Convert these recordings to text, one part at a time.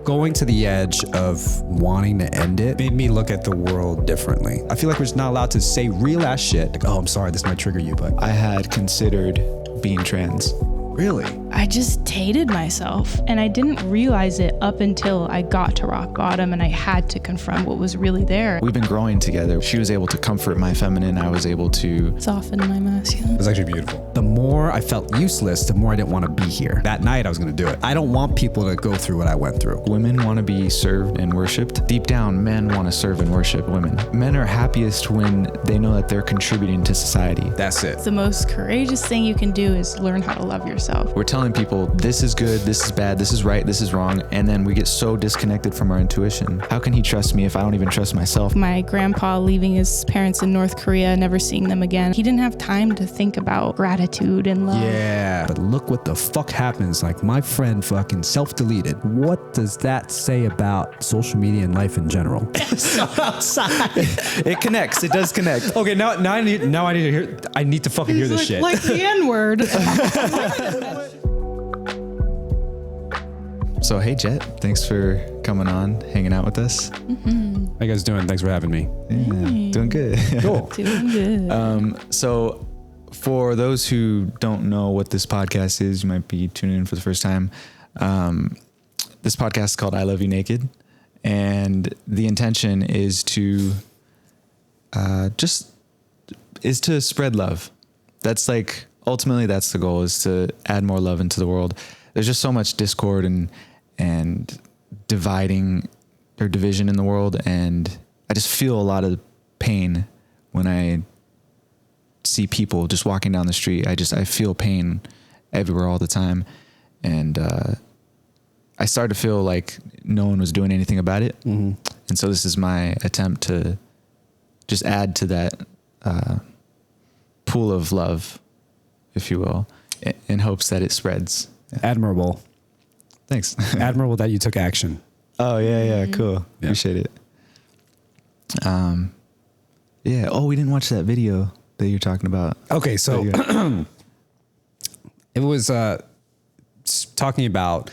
going to the edge of wanting to end it made me look at the world differently. I feel like we're just not allowed to say real ass shit. Like, oh, I'm sorry, this might trigger you, but I had considered being trans. really? I just hated myself, and I didn't realize it up until I got to rock bottom and I had to confront what was really there. We've been growing together. She was able to comfort my feminine. I was able to Soften my masculine. It was actually beautiful. The more I felt useless, the more I didn't want to be here. That night I was going to do it. I don't want people to go through what I went through. Women want to be served and worshipped. Deep down, men want to serve and worship women. Men are happiest when they know that they're contributing to society. That's it. The most courageous thing you can do is learn how to love yourself. We're telling people this is good, this is bad, this is right, this is wrong, and then we get so disconnected from our intuition. How can he trust me if I don't even trust myself? My grandpa leaving his parents in North Korea, never seeing them again. He didn't have time to think about gratitude and love. Yeah, but look what the fuck happens. Like, my friend fucking self-deleted. What does that say about social media and life in general? So outside. It connects. It does connect. Okay, now I need to hear. I need to fucking hear this shit. Like the N-word. So, hey, Jet, thanks for coming on, hanging out with us. Mm-hmm. How you guys doing? Thanks for having me. Yeah, doing good. Cool. Doing good. So, for those who don't know what this podcast is, you might be tuning in for the first time. This podcast is called I Love You Naked. And the intention is to to spread love. That's like, ultimately that's the goal, is to add more love into the world. There's just so much discord and dividing or division in the world. And I just feel a lot of pain when I see people just walking down the street. I feel pain everywhere all the time. And, I started to feel like no one was doing anything about it. Mm-hmm. And so this is my attempt to just add to that, pool of love, if you will, in hopes that it spreads. Admirable. Thanks. Admirable that you took action. Oh yeah. Cool. Yeah. Appreciate it. Yeah. Oh, we didn't watch that video that you're talking about. Okay. So it was, talking about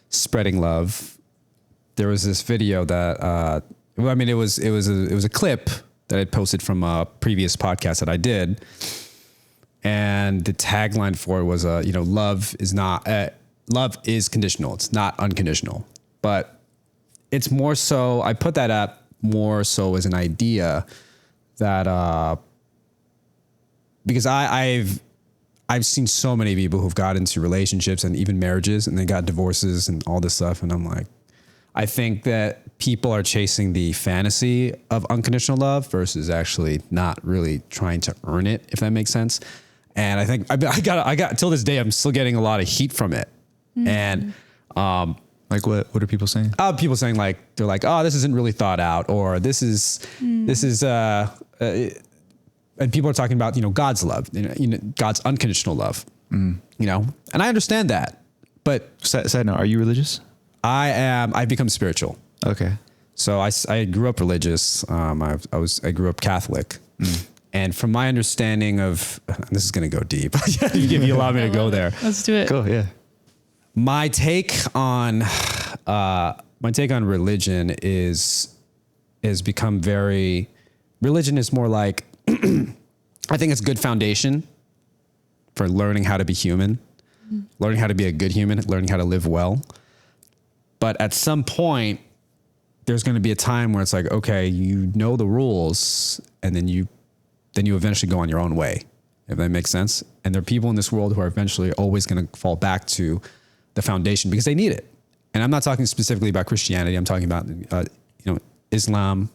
spreading love. There was this video that, it was a clip that I posted from a previous podcast that I did. And the tagline for it was, love is conditional. It's not unconditional, but it's more so, I put that up more so as an idea that, because I've seen so many people who've got into relationships and even marriages and they got divorces and all this stuff. And I'm like, I think that people are chasing the fantasy of unconditional love versus actually not really trying to earn it, if that makes sense. And I think I got till this day, I'm still getting a lot of heat from it. Mm-hmm. And, like what are people saying? People saying like, they're like, oh, this isn't really thought out, or this is, and people are talking about, God's love, God's unconditional love, and I understand that, but Side note, are you religious? I've become spiritual. Okay. So I grew up religious. I grew up Catholic. And from my understanding of, this is going to go deep. You allow me to go there. Let's do it. Cool. Yeah. My take on religion is become very, religion is more like, I think it's good foundation for learning how to be human, learning how to be a good human, learning how to live well. But at some point, there's going to be a time where it's like, okay, you know the rules, and then you eventually go on your own way, if that makes sense. And there are people in this world who are eventually always going to fall back to the foundation because they need it. And I'm not talking specifically about Christianity. I'm talking about, Islam,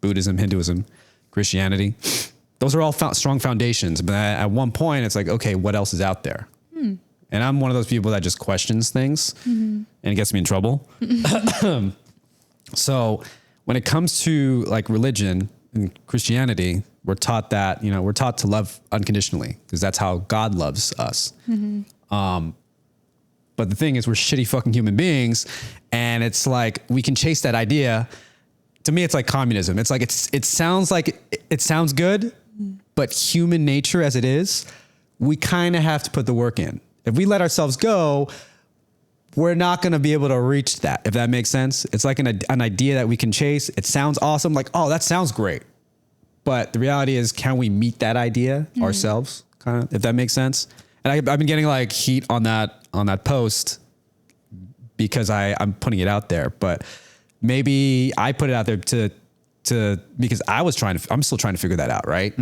Buddhism, Hinduism, Christianity. Those are all strong foundations. But at one point, it's like, okay, what else is out there? And I'm one of those people that just questions things, and it gets me in trouble. So when it comes to like religion and Christianity, we're taught that, we're taught to love unconditionally because that's how God loves us. But the thing is, we're shitty fucking human beings, and it's like we can chase that idea. To me, it's like communism. It's like it sounds good, but human nature as it is, we kind of have to put the work in. If we let ourselves go, we're not going to be able to reach that, if that makes sense. It's like an idea that we can chase. It sounds awesome. Like, oh, that sounds great. But the reality is, can we meet that idea ourselves? Kind of, if that makes sense. And I've been getting like heat on that post because I'm putting it out there, but maybe I put it out there to because I'm still trying to figure that out. Right.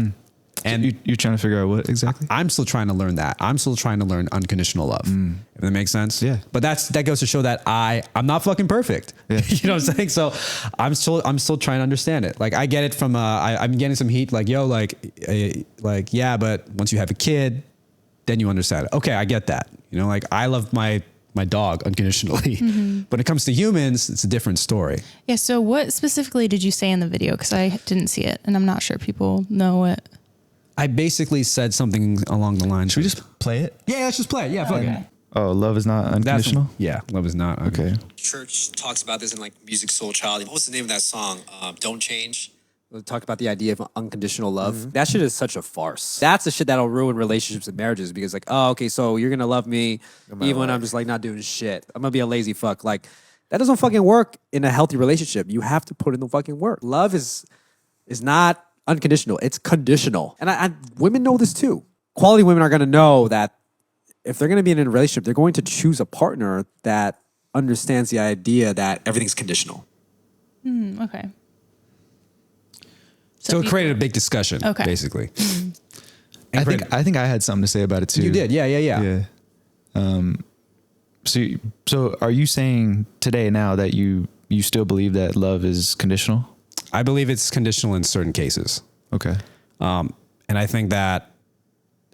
And you're trying to figure out what exactly? I'm still trying to learn that. I'm still trying to learn unconditional love. If that makes sense. Yeah. But that goes to show that I'm not fucking perfect. Yeah. You know what I'm saying? So I'm still trying to understand it. Like I get it from I'm getting some heat. Like yo, like yeah, but once you have a kid, then you understand it. Okay, I get that. You know, like I love my dog unconditionally. When it comes to humans, it's a different story. Yeah. So what specifically did you say in the video? Because I didn't see it, and I'm not sure people know it. I basically said something along the lines. Should we just play it? Yeah, let's just play it. Yeah, fuck it. Oh, love is not unconditional? Yeah, love is not Okay. Church talks about this in like Music Soul Child. What was the name of that song? Don't Change. We'll talk about the idea of unconditional love. That shit is such a farce. That's the shit that'll ruin relationships and marriages because like, oh, okay, so you're gonna love me even when I'm just like not doing shit. I'm gonna be a lazy fuck. Like that doesn't fucking work in a healthy relationship. You have to put in the fucking work. Love is not unconditional. It's conditional. And women know this too. Quality women are gonna know that if they're gonna be in a relationship, they're going to choose a partner that understands the idea that Everything's conditional. Okay. So it created a big discussion, basically. I think I had something to say about it too. You did, yeah. So are you saying today now that you still believe that love is conditional? I believe it's conditional in certain cases. Okay. And I think that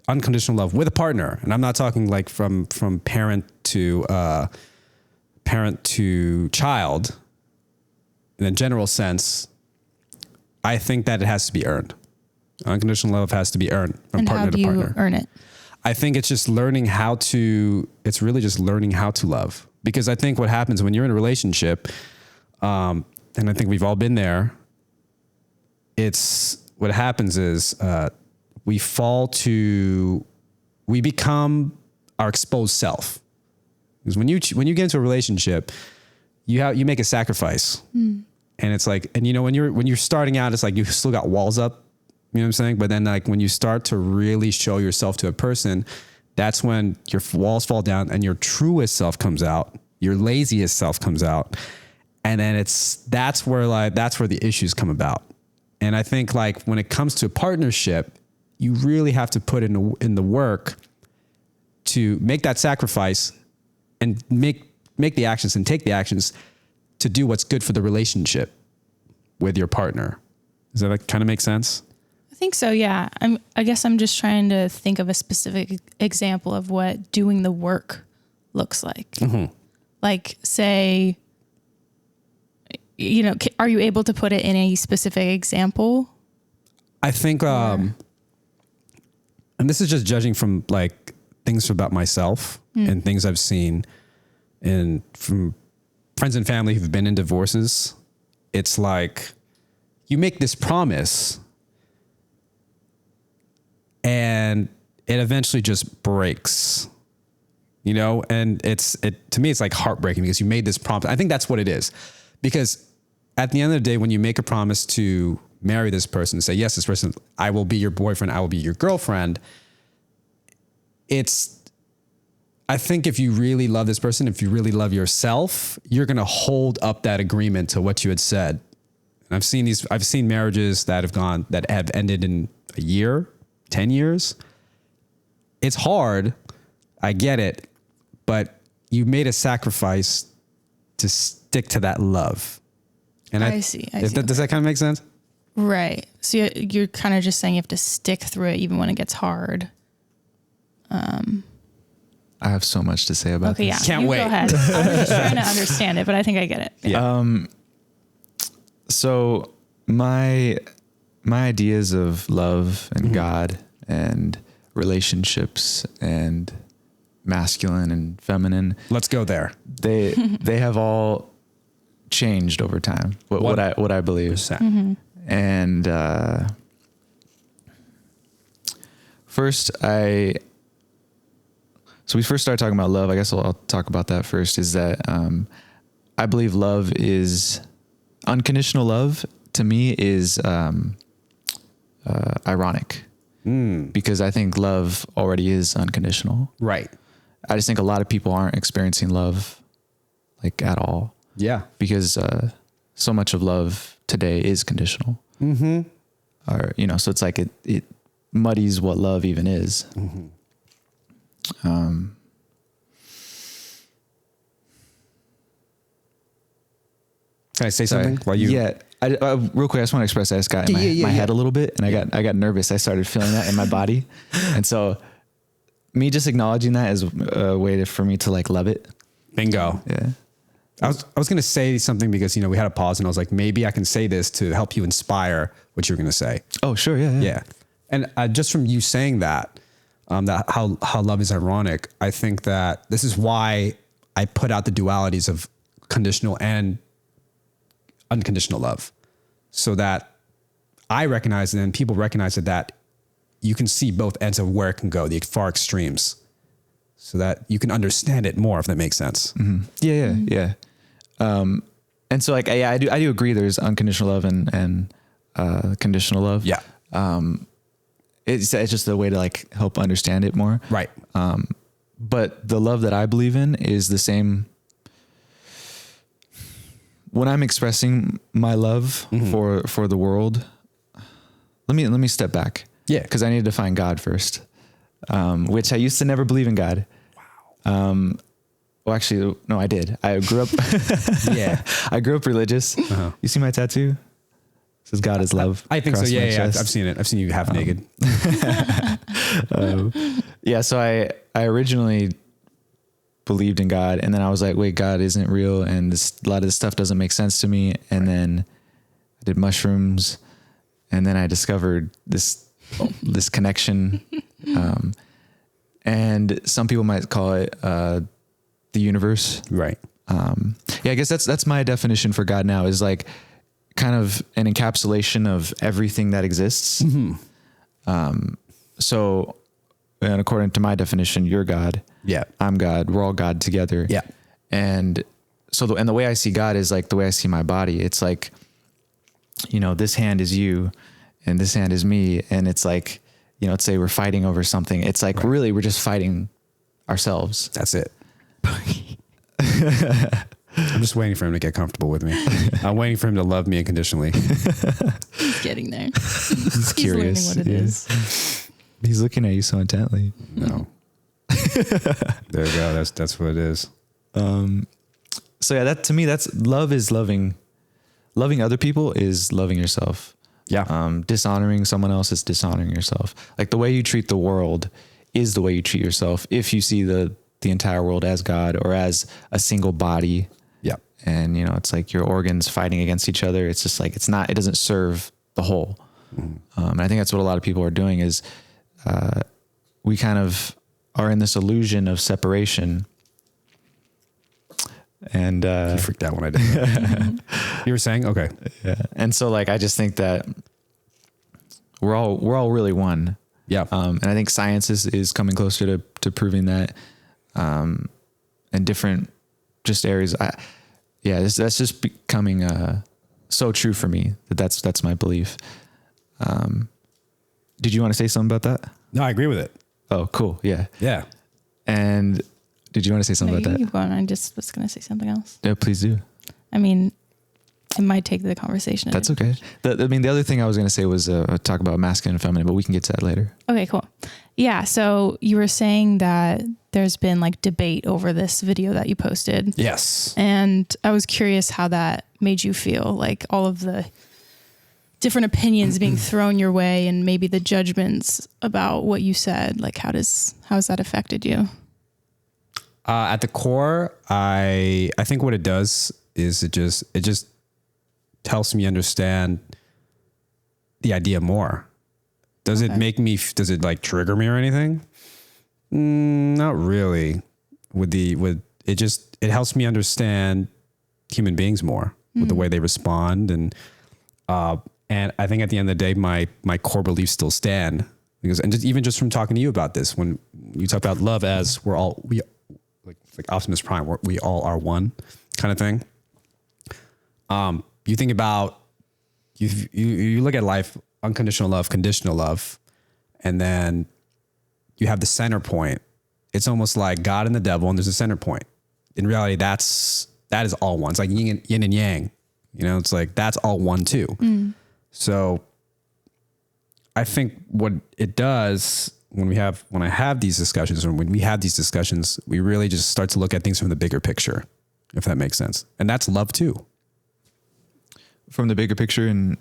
unconditional love with a partner, and I'm not talking like from parent to child, in a general sense, I think that it has to be earned. Unconditional love has to be earned from partner to partner. And how do you earn it? I think it's just learning it's really just learning how to love. Because I think what happens when you're in a relationship, and I think we've all been there, what happens is we become our exposed self. Because when you get into a relationship, you make a sacrifice. And it's like, and you know, when you're starting out, it's like you still got walls up, you know what I'm saying? But then like when you start to really show yourself to a person, that's when your walls fall down and your truest self comes out, your laziest self comes out. And then that's where the issues come about. And I think like when it comes to a partnership, you really have to put in the work to make that sacrifice and make the actions and take the actions to do what's good for the relationship with your partner. Does that like kind of make sense? I think so, yeah. I guess I'm just trying to think of a specific example of what doing the work looks like. Like say, you know, are you able to put it in a specific example? I think, and this is just judging from like things about myself and things I've seen from friends and family who've been in divorces. It's like you make this promise and it eventually just breaks, you know? And to me, it's like heartbreaking because you made this promise. I think that's what it is. Because at the end of the day, when you make a promise to marry this person, say, yes, this person, I will be your boyfriend, I will be your girlfriend. I think if you really love this person, if you really love yourself, you're going to hold up that agreement to what you had said. And I've seen marriages that have ended in a year, 10 years. It's hard. I get it. But you made a sacrifice to stick to that love. And I see. Does that kind of make sense? Right. So you're kind of just saying you have to stick through it even when it gets hard. I have so much to say about this. Yeah. Can't wait. Go ahead. I'm just trying to understand it, but I think I get it. Yeah. So my ideas of love and God and relationships and masculine and feminine, Let's go there. they have all changed over time. What I believe. And first So we first started talking about love. I guess I'll talk about that first. Is that I believe love is unconditional love. To me, is ironic because I think love already is unconditional. Right. I just think a lot of people aren't experiencing love like at all. Yeah. Because so much of love today is conditional. Or, you know, so it's like it muddies what love even is. Can I say something while you? Yeah. Real quick, I just want to express I just got in my head a little bit, and I got nervous. I started feeling that in my body. And so me just acknowledging that is a way for me to like love it. Bingo. Yeah. I was going to say something because, you know, we had a pause and I was like, maybe I can say this to help you inspire what you're going to say. Oh, sure. Yeah. Yeah. And just from you saying that how love is ironic, I think that this is why I put out the dualities of conditional and unconditional love, so that I recognize it and people recognize it, that you can see both ends of where it can go, the far extremes, so that you can understand it more, if that makes sense. Yeah. And so like, I do agree. There's unconditional love and conditional love. Yeah. It's just a way to like help understand it more. Right. But the love that I believe in is the same. When I'm expressing my love for the world, let me step back. Yeah. Cause I need to find God first. Which I used to never believe in God. Wow. Well, actually, no, I did. I grew up, I grew up religious. You see my tattoo? It says God is love. I think so. across my Yeah. chest. I've seen it. I've seen you half naked. So I originally believed in God, and then I was like, wait, God isn't real. And a lot of this stuff doesn't make sense to me. And then I did mushrooms, and then I discovered this connection. And some people might call it, the universe. Right. I guess that's my definition for God now, is like kind of an encapsulation of everything that exists. So, and according to my definition, you're God. Yeah. I'm God. We're all God together. Yeah. And so the way I see God is like the way I see my body. It's like, you know, this hand is you and this hand is me. And it's like, you know, let's say we're fighting over something. It's like, really, we're just fighting ourselves. That's it. I'm just waiting for him to get comfortable with me. I'm waiting for him to love me unconditionally. He's getting there. He's curious. Learning what it is. He's looking at you so intently. No. There you go. That's what it is. So yeah, that to me, that's love is loving other people is loving yourself. Yeah. Dishonoring someone else is dishonoring yourself. Like the way you treat the world is the way you treat yourself. If you see the entire world as God or as a single body. Yeah. And you know, it's like your organs fighting against each other. It's just like, it doesn't serve the whole. And I think that's what a lot of people are doing is, we kind of are in this illusion of separation. And, You freaked out when I did that. You were saying? Okay. yeah. And so like, I just think that we're all really one. Yeah. And I think science is coming closer to proving that, and different just areas. That's just becoming, so true for me that's my belief. Did you want to say something about that? No, I agree with it. Oh, cool. Yeah. Yeah. And did you want to say something No, you about can that? keep going. I just was going to say something else. Yeah, please do. I mean, it might take the conversation. That's okay. The other thing I was going to say was talk about masculine and feminine, but we can get to that later. Okay, cool. Yeah. So you were saying that there's been like debate over this video that you posted. Yes. And I was curious how that made you feel, like all of the different opinions being thrown your way and maybe the judgments about what you said. Like how's that affected you? At the core, I think what it does is it just helps me understand the idea more. Does it like trigger me or anything? Not really. It helps me understand human beings more with the way they respond. And I think at the end of the day, my core beliefs still stand. because, and just, even just from talking to you about this, when you talk about love as like Optimus Prime, we all are one kind of thing. You think about, you look at life, unconditional love, conditional love, and then you have the center point. It's almost like God and the devil, and there's a center point. In reality, that is all one. It's like yin and yang. You know, it's like that's all one too. So I think what it does when I have these discussions, or when we have these discussions, we really just start to look at things from the bigger picture, if that makes sense. And that's love too. From the bigger picture, and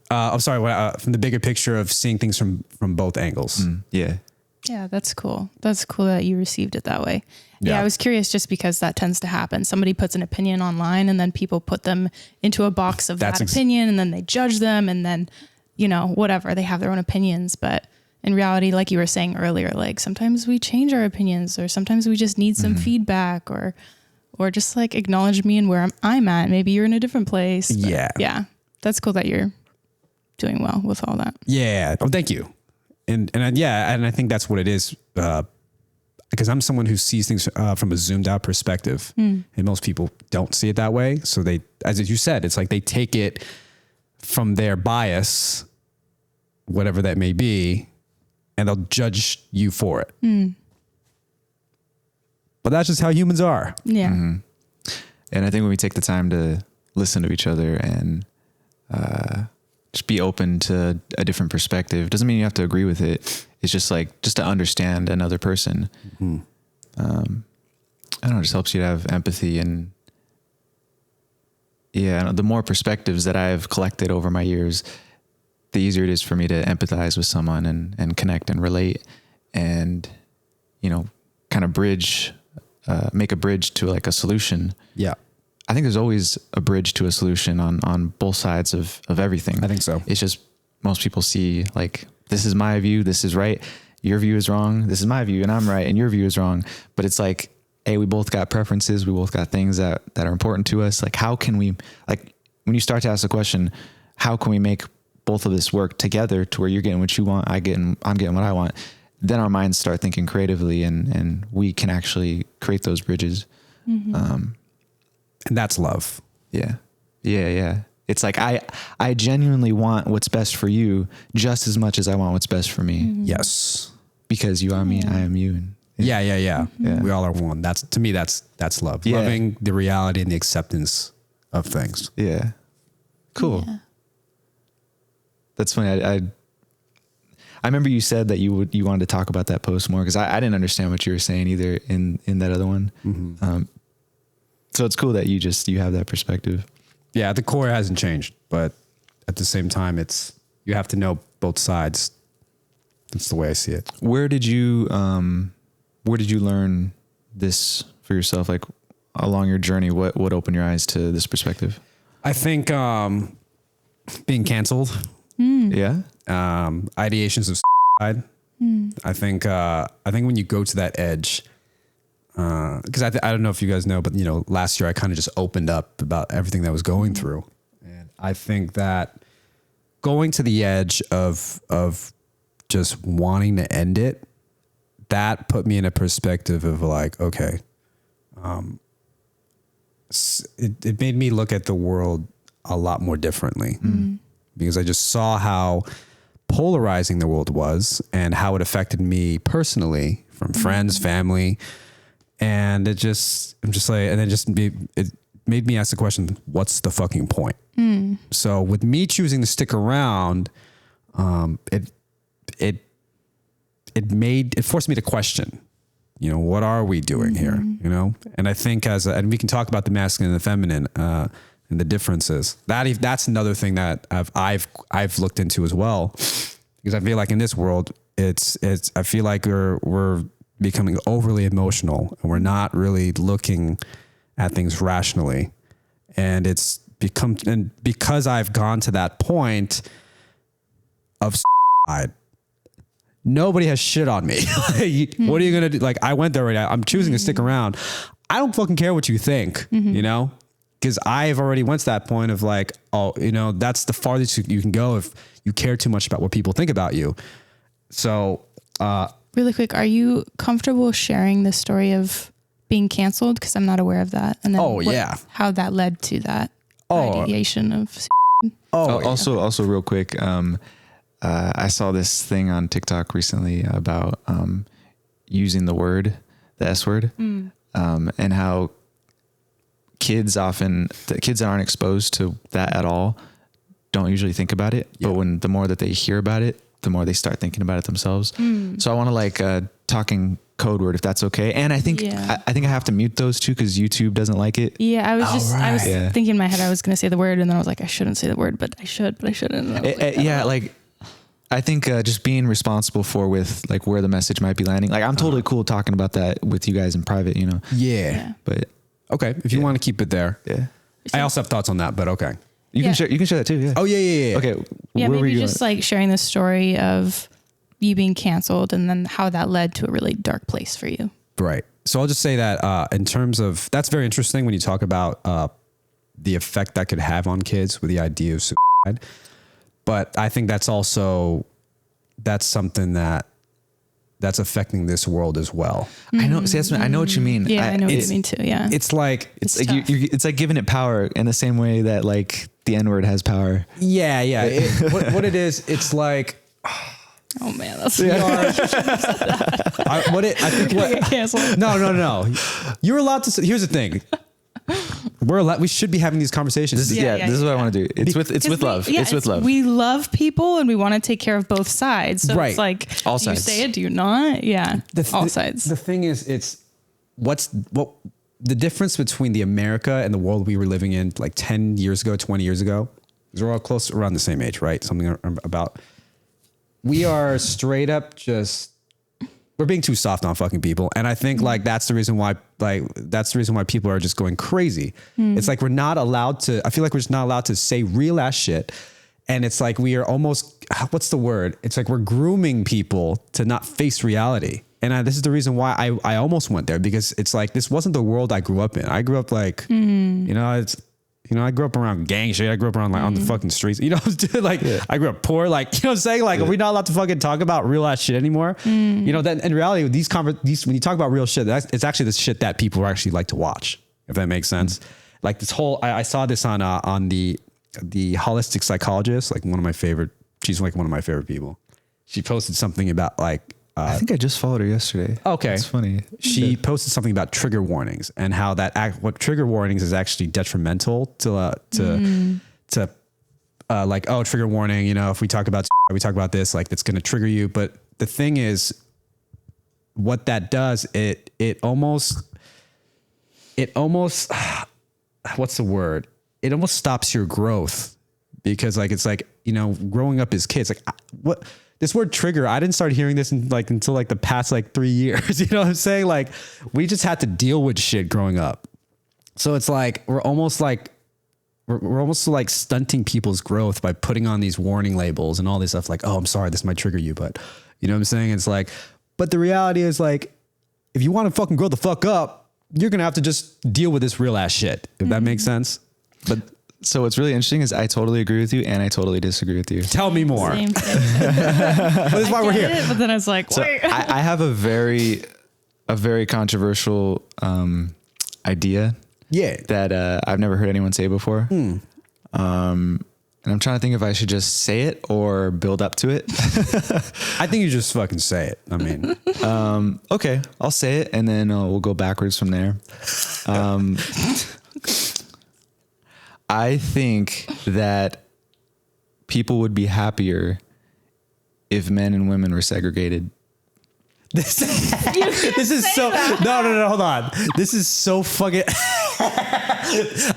I'm sorry, from the bigger picture of seeing things from both angles. Yeah. Yeah, that's cool. That's cool that you received it that way. Yeah, Yeah. I was curious just because that tends to happen. Somebody puts an opinion online and then people put them into a box of that opinion, and then they judge them, and then, you know, whatever, they have their own opinions. But in reality, like you were saying earlier, like sometimes we change our opinions, or sometimes we just need some feedback, or just like acknowledge me and where I'm at. Maybe you're in a different place. But yeah. That's cool that you're doing well with all that. Yeah. Oh, thank you. And I think that's what it is. Because I'm someone who sees things from a zoomed out perspective, and most people don't see it that way. So they, as you said, it's like they take it from their bias, whatever that may be, and they'll judge you for it. But that's just how humans are. Yeah. And I think when we take the time to listen to each other and just be open to a different perspective, doesn't mean you have to agree with it. It's just like, just to understand another person. I don't know, it just helps you to have empathy. And yeah, the more perspectives that I've collected over my years, the easier it is for me to empathize with someone and connect and relate, and, you know, kind of make a bridge to like a solution. Yeah. I think there's always a bridge to a solution on both sides of everything. I think so. It's just most people see like, this is my view, this is right, your view is wrong, this is my view and I'm right and your view is wrong. But it's like, hey, we both got preferences, we both got things that are important to us. Like, how can we, like, when you start to ask the question, how can we make both of this work together to where you're getting what you want, I'm getting what I want, then our minds start thinking creatively, and we can actually create those bridges. And that's love. Yeah. It's like, I genuinely want what's best for you just as much as I want what's best for me. Yes. Because you are me, I am you. And Yeah. We all are one. To me, that's love. Yeah. Loving the reality and the acceptance of things. Yeah. Cool. Yeah. That's funny. I remember you said that you wanted to talk about that post more, because I didn't understand what you were saying either in that other one. So it's cool that you have that perspective. Yeah, the core hasn't changed, but at the same time, you have to know both sides. That's the way I see it. Where did you learn this for yourself? Like, along your journey, what opened your eyes to this perspective? I think being canceled. Yeah. Ideations of suicide. I think when you go to that edge, because I don't know if you guys know, but you know, last year I kind of just opened up about everything that I was going through, and I think that going to the edge of just wanting to end it, that put me in a perspective of like, okay, it made me look at the world a lot more differently, because I just saw how polarizing the world was and how it affected me personally, from friends, family. And it made me ask the question, what's the fucking point? So with me choosing to stick around, it forced me to question, you know, what are we doing here? You know? And I think and we can talk about the masculine and the feminine, and the differences. That's another thing that I've looked into as well, because I feel like in this world, I feel like we're becoming overly emotional, and we're not really looking at things rationally. And because I've gone to that point of suicide, nobody has shit on me. What are you going to do? Like, I went there right now. I'm choosing to stick around. I don't fucking care what you think, you know, because I've already went to that point of like, oh, you know, that's the farthest you can go if you care too much about what people think about you. So, Really quick, are you comfortable sharing the story of being canceled? Because I'm not aware of that. And then yeah. how that led to that Oh. ideation of. Also real quick, I saw this thing on TikTok recently about using the S word, and how kids that aren't exposed to that at all don't usually think about it. Yeah. But the more that they hear about it, the more they start thinking about it themselves. So I want to talking code word, if that's okay. And I think I think I have to mute those too because YouTube doesn't like it. Yeah, I was thinking in my head I was going to say the word, and then I was like, I shouldn't say the word, but I shouldn't. I think just being responsible with where the message might be landing. Like I'm totally cool talking about that with you guys in private, you know. Yeah. But okay, if you want to keep it there. Yeah. I also have thoughts on that, but okay. You can share that too. Yeah. Oh yeah. Okay. Yeah, maybe just sharing the story of you being canceled and then how that led to a really dark place for you. Right. So I'll just say that in terms of, that's very interesting when you talk about the effect that could have on kids with the idea of suicide. But I think that's something that's affecting this world as well. I know. See, I know what you mean. Yeah, I know what you mean too. Yeah. It's like it's like giving it power in the same way that the N-word has power. Yeah. What it is, it's like, oh man, that's I think what canceled. No. You're allowed to. Here's the thing. We should be having these conversations. This is what I want to do. It's with love. Yeah, it's with love. We love people and we want to take care of both sides. So right. It's like, all do sides. you say it? Do you not? Yeah. All sides. The thing is, what the difference between the America and the world we were living in 10 years ago, 20 years ago, because we're all close around the same age, right? Something about, we are straight up we're being too soft on fucking people. And I think that's the reason why people are just going crazy. It's like, I feel like we're just not allowed to say real ass shit. And it's like, we are almost, what's the word? It's like we're grooming people to not face reality. And this is the reason why I almost went there, because it's like, this wasn't the world I grew up in. I grew up I grew up around gang shit. I grew up around on the fucking streets. I grew up poor. Are we not allowed to fucking talk about real ass shit anymore? Then in reality, these when you talk about real shit, it's actually the shit that people actually like to watch. If that makes sense. Like this whole, I saw this on the holistic psychologist, one of my favorite. She's one of my favorite people. She posted something about I think I just followed her yesterday. Okay. It's funny. She posted something about trigger warnings and how what trigger warnings is actually detrimental to trigger warning, if we talk about this, that's going to trigger you. But the thing is, what that does, it almost what's the word? It almost stops your growth, because growing up as kids, what this word trigger, I didn't start hearing this until the past 3 years. You know what I'm saying? We just had to deal with shit growing up. So it's we're almost stunting people's growth by putting on these warning labels and all this stuff. Oh, I'm sorry, this might trigger you, but you know what I'm saying? It's but the reality is if you want to fucking grow the fuck up, you're going to have to just deal with this real ass shit. If that makes sense. But so what's really interesting is I totally agree with you and I totally disagree with you. Tell me more. Same thing. This is why we're here. But then I was like, wait. So I have a very controversial idea. Yeah. That I've never heard anyone say before. And I'm trying to think if I should just say it or build up to it. I think you just fucking say it. I mean, okay, I'll say it and then we'll go backwards from there. I think that people would be happier if men and women were segregated. This is so no, hold on. This is so fucking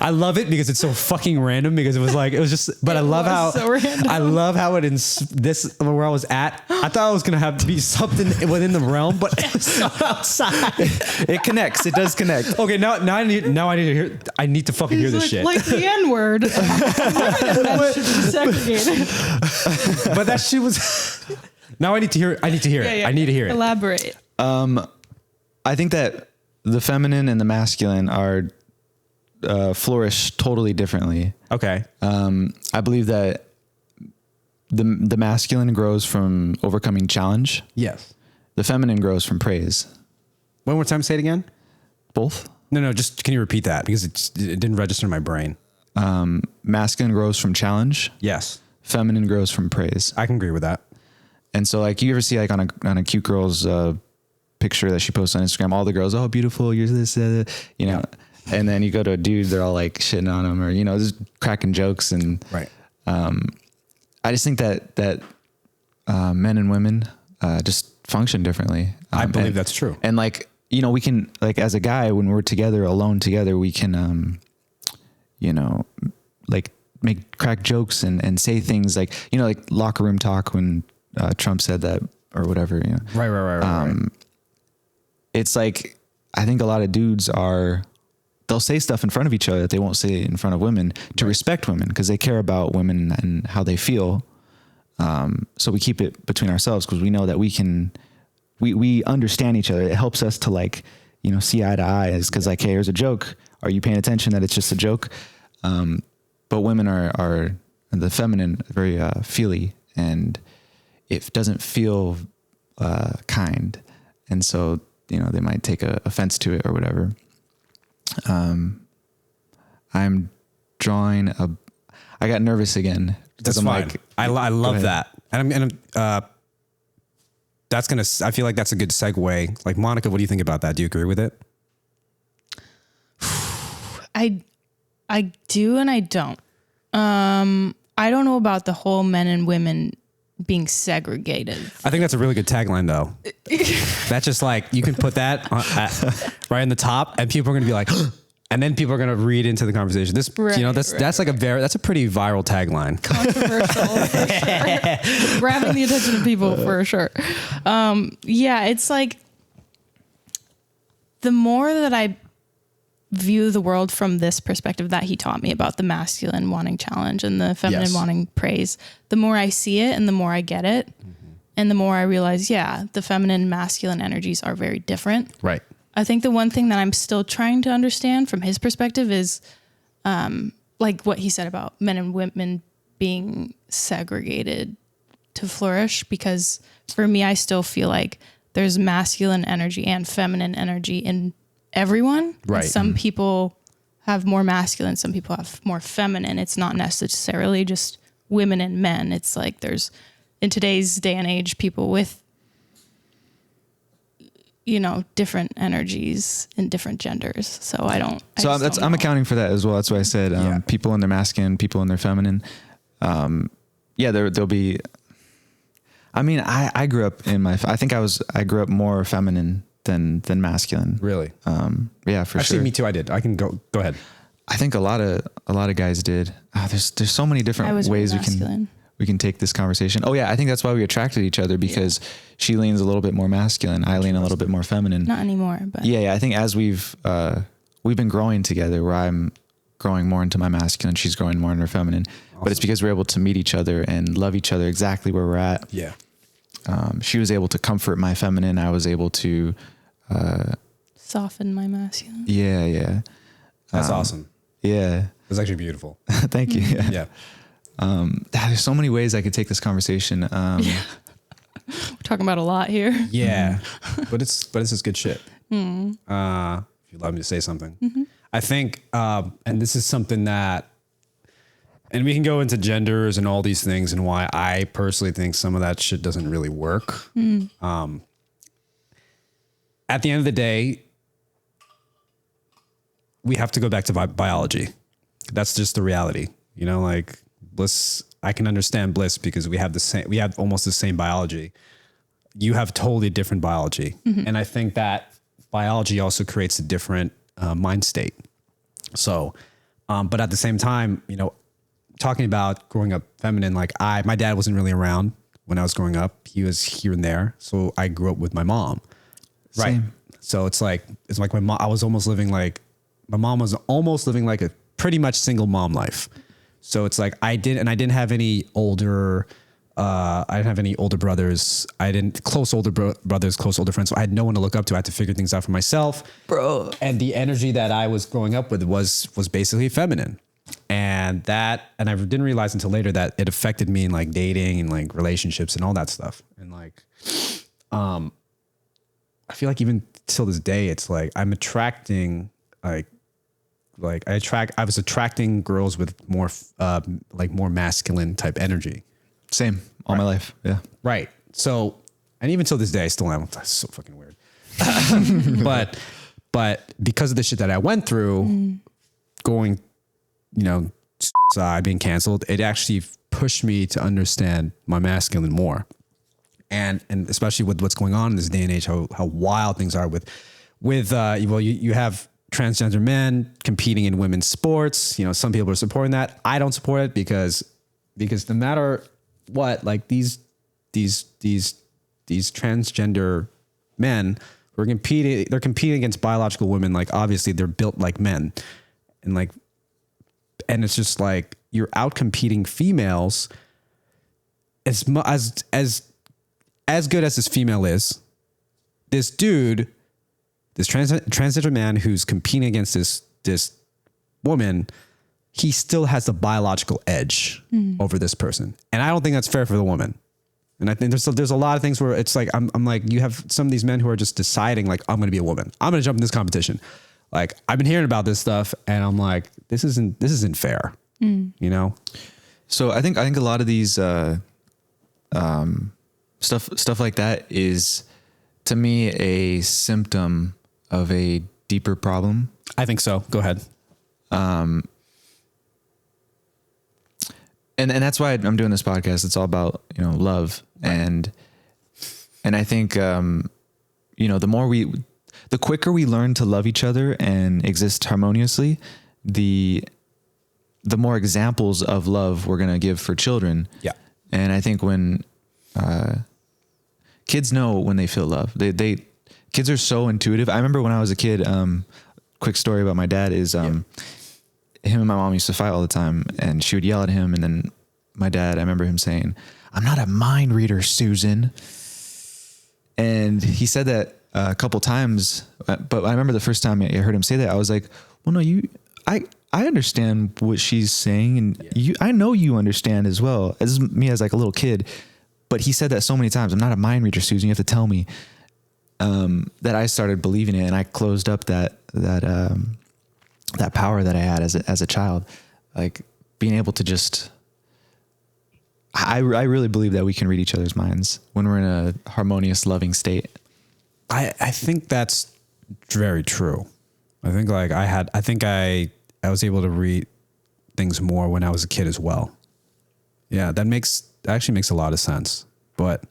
I love it because it's so fucking random, because it was just, but I love how this where I was at, I thought I was going to have to be something within the realm, but it was so outside. It connects. It does connect. Okay. Now I need to hear, I need to fucking hear this shit. Like the N-word. That should be segregated. But that shit was, now I need to hear it. I need to hear it. I need to hear it. Elaborate. I think that the feminine and the masculine are flourish totally differently. Okay. I believe that the masculine grows from overcoming challenge. Yes. The feminine grows from praise. One more time, say it again. Both. No, just can you repeat that because it didn't register in my brain. Masculine grows from challenge. Yes. Feminine grows from praise. I can agree with that. And so like you ever see like on a cute girl's picture that she posts on Instagram, all the girls, oh, beautiful, you're this, you know, and then you go to a dude, they're all like shitting on him or, you know, just cracking jokes. And Right. I just think that men and women just function differently. I believe that's true. And like, you know, we can like as a guy, when we're together, alone together, we can, you know, like crack jokes and say things like, you know, like locker room talk when Trump said that or whatever, you know. Right. It's like, I think a lot of dudes they'll say stuff in front of each other that they won't say in front of women to respect women because they care about women and how they feel. So we keep it between ourselves because we know that we understand each other. It helps us to like, you know, see eye to eye because like, hey, here's a joke. Are you paying attention that it's just a joke? But women are the feminine, very feely, and it doesn't feel kind. And so, you know, they might take offense to it or whatever. I'm drawing I got nervous again. That's fine. Like, I love that. And I feel like that's a good segue. Like, Monica, what do you think about that? Do you agree with it? I do and I don't. I don't know about the whole men and women being segregated. I think that's a really good tagline, though. That's just like, you can put that right in the top, and people are going to be like, and then people are going to read into the conversation. That's a pretty viral tagline. Controversial, for sure. Grabbing the attention of people for sure. Yeah, it's like the more that I view the world from this perspective that he taught me about the masculine wanting challenge and the feminine wanting praise, the more I see it and the more I get it. Mm-hmm. And the more I realize, the feminine and masculine energies are very different. Right. I think the one thing that I'm still trying to understand from his perspective is like what he said about men and women being segregated to flourish, because for me, I still feel like there's masculine energy and feminine energy in everyone. Right. And some people have more masculine, some people have more feminine. It's not necessarily just women and men. It's like there's, in today's day and age, people with, you know, different energies in different genders. So I'm accounting for that as well. That's why I said people in their masculine, people in their feminine. There'll be. I mean, I grew up I grew up more feminine than masculine. Really? Yeah, for sure. Actually, me too. I did. I can go ahead. I think a lot of guys did. There's so many different ways we can take this conversation. Oh yeah, I think that's why we attracted each other, because she leans a little bit more masculine, I lean a little bit more feminine. Not anymore, but yeah. I think as we've been growing together, where I'm growing more into my masculine, she's growing more into her feminine. Awesome. But it's because we're able to meet each other and love each other exactly where we're at. Yeah. She was able to comfort my feminine. I was able to soften my masculine. Yeah. That's awesome. Yeah. It's actually beautiful. Thank you. Yeah. There's so many ways I could take this conversation. We're talking about a lot here. Yeah, but it's just good shit. If you allow me to say something, I think, and this is something that, and we can go into genders and all these things and why I personally think some of that shit doesn't really work. At the end of the day, we have to go back to biology. That's just the reality, you know, like Bliss. I can understand Bliss because we have almost the same biology. You have totally different biology. And I think that biology also creates a different mind state. So, but at the same time, you know, talking about growing up feminine, like my dad wasn't really around when I was growing up. He was here and there. So I grew up with my mom. Right. Same. So it's like my mom, my mom was almost living like a pretty much single mom life. So it's like I didn't have any older brothers. I didn't close older brothers, close older friends. So I had no one to look up to. I had to figure things out for myself. Bro. And the energy that I was growing up with was basically feminine. And and I didn't realize until later that it affected me in like dating and like relationships and all that stuff. And like, I feel like even till this day, it's like I'm attracting I was attracting girls with more more masculine type energy. Same all my life. Yeah. Right. So, and even till this day, I still am. That's so fucking weird. but because of the shit that I went through, going, side, being canceled, it actually pushed me to understand my masculine more. And especially with what's going on in this day and age, how wild things are with you have transgender men competing in women's sports. Some people are supporting that. I don't support it because no matter what, like these transgender men who are they're competing against biological women. Like obviously they're built like men, and it's just like you're out competing females as good as this female is. This dude, this transgender man who's competing against this woman, he still has the biological edge over this person. And I don't think that's fair for the woman. And I think there's a lot of things where it's like, I'm like, you have some of these men who are just deciding like, I'm going to be a woman. I'm going to jump in this competition. Like I've been hearing about this stuff and I'm like, this isn't fair. So I think a lot of these, stuff like that is to me a symptom of a deeper problem. I think so. Go ahead. And that's why I'm doing this podcast. It's all about, love. Right. And I think, the quicker we learn to love each other and exist harmoniously, the more examples of love we're going to give for children. Yeah. And I think when, kids know when they feel love, kids are so intuitive. I remember when I was a kid, quick story about my dad is, him and my mom used to fight all the time and she would yell at him. And then my dad, I remember him saying, "I'm not a mind reader, Susan." And he said that a couple times, but I remember the first time I heard him say that, I was like, well, no, I understand what she's saying. And I know you understand as well as me as like a little kid, but he said that so many times. "I'm not a mind reader, Susan. You have to tell me," that I started believing it. And I closed up that power that I had as a child, like being able to just, I really believe that we can read each other's minds when we're in a harmonious, loving state. I think that's very true. I think I was able to read things more when I was a kid as well. Yeah, that actually makes a lot of sense. But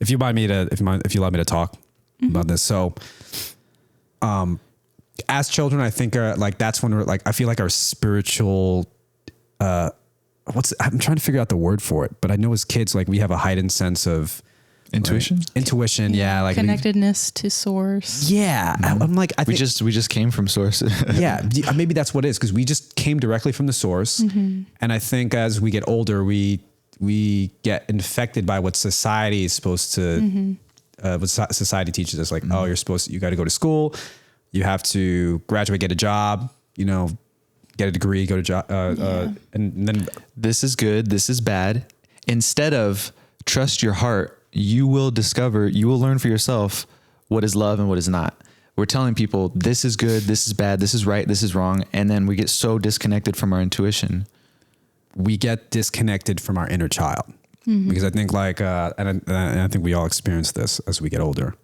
if you allow me to talk about this, so as children, I think that's when we're like, I feel like our spiritual I'm trying to figure out the word for it, but I know as kids, like we have a heightened sense of intuition. Right? Intuition, yeah, like connectedness to source. Yeah, I'm like, we just came from source. Yeah, maybe that's what it is, because we just came directly from the source. And I think as we get older, we get infected by what society is supposed to. What society teaches us, like, oh, you got to go to school, you have to graduate, get a job, get a degree, go to job, and then this is good, this is bad. Instead of trust your heart, you will learn for yourself what is love and what is not. We're telling people this is good, this is bad, this is right, this is wrong. And then we get so disconnected from our intuition. We get disconnected from our inner child. Because I think and I think we all experience this as we get older.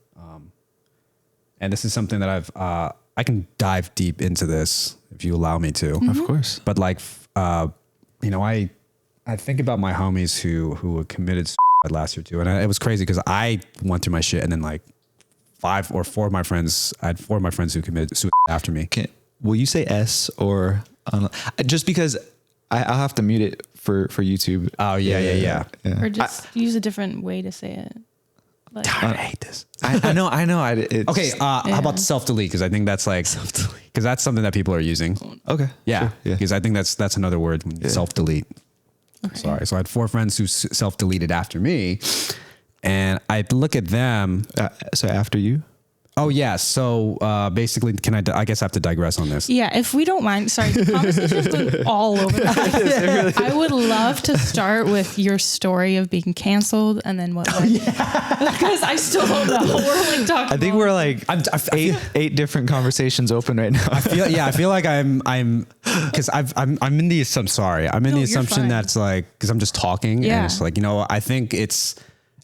And this is something that I can dive deep into this if you allow me to. Of course. But I think about my homies who committed suicide last year too. And it was crazy because I went through my shit and then like 5 or 4 of my friends, I had 4 of my friends who committed suicide after me. Will you say S or just because I'll have to mute it for YouTube. Oh yeah. Or just use a different way to say it. Like, I hate this. I know. Okay. How about self-delete? Because I think that's like, because that's something that people are using. Okay. Yeah. Sure. Yeah. Because I think that's another word, self-delete. Okay. Sorry. So I had 4 friends who self-deleted after me, and I'd look at them. So after you? Oh yeah. So basically, I guess I have to digress on this. Yeah, if we don't mind. Sorry, the conversation's been all over the place. I would love to start with your story of being canceled and then what led because I still don't know. We're like talking. I think we're like eight different conversations open right now. I feel like I'm because I'm in the assumption that's like, because I'm just talking and it's like, I think it's,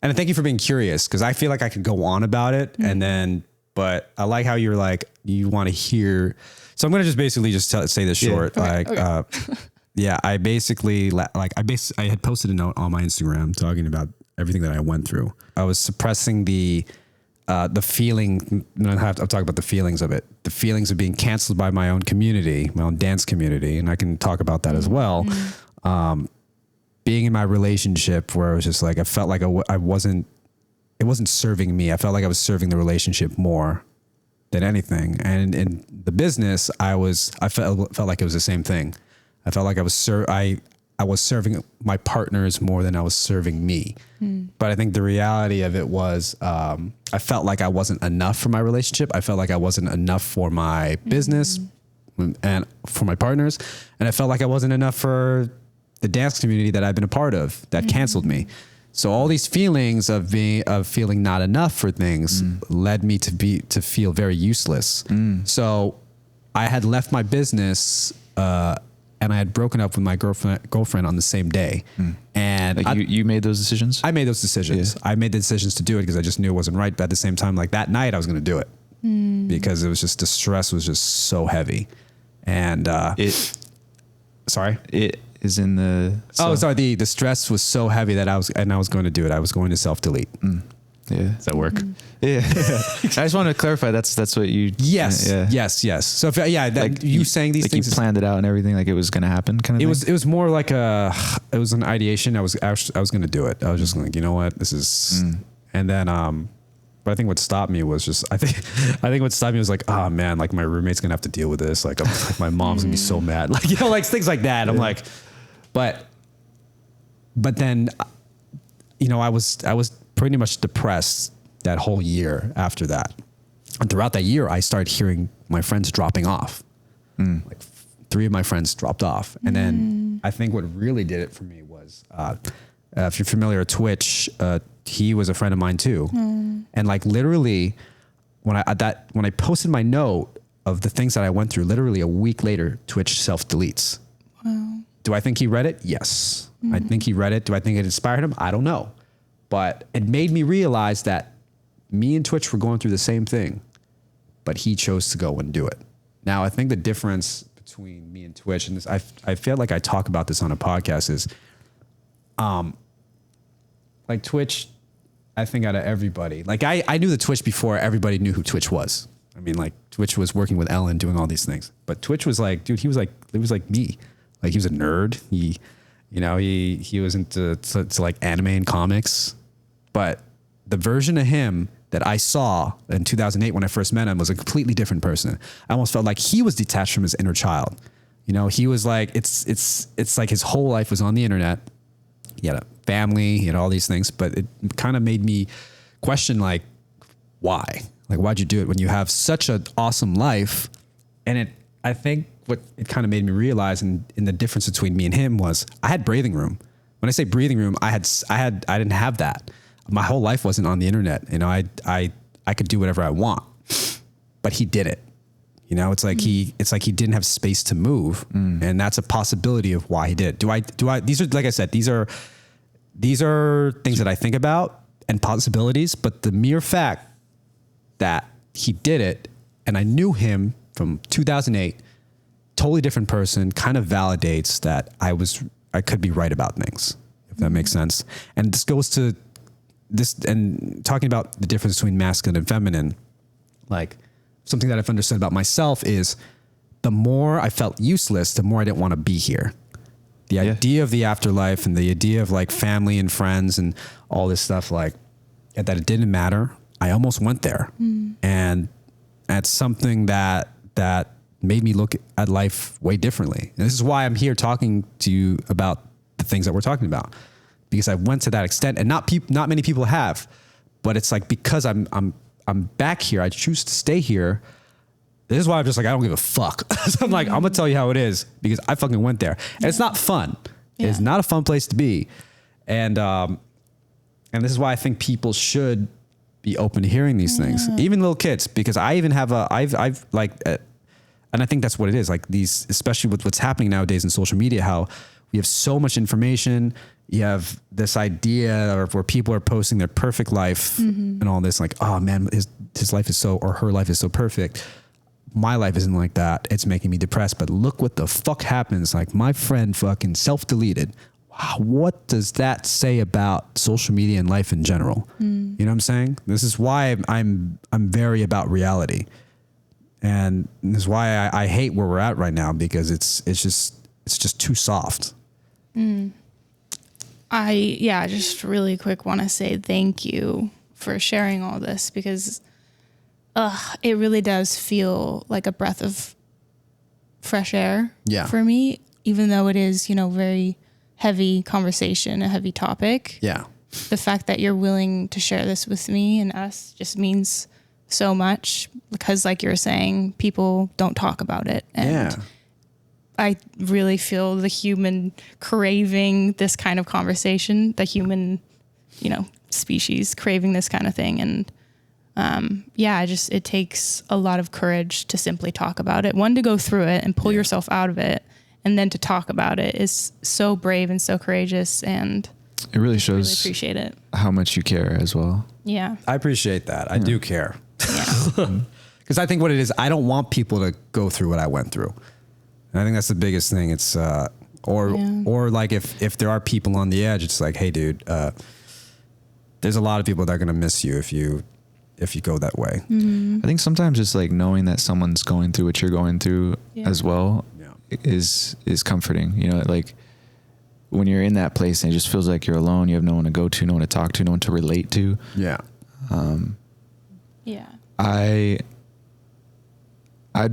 and thank you for being curious, because I feel like I could go on about it and then, but I like how you're like, you want to hear. So I'm going to just basically say this short. I basically I had posted a note on my Instagram talking about everything that I went through. I was suppressing the feeling, and I'll talk about the feelings of it, the feelings of being canceled by my own community, my own dance community. And I can talk about that as well. Being in my relationship where it was just like, I felt like it wasn't serving me. I felt like I was serving the relationship more than anything. And in the business, I felt like it was the same thing. I felt like I was serving my partners more than I was serving me. But I think the reality of it was, I felt like I wasn't enough for my relationship. I felt like I wasn't enough for my business and for my partners. And I felt like I wasn't enough for the dance community that I've been a part of that canceled me. So all these feelings of feeling not enough for things led me to feel very useless. So I had left my business, and I had broken up with my girlfriend on the same day. And like you made those decisions? I made those decisions. I made the decisions to do it because I just knew it wasn't right. But at the same time, like that night, I was going to do it because it was just, the stress was just so heavy. And it is in the... The stress was so heavy that I was going to do it. I was going to self-delete. Yeah. Does that work? Yeah. I just want to clarify. That's what you... Yes. Yeah. Yes. So like you saying these things... You planned it out and everything, like it was going to happen kind of thing? It was more like it was an ideation. I was going to do it. I was just like, you know what, this is... And then, but I think what stopped me was just, I think what stopped me was like, oh man, like my roommate's going to have to deal with this. Like, like my mom's going to be so mad. Like, like things like that. I'm like, but then, I was pretty much depressed that whole year after that. And throughout that year, I started hearing my friends dropping off. Like 3 of my friends dropped off. And then I think what really did it for me was, if you're familiar with Twitch, he was a friend of mine too. And like literally when I posted my note of the things that I went through, literally a week later, Twitch self-deletes. Wow. Do I think he read it? Yes. I think he read it. Do I think it inspired him? I don't know. But it made me realize that me and Twitch were going through the same thing, but he chose to go and do it. Now, I think the difference between me and Twitch, and this, I feel like I talk about this on a podcast, is like Twitch, I think out of everybody, like I knew the Twitch before everybody knew who Twitch was. I mean, like Twitch was working with Ellen, doing all these things, but Twitch was like, dude, it was like me. Like he was a nerd. He was into like anime and comics, but the version of him that I saw in 2008 when I first met him was a completely different person. I almost felt like he was detached from his inner child. He was like, it's like his whole life was on the internet. He had a family, he had all these things, but it kind of made me question, like, why? Like, why'd you do it when you have such an awesome life? And I think what it kind of made me realize in the difference between me and him was I had breathing room. When I say breathing room, I didn't have that. My whole life wasn't on the internet. I could do whatever I want, but he did it. It's like he didn't have space to move, and that's a possibility of why he did. Do I? These are, like I said, these are things that I think about and possibilities. But the mere fact that he did it, and I knew him from 2008, totally different person, kind of validates that I could be right about things, if that makes sense. And this goes to this, and talking about the difference between masculine and feminine, like something that I've understood about myself is the more I felt useless, the more I didn't want to be here. The idea of the afterlife and the idea of like family and friends and all this stuff, like that it didn't matter. I almost went there. And that's something that made me look at life way differently. And this is why I'm here talking to you about the things that we're talking about, because I went to that extent, and not many people have, but it's like, because I'm back here. I choose to stay here. This is why I'm just like, I don't give a fuck. So I'm like, I'm gonna tell you how it is because I fucking went there. And it's not fun. Yeah. It's not a fun place to be. And this is why I think people should be open to hearing these things, even little kids, because I even have I've like, and I think that's what it is. Like these, especially with what's happening nowadays in social media, how we have so much information. You have this idea where people are posting their perfect life and all this, like, oh man, his life is so, or her life is so perfect. My life isn't like that. It's making me depressed, but look what the fuck happens. Like my friend fucking self-deleted. Wow. What does that say about social media and life in general? You know what I'm saying? This is why I'm very about reality. And this is why I hate where we're at right now, because it's just too soft. I just really quick want to say thank you for sharing all this, because it really does feel like a breath of fresh air for me, even though it is, very heavy conversation, a heavy topic. Yeah. The fact that you're willing to share this with me and us just means so much, because like you're saying, people don't talk about it. And I really feel the human craving this kind of conversation, the human, species craving this kind of thing. And it takes a lot of courage to simply talk about it. One, to go through it and pull yourself out of it, and then to talk about it is so brave and so courageous. And it really shows, really appreciate it, how much you care as well. Yeah. I appreciate that. I do care. Yeah. Because I think what it is, I don't want people to go through what I went through. And I think that's the biggest thing. It's, or like if there are people on the edge, it's like, hey dude, there's a lot of people that are going to miss you if you go that way. I think sometimes just like knowing that someone's going through what you're going through as well is comforting. Like when you're in that place and it just feels like you're alone, you have no one to go to, no one to talk to, no one to relate to. Yeah. I'd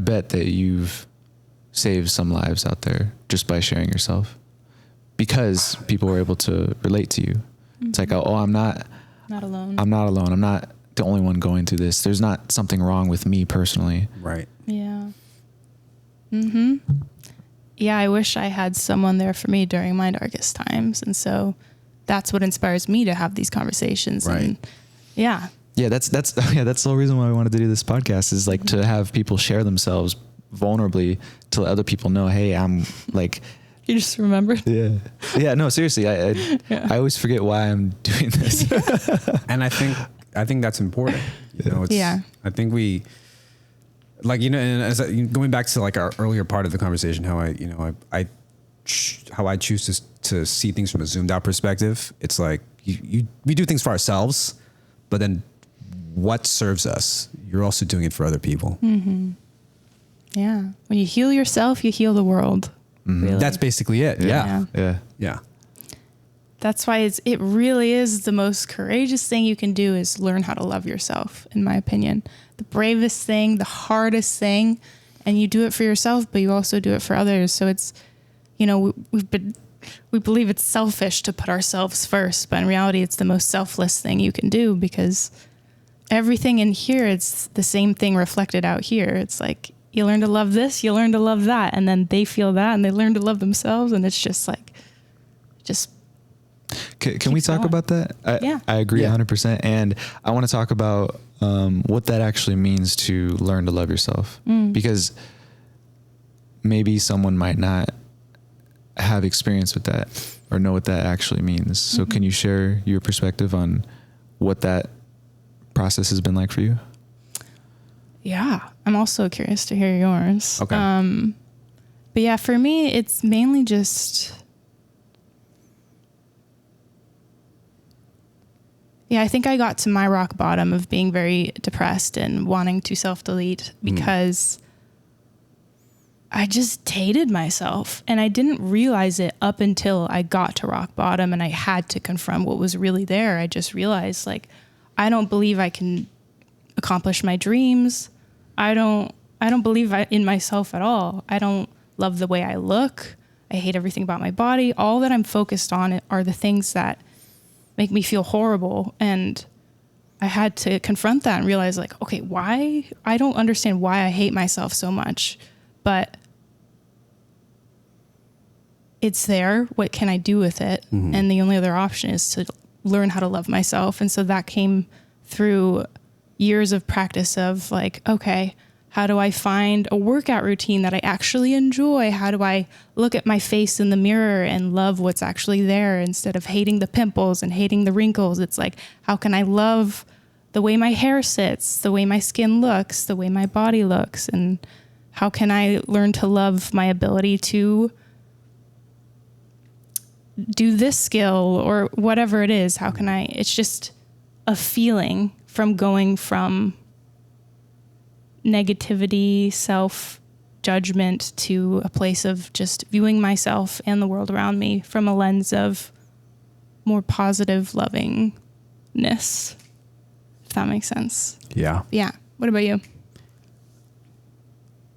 bet that you've saved some lives out there just by sharing yourself, because people were able to relate to you. It's like, oh, I'm not alone. I'm not alone. I'm not the only one going through this. There's not something wrong with me personally. Right. Yeah. Yeah, I wish I had someone there for me during my darkest times. And so that's what inspires me to have these conversations. Right. And yeah, that's the whole reason why I wanted to do this podcast, is like to have people share themselves vulnerably to let other people know, hey, I'm like, you just remembered. Yeah. No, seriously. I always forget why I'm doing this. And I think that's important. I think we, like, and as going back to like our earlier part of the conversation, how I choose to see things from a zoomed out perspective. It's like we do things for ourselves, but then what serves us, you're also doing it for other people. Yeah. When you heal yourself, you heal the world. Really. That's basically it. Yeah. That's why it really is the most courageous thing you can do, is learn how to love yourself, in my opinion. The bravest thing, the hardest thing, and you do it for yourself, but you also do it for others. So it's, we believe it's selfish to put ourselves first, but in reality, it's the most selfless thing you can do, because everything in here, it's the same thing reflected out here. It's like, you learn to love this, you learn to love that, and then they feel that and they learn to love themselves, and it's just like, Can we talk about that? I agree 100%. And I want to talk about what that actually means to learn to love yourself, because maybe someone might not have experience with that or know what that actually means. So can you share your perspective on what that process has been like for you? Yeah, I'm also curious to hear yours. Okay. But yeah, for me, it's mainly just, I think I got to my rock bottom of being very depressed and wanting to self-delete because I just hated myself, and I didn't realize it up until I got to rock bottom and I had to confront what was really there. I just realized, like, I don't believe I can accomplish my dreams. I don't believe in myself at all. I don't love the way I look. I hate everything about my body. All that I'm focused on are the things that make me feel horrible. And I had to confront that and realize like, okay, why? I don't understand why I hate myself so much, but it's there. What can I do with it? And the only other option is to learn how to love myself. And so that came through years of practice of like, okay, how do I find a workout routine that I actually enjoy? How do I look at my face in the mirror and love what's actually there instead of hating the pimples and hating the wrinkles? It's like, how can I love the way my hair sits, the way my skin looks, the way my body looks? And how can I learn to love my ability to do this skill or whatever it is? How can I, it's just a feeling from going from negativity, self-judgment to a place of just viewing myself and the world around me from a lens of more positive lovingness, if that makes sense. Yeah. Yeah. What about you?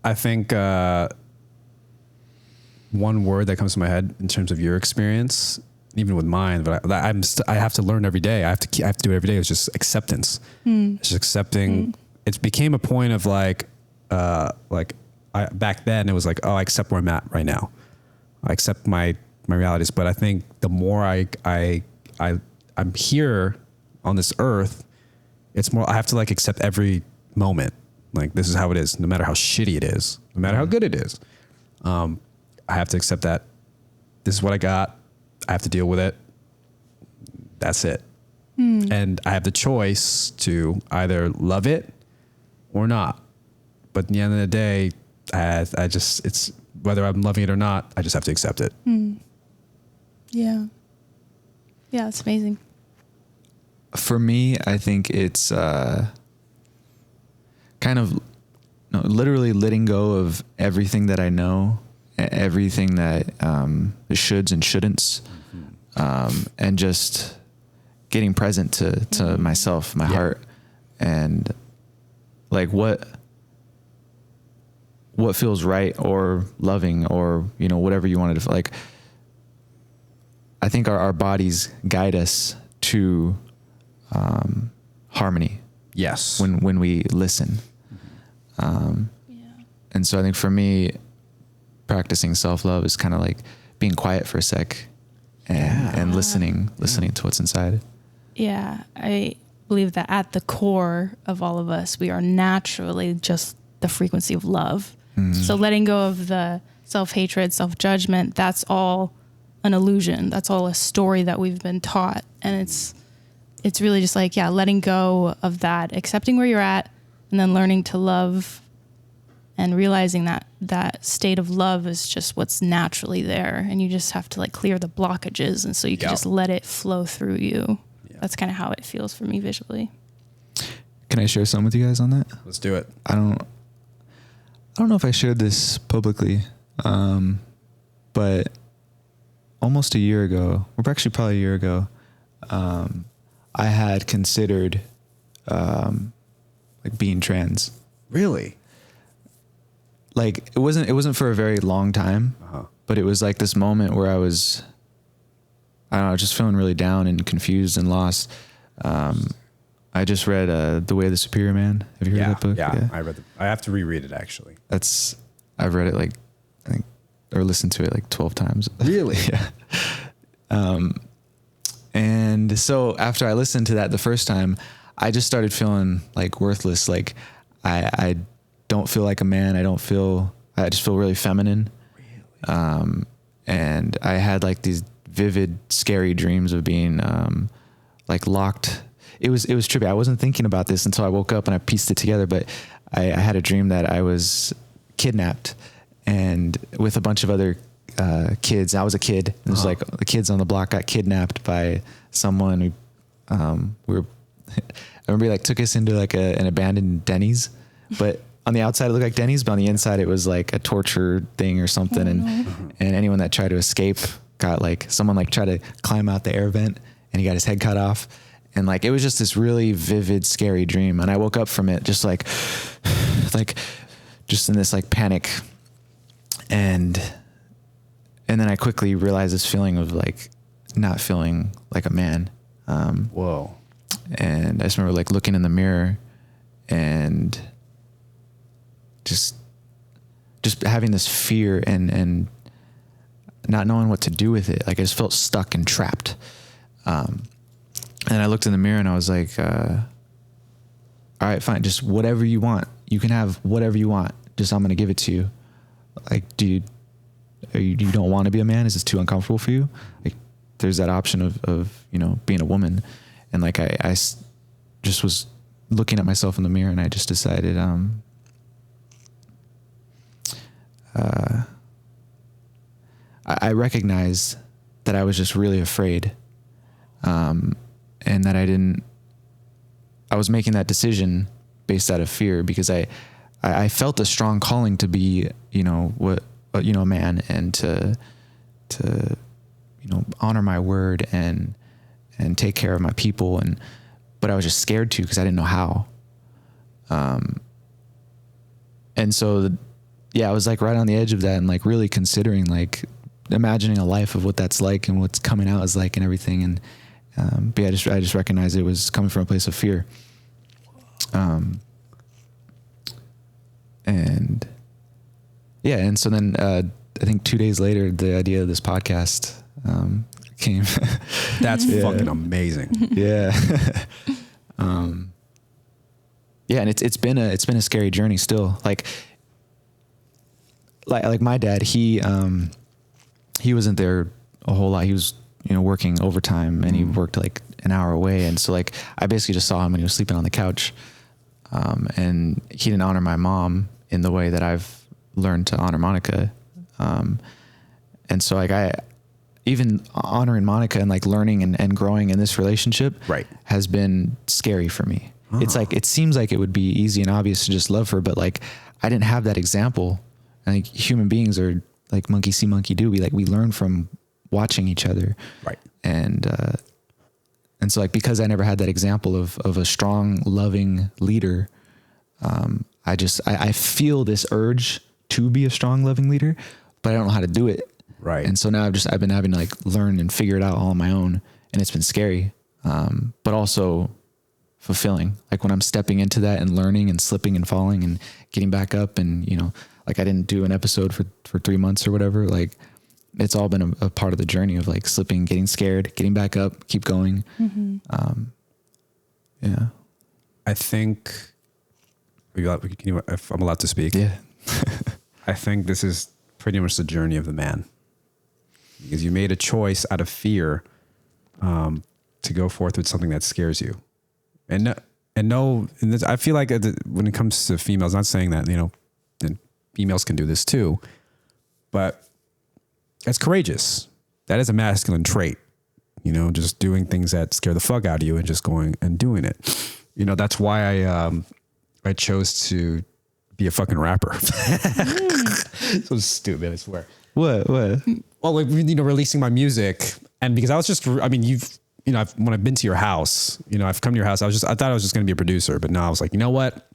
I think one word that comes to my head in terms of your experience, even with mine, but I have to learn every day. I have to do it every day. It's just acceptance. It's just accepting. It became a point of like back then it was like, oh, I accept where I'm at right now. I accept my realities. But I think the more I'm here on this earth, it's more, I have to like accept every moment. Like, this is how it is, no matter how shitty it is, no matter how good it is. I have to accept that this is what I got. I have to deal with it. That's it. And I have the choice to either love it or not. But at the end of the day, I just, it's whether I'm loving it or not, I just have to accept it. Yeah. Yeah, it's amazing. For me, I think it's kind of literally letting go of everything that I know, everything that the shoulds and shouldn'ts, and just getting present to myself, my heart, and like what feels right or loving or, you know, whatever you wanted to feel like. I think our bodies guide us to harmony. Yes. When we listen. And so I think for me, practicing self-love is kind of like being quiet for a sec and listening to what's inside. Yeah, I believe that at the core of all of us, we are naturally just the frequency of love. So letting go of the self-hatred, self-judgment, that's all an illusion. That's all a story that we've been taught. And it's really just like, letting go of that, accepting where you're at, and then learning to love and realizing that state of love is just what's naturally there. And you just have to like clear the blockages. And so you can just let it flow through you. Yeah. That's kind of how it feels for me visually. Can I share some with you guys on that? Let's do it. I don't know if I shared this publicly, but almost a year ago, or actually probably a year ago, I had considered like being trans. Really? Like it wasn't for a very long time, but it was like this moment where I was, I don't know, just feeling really down and confused and lost. I just read The Way of the Superior Man. Have you heard of that book? Yeah, I read I have to reread it actually. I've read it like, I think, or listened to it like 12 times. Really? Yeah. And so after I listened to that the first time, I just started feeling like worthless. Like I don't feel like a man. I just feel really feminine. Really? And I had like these vivid, scary dreams of being like locked. It was trippy. I wasn't thinking about this until I woke up and I pieced it together, but I had a dream that I was kidnapped and with a bunch of other kids. I was a kid. It was like the kids on the block got kidnapped by someone who I remember he like took us into like an abandoned Denny's, but on the outside it looked like Denny's, but on the inside it was like a torture thing or something. And anyone that tried to escape got like, someone like tried to climb out the air vent and he got his head cut off. And like, it was just this really vivid, scary dream. And I woke up from it just like just in this like panic. And then I quickly realized this feeling of like not feeling like a man. Whoa. And I just remember like looking in the mirror and just having this fear and not knowing what to do with it. Like I just felt stuck and trapped. And I looked in the mirror and I was like, all right, fine. Just whatever you want. You can have whatever you want. Just, I'm going to give it to you. Like, you don't want to be a man? Is this too uncomfortable for you? Like, there's that option of being a woman. And like, I just was looking at myself in the mirror and I just decided, I recognized that I was just really afraid. And that I was making that decision based out of fear because I felt a strong calling to be, a man and to honor my word and take care of my people. But I was just scared to, because I didn't know how. And so, I was like right on the edge of that and like really considering, like imagining a life of what that's like and what's coming out is like and everything. And, but I just recognized it was coming from a place of fear. And so then, I think 2 days later, the idea of this podcast, came. That's fucking amazing. Yeah. And it's been a scary journey still. Like my dad, he wasn't there a whole lot. He was, working overtime and he worked like an hour away. And so like, I basically just saw him when he was sleeping on the couch. And he didn't honor my mom in the way that I've learned to honor Monica. And so like even honoring Monica and like learning and growing in this relationship has been scary for me. It's like, it seems like it would be easy and obvious to just love her, but like, I didn't have that example. I think human beings are like monkey see, monkey do. We learn from watching each other. Right. And so like, because I never had that example of a strong, loving leader, I feel this urge to be a strong, loving leader, but I don't know how to do it. Right. And so now I've been having to like learn and figure it out all on my own, and it's been scary, but also fulfilling. Like when I'm stepping into that and learning and slipping and falling and getting back up, and like I didn't do an episode for 3 months or whatever. Like it's all been a part of the journey of like slipping, getting scared, getting back up, keep going. Mm-hmm. I think if I'm allowed to speak. Yeah. I think this is pretty much the journey of the man, because you made a choice out of fear to go forth with something that scares you. And I feel like when it comes to females, not saying that, and females can do this too, but it's courageous. That is a masculine trait, just doing things that scare the fuck out of you and just going and doing it. That's why I chose to be a fucking rapper. So stupid, I swear. What? Well, like, releasing my music, and because I was just, when I've been to your house, I've come to your house, I thought I was just going to be a producer, but now I was like, you know what?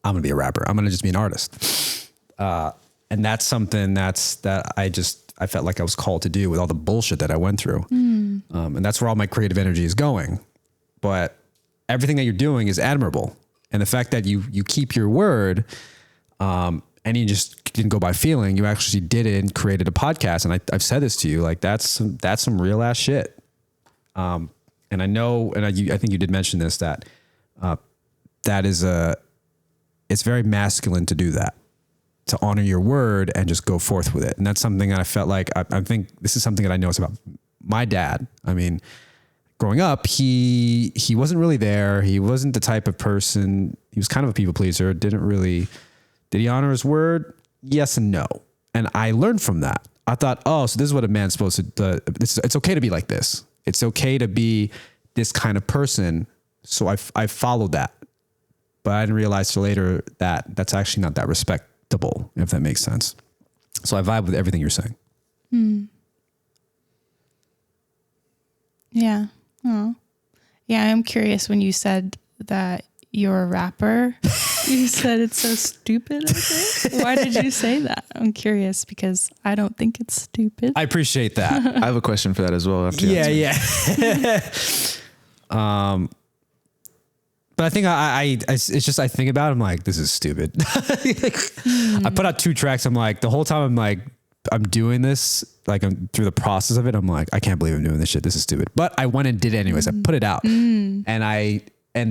I'm going to be a rapper. I'm going to just be an artist. And that's something that I felt like I was called to do with all the bullshit that I went through. And that's where all my creative energy is going. But everything that you're doing is admirable. And the fact that you keep your word, and you just didn't go by feeling, you actually did it and created a podcast. And I've said this to you, like that's some real ass shit. And I know, and I think you did mention this, that it's very masculine to do that, to honor your word and just go forth with it. And that's something that I felt like, I think this is something that I noticed about my dad. I mean, growing up, he wasn't really there. He wasn't the type of person, he was kind of a people pleaser. Did he honor his word? Yes and no. And I learned from that. I thought, so this is what a man's supposed to do. It's okay to be like this. It's okay to be this kind of person. So I followed that, but I didn't realize till later that that's actually not that respectable, if that makes sense. So I vibe with everything you're saying. Yeah. Oh. Yeah, I'm curious when you said that you're a rapper. You said it's so stupid, I think. Why did you say that? I'm curious because I don't think it's stupid. I appreciate that. I have a question for that as well. After you answer. Yeah. But I think it's just, I think about it, I'm like, this is stupid. I put out 2 tracks. I'm like, the whole time I'm like, I'm doing this, like I'm through the process of it. I'm like, I can't believe I'm doing this shit. This is stupid. But I went and did it anyways. I put it out and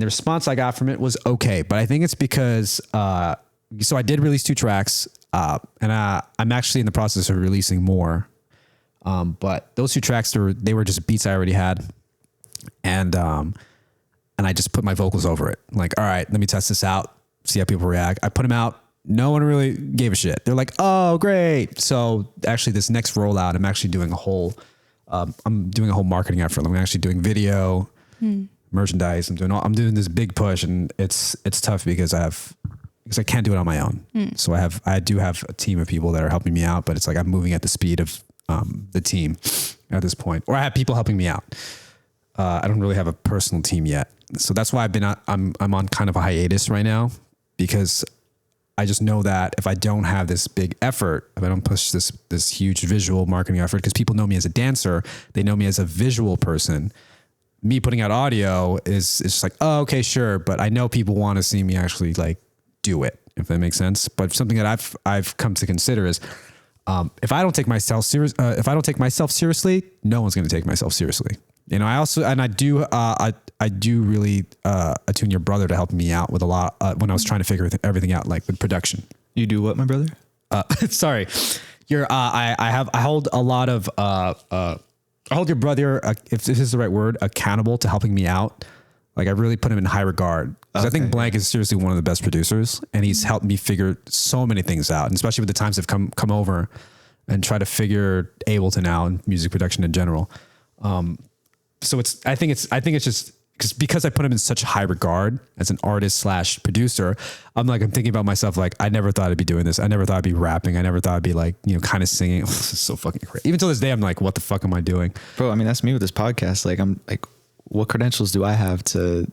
the response I got from it was okay. But I think it's because, so I did release 2 tracks and I'm actually in the process of releasing more. But those 2 tracks, they were just beats I already had. And I just put my vocals over it. I'm like, all right, let me test this out, see how people react. I put them out. No one really gave a shit. They're like, oh, great. So actually this next rollout, I'm actually doing a whole marketing effort. I'm actually doing video, merchandise. I'm doing this big push, and it's tough because I can't do it on my own. So I do have a team of people that are helping me out, but it's like I'm moving at the speed of the team at this point, or I have people helping me out. I don't really have a personal team yet. So that's why I'm on kind of a hiatus right now, because I just know that if I don't have this big effort, if I don't push this huge visual marketing effort, because people know me as a dancer, they know me as a visual person. Me putting out audio is just like, oh, okay, sure. But I know people want to see me actually like do it, if that makes sense. But something that I've come to consider is, if I don't take myself seriously, no one's going to take myself seriously. You know, I do really attune your brother to help me out with a lot when I was trying to figure everything out, like with production. You do what, my brother? Sorry, I hold a lot of I hold your brother, if this is the right word, accountable to helping me out. Like I really put him in high regard, because I think Blank is seriously one of the best producers, and he's helped me figure so many things out, and especially with the times I've come over and try to figure Ableton out and music production in general. So I think it's just because I put him in such high regard as an artist / producer. I'm thinking about myself, like, I never thought I'd be doing this. I never thought I'd be rapping. I never thought I'd be like, you know, kind of singing. This is so fucking crazy. Even till this day, I'm like, what the fuck am I doing? Bro, I mean, that's me with this podcast. Like, I'm like, what credentials do I have to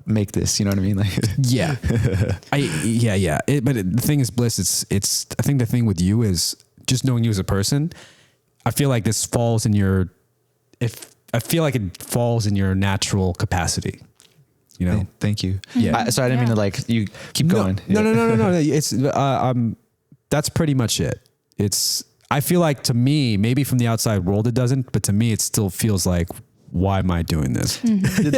make this? You know what I mean? Like, yeah, but the thing is, Bliss, it's, I think the thing with you is just knowing you as a person. I feel like this falls in your, I feel like it falls in your natural capacity, you know? Thank you. Yeah. So I didn't mean to like, you keep going. No. It's, that's pretty much it. I feel like, to me, maybe from the outside world, it doesn't, but to me, it still feels like, why am I doing this?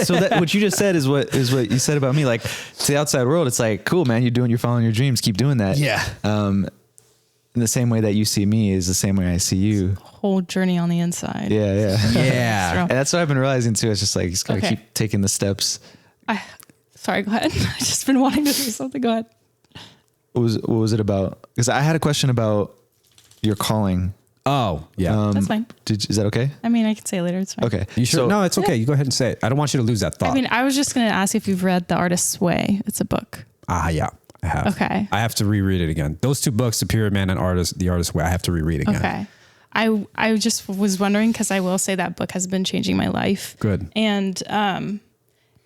So what you just said is what you said about me. Like, to the outside world, it's like, cool, man, you're following your dreams. Keep doing that. Yeah. In the same way that you see me is the same way I see you. Whole journey on the inside. Yeah. Yeah. And that's what I've been realizing too. It's just like, just gotta keep taking the steps. Sorry, go ahead. I've just been wanting to say something. Go ahead. What was it about? Because I had a question about your calling. Oh, yeah. That's fine. Is that okay? I mean, I can say it later. It's fine. Okay. You sure? So, no, it's okay. You go ahead and say it. I don't want you to lose that thought. I mean, I was just going to ask if you've read The Artist's Way. It's a book. Yeah, I have. Okay. I have to reread it again. Those 2 books, Superior Man and The Artist's Way, I have to reread again. Okay. I just was wondering, because I will say that book has been changing my life. Good. And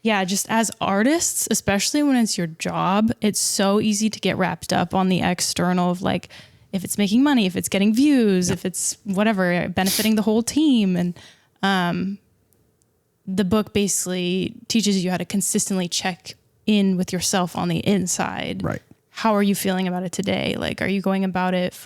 just as artists, especially when it's your job, it's so easy to get wrapped up on the external of like, if it's making money, if it's getting views, if it's whatever, benefiting the whole team. And the book basically teaches you how to consistently check in with yourself on the inside. Right. How are you feeling about it today? Like, are you going about it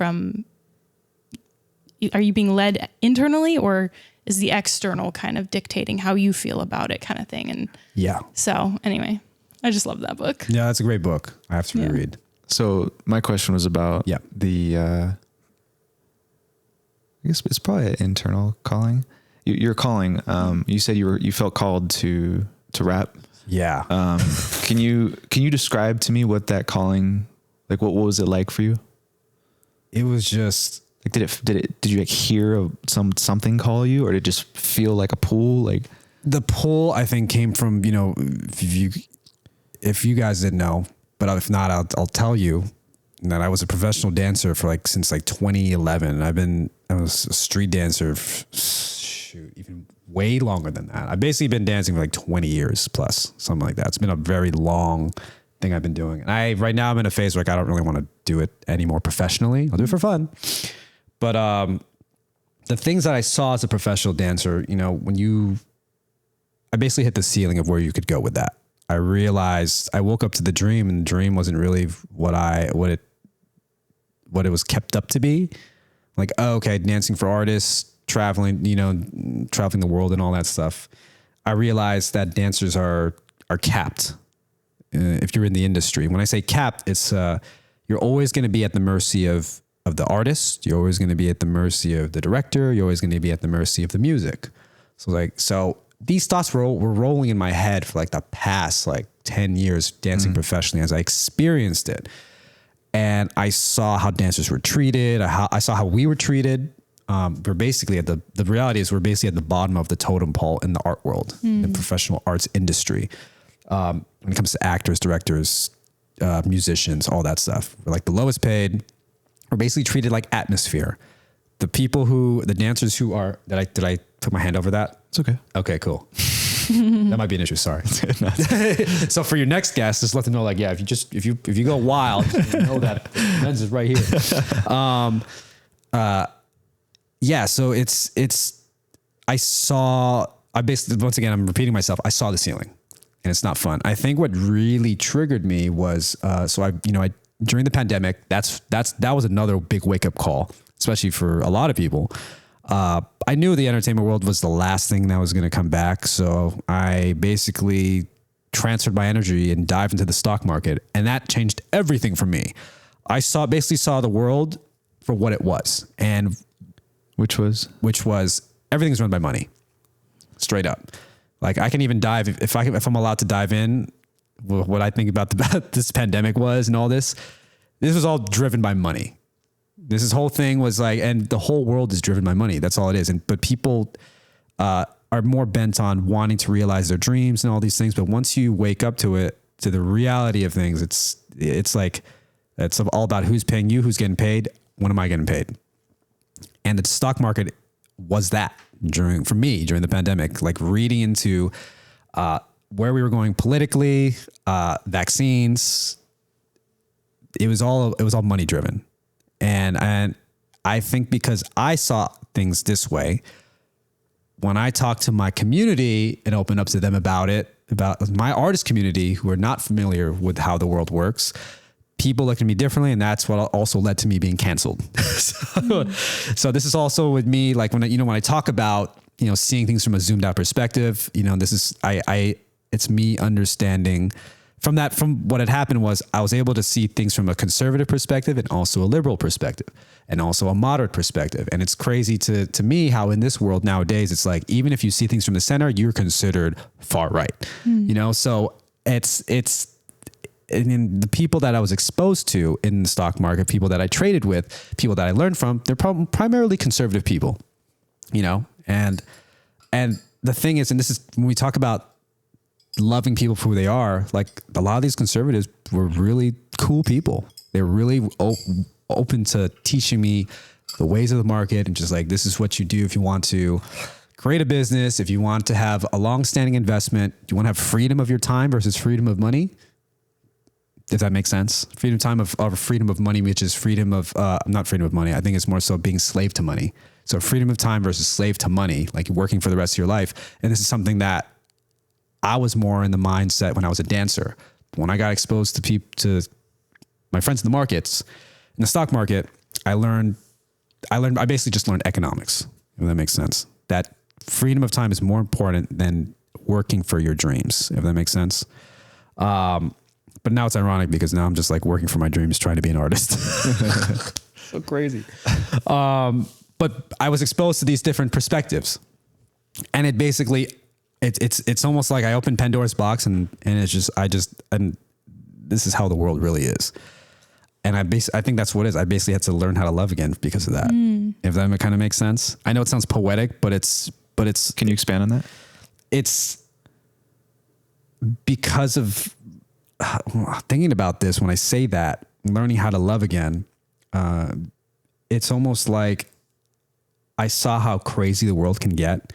are you being led internally, or is the external kind of dictating how you feel about it, kind of thing? And yeah. So anyway, I just love that book. Yeah, that's a great book. I have to reread. So my question was about the, I guess it's probably an internal calling. Your calling. You said you felt called to rap. Yeah. Can you describe to me what that calling, like, what was it like for you? It was just like, did you like hear something call you, or did it just feel like a pull? Like, the pull, I think, came from, you know, if you guys didn't know, but if not, I'll tell you that I was a professional dancer for since 2011. I was a street dancer, even way longer than that. I've basically been dancing for 20 years plus, something like that. It's been a very long thing I've been doing. And right now I'm in a phase where I don't really want to do it anymore professionally. I'll do it for fun. But the things that I saw as a professional dancer, you know, I basically hit the ceiling of where you could go with that. I realized I woke up to the dream, and the dream wasn't really what it was kept up to be. Like, oh, okay, dancing for artists, traveling the world and all that stuff. I realized that dancers are capped. If you're in the industry, when I say capped, it's you're always going to be at the mercy of the artist. You're always going to be at the mercy of the director. You're always going to be at the mercy of the music. So these thoughts were rolling in my head for like the past 10 years dancing professionally as I experienced it. And I saw how dancers were treated. I saw how we were treated. We're basically the reality is we're basically at the bottom of the totem pole in the art world, the professional arts industry. When it comes to actors, directors, musicians, all that stuff, we're like the lowest paid. We're basically treated like atmosphere. The dancers who are, did I put my hand over that? It's okay. Okay, cool. That might be an issue. Sorry. So for your next guest, just let them know, like, yeah, if you go wild, you know that the lens is right here. Yeah. So I basically, once again, I'm repeating myself. I saw the ceiling, and it's not fun. I think what really triggered me was, during the pandemic, that was another big wake up call, especially for a lot of people. I knew the entertainment world was the last thing that was going to come back. So I basically transferred my energy and dived into the stock market. And that changed everything for me. I basically saw the world for what it was. And which was everything's run by money, straight up. Like I can even dive if I'm allowed to dive in what I think about this pandemic was and all this. This was all driven by money. This whole thing was like, and the whole world is driven by money. That's all it is. But people are more bent on wanting to realize their dreams and all these things. But once you wake up to the reality of things, it's all about who's paying you, who's getting paid, when am I getting paid? And the stock market was that during the pandemic, like reading into where we were going politically, vaccines. It was all money driven. And I think because I saw things this way, when I talked to my community and opened up to them about my artist community who are not familiar with how the world works, people looked at me differently. And that's what also led to me being canceled. So this is also with me, like when I talk about, seeing things from a zoomed out perspective, this is, it's me understanding from what had happened was I was able to see things from a conservative perspective and also a liberal perspective and also a moderate perspective. And it's crazy to me how in this world nowadays, it's like, even if you see things from the center, you're considered far right, so and the people that I was exposed to in the stock market, people that I traded with, people that I learned from, they're primarily conservative people, and the thing is, and this is when we talk about loving people for who they are, like a lot of these conservatives were really cool people. They were really open to teaching me the ways of the market and just like, this is what you do if you want to create a business, if you want to have a long-standing investment, you want to have freedom of your time versus freedom of money. If that makes sense. Freedom of time or freedom of money, which is freedom of, not freedom of money. I think it's more so being slave to money. So freedom of time versus slave to money, like working for the rest of your life. And this is something that I was more in the mindset when I was a dancer. When I got exposed to my friends in the markets, in the stock market, I basically just learned economics, if that makes sense. That freedom of time is more important than working for your dreams, if that makes sense. But now it's ironic because now I'm just like working for my dreams, trying to be an artist. So crazy. But I was exposed to these different perspectives, and it basically, it's almost like I opened Pandora's box, and it's just, and this is how the world really is. And I think that's what it is. I basically had to learn how to love again because of that. If that kind of makes sense. I know it sounds poetic, but it's. Can you expand on that? It's because of thinking about this. When I say that, learning how to love again, it's almost like I saw how crazy the world can get,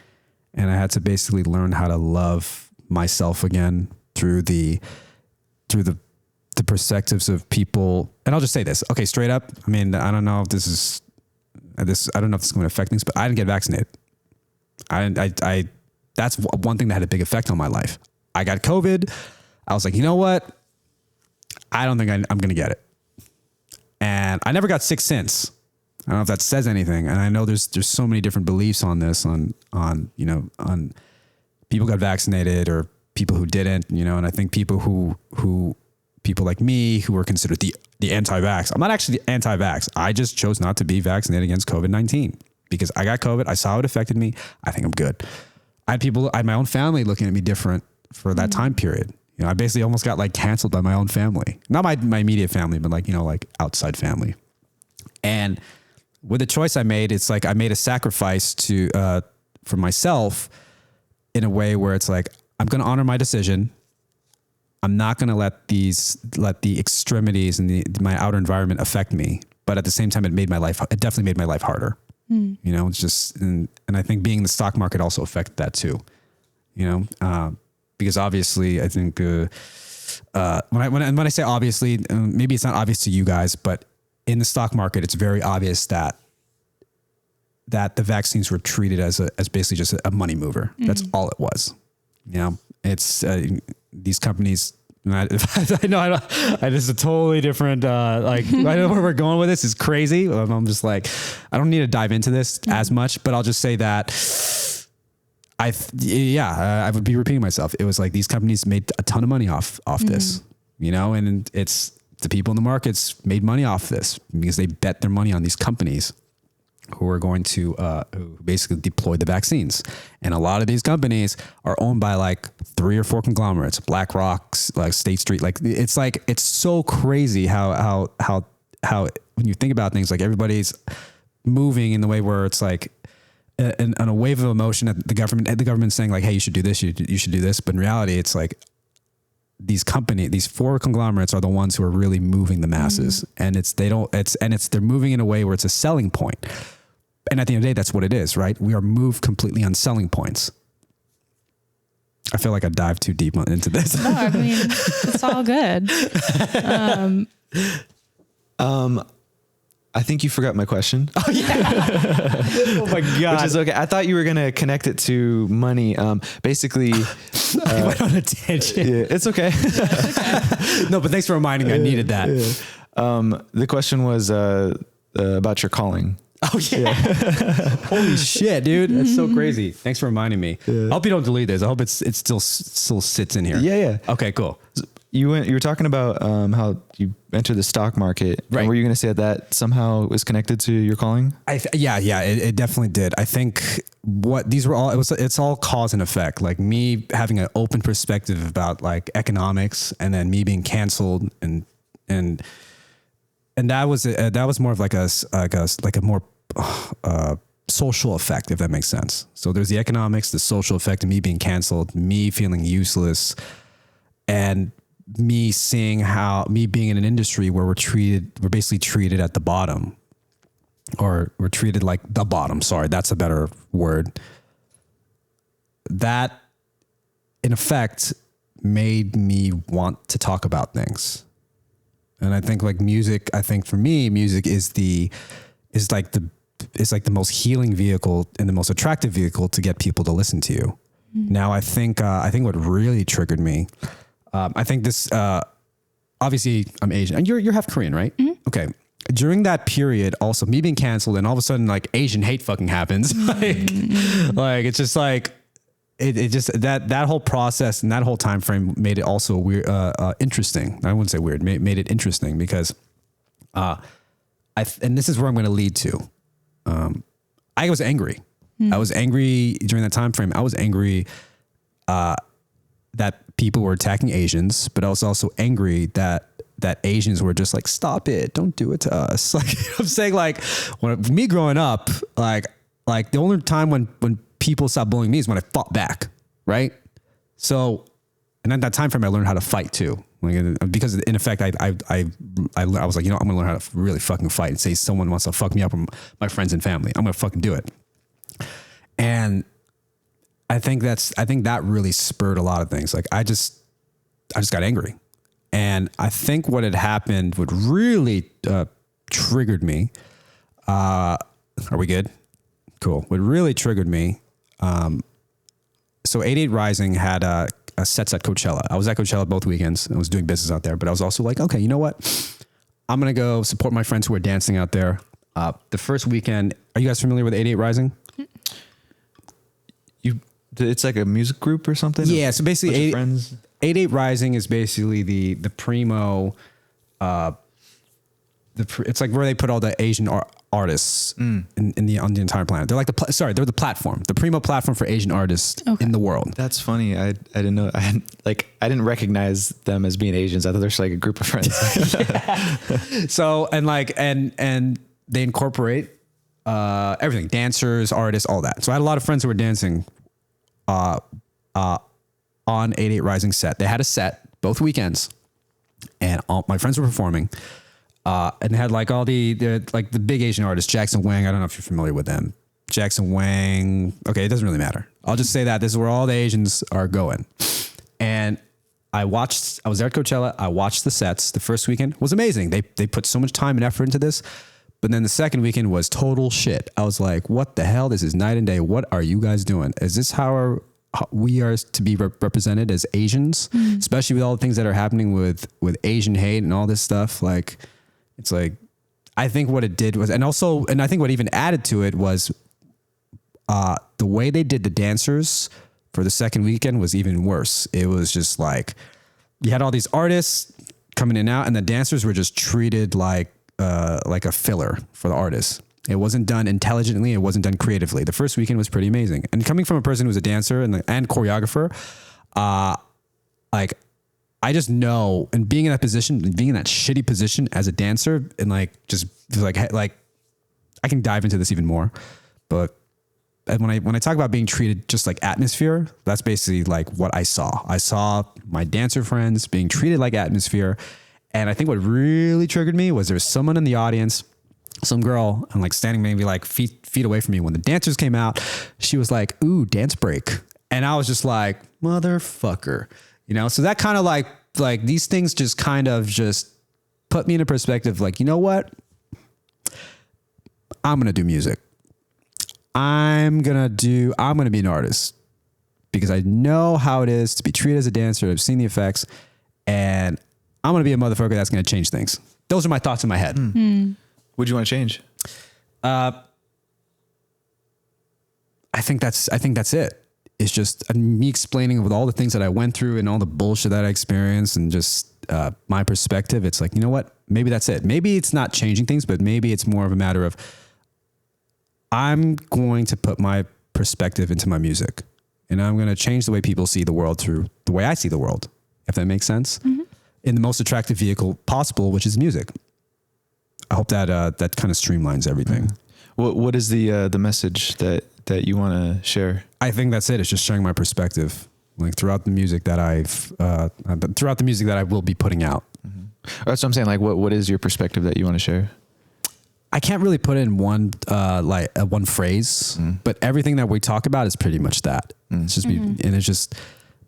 and I had to basically learn how to love myself again through the perspectives of people. And I'll just say this, okay, straight up. I mean, I don't know if this is going to affect things, but I didn't get vaccinated. I That's one thing that had a big effect on my life. I got COVID. I was like, you know what? I don't think I'm going to get it. And I never got sick since. I don't know if that says anything. And I know there's so many different beliefs on this, on people got vaccinated or people who didn't, and I think people people like me who are considered the anti-vax. I'm not actually anti-vax. I just chose not to be vaccinated against COVID-19 because I got COVID. I saw it affected me. I think I'm good. I had my own family looking at me different for that time period. I basically almost got like canceled by my own family, not my immediate family, but like outside family. And with the choice I made, it's like I made a sacrifice for myself in a way where it's like, I'm going to honor my decision. I'm not going to let the extremities and my outer environment affect me. But at the same time, it definitely made my life harder. It's just, and I think being in the stock market also affected that too, because obviously I think, when I say obviously, maybe it's not obvious to you guys, but in the stock market, it's very obvious that the vaccines were treated as basically just a money mover. That's all it was. It's these companies. I know this is a totally different, I know where we're going with this is crazy. I'm just like, I don't need to dive into this as much, but I'll just say that I would be repeating myself. It was like these companies made a ton of money off this, and it's the people in the markets made money off this because they bet their money on these companies who are going to who basically deploy the vaccines. And a lot of these companies are owned by like 3 or 4 conglomerates, BlackRock, like State Street. It's so crazy how when you think about things, like everybody's moving in the way where it's like on a wave of emotion that the government's saying like, hey, you should do this, you should do this. But in reality, it's like these 4 conglomerates are the ones who are really moving the masses. And they're moving in a way where it's a selling point. And at the end of the day, that's what it is, right? We are moved completely on selling points. I feel like I dived too deep into this. No, I mean, it's all good. I think you forgot my question. Oh yeah. Oh my God. Which is okay. I thought you were going to connect it to money. Basically, I went on a tangent. Yeah, it's okay. No, but thanks for reminding me. I needed that. Yeah. The question was about your calling. Oh yeah. Holy shit, dude. That's so crazy. Thanks for reminding me. Yeah. I hope you don't delete this. I hope it still sits in here. Yeah. Okay, cool. You were talking about how you entered the stock market. Right. And were you going to say that somehow was connected to your calling? Yeah, it definitely did. I think it's all cause and effect. Like me having an open perspective about like economics, and then me being canceled, and that was more of like a more social effect, if that makes sense. So there's the economics, the social effect of me being canceled, me feeling useless, and me seeing how me being in an industry where we're basically treated at the bottom, or we're treated like the bottom. Sorry, that's a better word. That in effect made me want to talk about things. And I think like music, for me, music is like the most healing vehicle and the most attractive vehicle to get people to listen to you. Mm-hmm. Now, I think what really triggered me, I think this, obviously I'm Asian and you're half Korean, right? Mm-hmm. Okay. During that period, also me being canceled, and all of a sudden like Asian hate fucking happens. like it's just like, it just, that whole process and that whole time frame made it also weird, interesting. I wouldn't say weird, made it interesting because, and this is where I'm going to lead to. I was angry. I was angry during that time frame. I was angry, that people were attacking Asians, but I was also angry that Asians were just like, stop it. Don't do it to us. Like I'm saying, like when me growing up, like the only time when people stopped bullying me is when I fought back. Right. So, and at that time frame, I learned how to fight too. Like, because in effect, I was like, I'm going to learn how to really fucking fight and say someone wants to fuck me up from my friends and family. I'm going to fucking do it. And I think that really spurred a lot of things. Like I just got angry. And I think what had happened, what really triggered me, are we good? Cool. What really triggered me, so 88 Rising had a sets at Coachella. I was at Coachella both weekends. I was doing business out there, but I was also like, okay, you know what? I'm going to go support my friends who are dancing out there. The first weekend, are you guys familiar with 88 Rising? It's like a music group or something? Yeah, so basically friends. 88 Rising is basically the primo, it's like where they put all the Asian artists on the entire planet. They're like they're the platform, the primo platform for Asian artists in the world. That's funny. I didn't know. I didn't recognize them as being Asians. I thought they're just like a group of friends. So and they incorporate everything, dancers, artists, all that. So I had a lot of friends who were dancing on 88 Rising set. They had a set both weekends, and all my friends were performing. And they had like all the big Asian artists, Jackson Wang. I don't know if you're familiar with them. Jackson Wang. Okay, it doesn't really matter. I'll just say that this is where all the Asians are going. And I was there at Coachella. I watched the sets. The first weekend was amazing. They put so much time and effort into this. But then the second weekend was total shit. I was like, what the hell? This is night and day. What are you guys doing? Is this how we are to be represented as Asians? Especially with all the things that are happening with Asian hate and all this stuff. Like, it's like, I think what it did was, and I think what even added to it was the way they did the dancers for the second weekend was even worse. It was just like, you had all these artists coming in and out, and the dancers were just treated like a filler for the artists. It wasn't done intelligently. It wasn't done creatively. The first weekend was pretty amazing. And coming from a person who's a dancer and choreographer, like, I just know, and being in that position, being in that shitty position as a dancer, and like I can dive into this even more, but when I talk about being treated just like atmosphere, that's basically like what I saw. I saw my dancer friends being treated like atmosphere, and I think what really triggered me was there was someone in the audience, some girl, and like standing maybe like feet away from me when the dancers came out. She was like, "Ooh, dance break," and I was just like, "Motherfucker." You know, so that kind of like these things just kind of just put me in a perspective like, you know what? I'm going to do music. I'm going to be an artist because I know how it is to be treated as a dancer. I've seen the effects, and I'm going to be a motherfucker that's going to change things. Those are my thoughts in my head. What do you want to change? I think that's it. It's just me explaining with all the things that I went through and all the bullshit that I experienced and just my perspective. It's like, you know what? Maybe that's it. Maybe it's not changing things, but maybe it's more of a matter of I'm going to put my perspective into my music, and I'm going to change the way people see the world through the way I see the world, if that makes sense, in the most attractive vehicle possible, which is music. I hope that that kind of streamlines everything. What is the message that you want to share? I think that's it. It's just sharing my perspective, like throughout the music that I will be putting out. That's what I'm saying. Like, what is your perspective that you want to share? I can't really put it in one one phrase, but everything that we talk about is pretty much that. It's just and it's just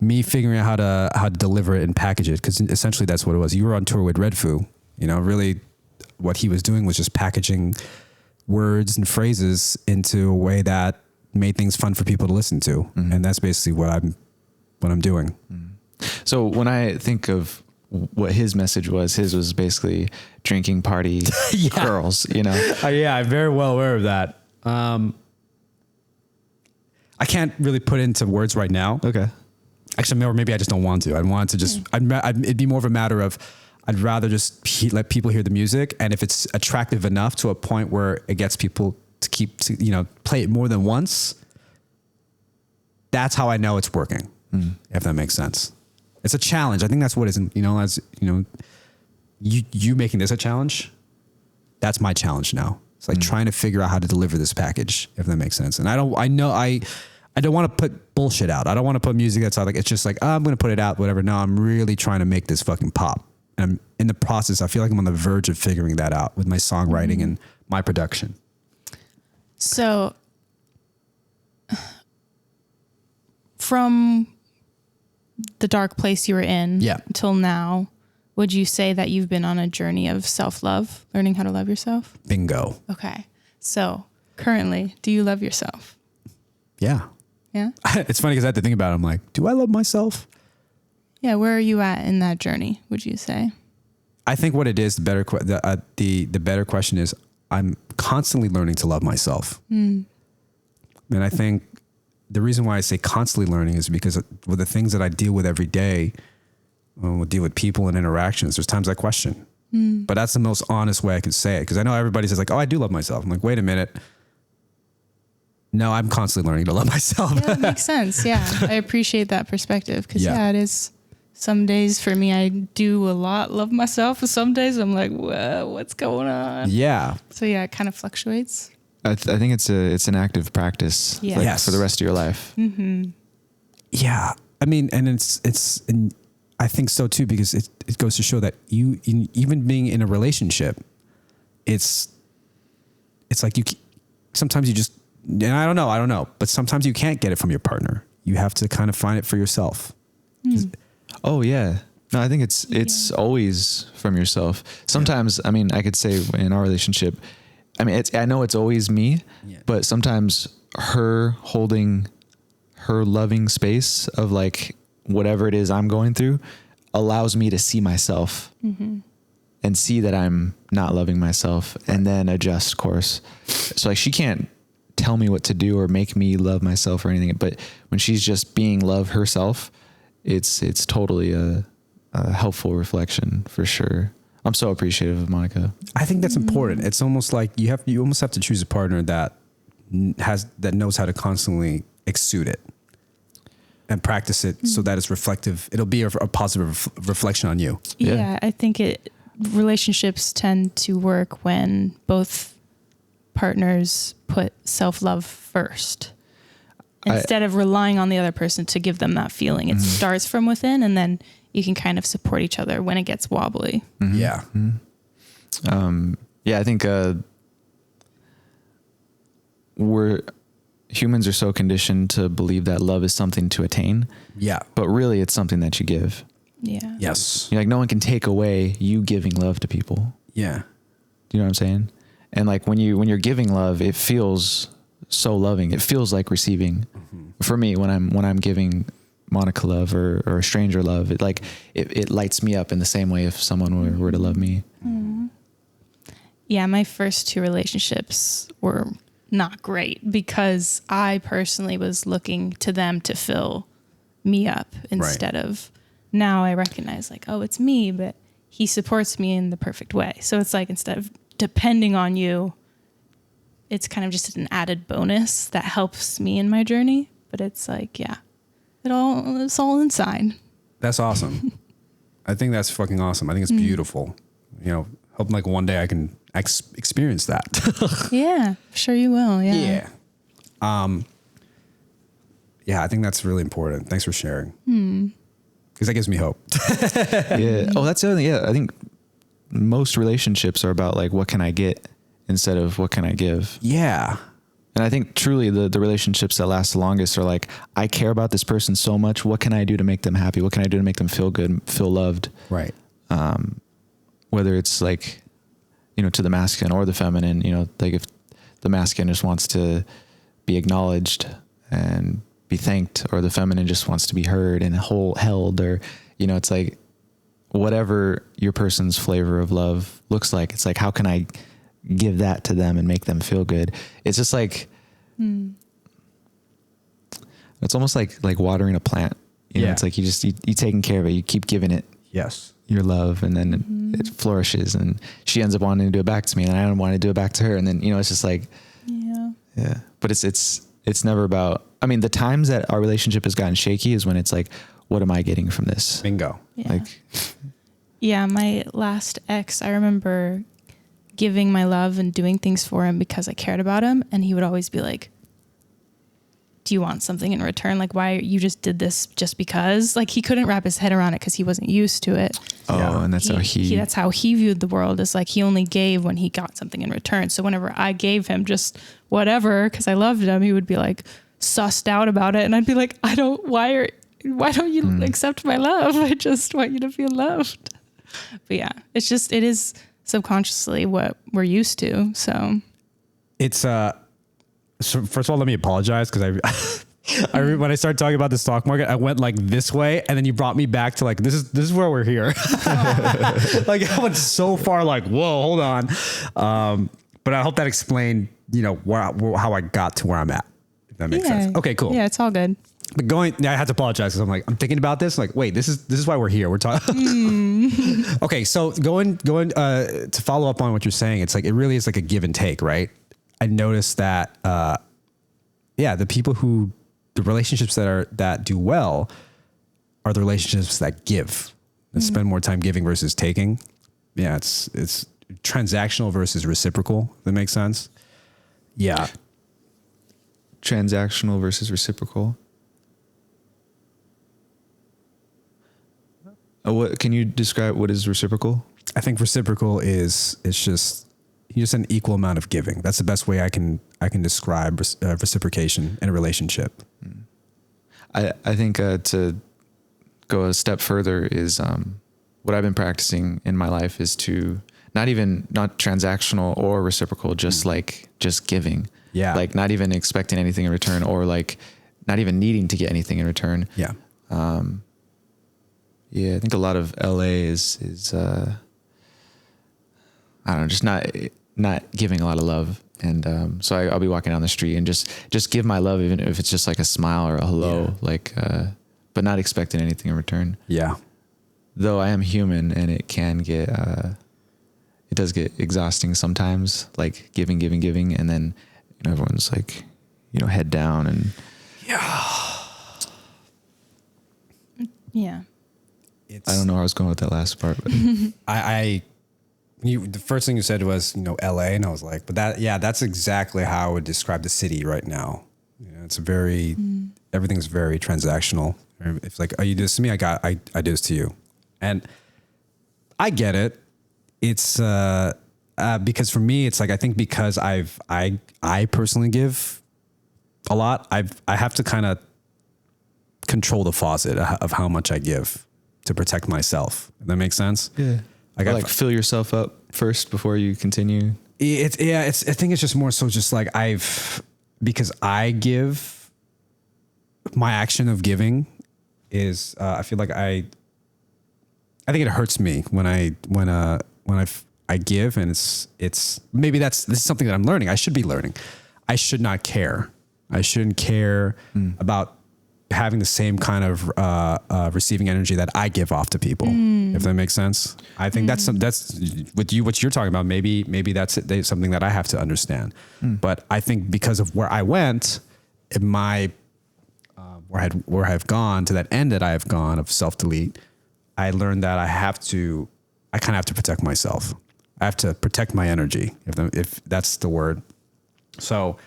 me figuring out how to deliver it and package it, because essentially that's what it was. You were on tour with Red Foo, you know. Really, what he was doing was just packaging words and phrases into a way that made things fun for people to listen to, and that's basically what I'm doing. So when I think of what his message was basically drinking party girls, you know? Yeah, I'm very well aware of that. I can't really put it into words right now. Okay. Actually, or maybe I just don't want to. I want to just, it'd be more of a matter of, I'd rather just let people hear the music. And if it's attractive enough to a point where it gets people to play it more than once, that's how I know it's working. If that makes sense. It's a challenge. I think that's what it is. You making this a challenge, that's my challenge now. It's like trying to figure out how to deliver this package, if that makes sense. And I don't want to put bullshit out. I don't want to put music that's like, it's just like, I'm going to put it out, whatever. No, I'm really trying to make this fucking pop. And I'm in the process. I feel like I'm on the verge of figuring that out with my songwriting and my production. So from the dark place you were in until now, would you say that you've been on a journey of self-love, learning how to love yourself? Bingo. Okay. So currently, do you love yourself? Yeah. Yeah. It's funny because I had to think about it. I'm like, do I love myself? Yeah. Where are you at in that journey, would you say? I think what it is, the better question is, I'm constantly learning to love myself. And I think the reason why I say constantly learning is because with the things that I deal with every day, we'll deal with people and interactions, there's times I question. But that's the most honest way I could say it. Because I know everybody says like, oh, I do love myself. I'm like, wait a minute. No, I'm constantly learning to love myself. Yeah, that makes sense. Yeah. I appreciate that perspective because it is. Some days for me, I do a lot love myself. And some days I'm like, whoa, what's going on? Yeah. So yeah, it kind of fluctuates. I think it's an active practice for the rest of your life. Yeah. I mean, and and I think so too, because it goes to show that even being in a relationship, it's like sometimes you just, and I don't know, but sometimes you can't get it from your partner. You have to kind of find it for yourself. Oh yeah. No, I think it's always from yourself. Sometimes, I mean, I could say in our relationship, I mean, I know it's always me, but sometimes her holding her loving space of like whatever it is I'm going through allows me to see myself and see that I'm not loving myself and then adjust course. So like she can't tell me what to do or make me love myself or anything, but when she's just being love herself, it's totally a helpful reflection for sure. I'm so appreciative of Monica. I think that's important. It's almost like you almost have to choose a partner that knows how to constantly exude it and practice it so that it's reflective. It'll be a positive reflection on you. Yeah, I think relationships tend to work when both partners put self-love first. Instead of relying on the other person to give them that feeling. It starts from within and then you can kind of support each other when it gets wobbly. Yeah. I think humans are so conditioned to believe that love is something to attain. Yeah. But really it's something that you give. Yeah. Yes. Like no one can take away you giving love to people. Yeah. Do you know what I'm saying? And like when you're giving love, it feels so loving. It feels like receiving. For me, when I'm giving Monica love or a stranger love, it lights me up in the same way if someone were to love me. Yeah, my first two relationships were not great because I personally was looking to them to fill me up instead of, now I recognize like, oh, it's me, but he supports me in the perfect way. So it's like, instead of depending on you, it's kind of just an added bonus that helps me in my journey. But it's like, yeah, it's all inside. That's awesome. I think that's fucking awesome. I think it's beautiful. You know, hope like one day I can experience that. Yeah, sure you will. Yeah. Yeah, I think that's really important. Thanks for sharing. Because that gives me hope. Yeah. Oh, that's the other thing. Yeah, I think most relationships are about like, what can I get instead of what can I give? Yeah. And I think truly the relationships that last the longest are like, I care about this person so much. What can I do to make them happy? What can I do to make them feel good, feel loved? Right. Whether it's like, you know, to the masculine or the feminine, you know, like if the masculine just wants to be acknowledged and be thanked, or the feminine just wants to be heard and held, or, you know, it's like whatever your person's flavor of love looks like, it's like, how can I give that to them and make them feel good? It's just like, it's almost like watering a plant, you know, it's like you taking care of it. You keep giving it your love, and then it flourishes, and she ends up wanting to do it back to me, and I don't want to do it back to her. And then, you know, it's just like, yeah, but it's never about, I mean, the times that our relationship has gotten shaky is when it's like, what am I getting from this? Bingo. Yeah. Yeah. My last ex, I remember giving my love and doing things for him because I cared about him. And he would always be like, do you want something in return? Like, why you just did this just because? Like, he couldn't wrap his head around it because he wasn't used to it. And that's that's how he viewed the world, is like, he only gave when he got something in return. So whenever I gave him just whatever, because I loved him, he would be like sussed out about it. And I'd be like, why don't you accept my love? I just want you to feel loved. But yeah, it is subconsciously what we're used to. So it's, so first of all, let me apologize because When I started talking about the stock market, I went like this way, and then you brought me back to like this is where we're here. Like I went so far, like whoa, hold on. But I hope that explained, how I got to where I'm at. If that makes sense. Okay, cool. Yeah, it's all good. But I had to apologize because I'm thinking about this. Like, wait, this is why we're here. We're talking. Okay, so going to follow up on what you're saying, it's like it really is like a give and take, right? I noticed that, the relationships that do well are the relationships that give, that spend more time giving versus taking. Yeah, it's transactional versus reciprocal. If that makes sense. Yeah. Transactional versus reciprocal. What can you describe? What is reciprocal? I think reciprocal is just an equal amount of giving. That's the best way I can describe reciprocation in a relationship. I think to go a step further is what I've been practicing in my life is to not transactional or reciprocal, just giving. Yeah. Like not even expecting anything in return, or like not even needing to get anything in return. Yeah. Yeah, I think a lot of LA is I don't know, just not giving a lot of love. And so I'll be walking down the street and just give my love, even if it's just like a smile or a hello, but not expecting anything in return. Yeah. Though I am human, and it can get, it does get exhausting sometimes, like giving, and then everyone's like, head down and Yeah. I don't know where I was going with that last part, but the first thing you said was, LA, and I was like, but that's exactly how I would describe the city right now. It's everything's very transactional. It's like, oh, you did this to me, I did this to you. And I get it. It's, because for me, it's like, I think because I personally give a lot, I have to kind of control the faucet of how much I give to protect myself. If that makes sense? yeah. Like fill yourself up first before you continue. I think it's just more so just like because I give, my action of giving is, I feel like I think it hurts me when I give, and it's maybe this is something that I'm learning. I should be learning. I should not care. I shouldn't care about having the same kind of receiving energy that I give off to people, if that makes sense. I think that's with you, what you're talking about. Maybe that's something that I have to understand. But I think because of where I went, in my where I've gone to that end that I have gone of self-delete, I learned that I kind of have to protect myself. I have to protect my energy, if that's the word. So,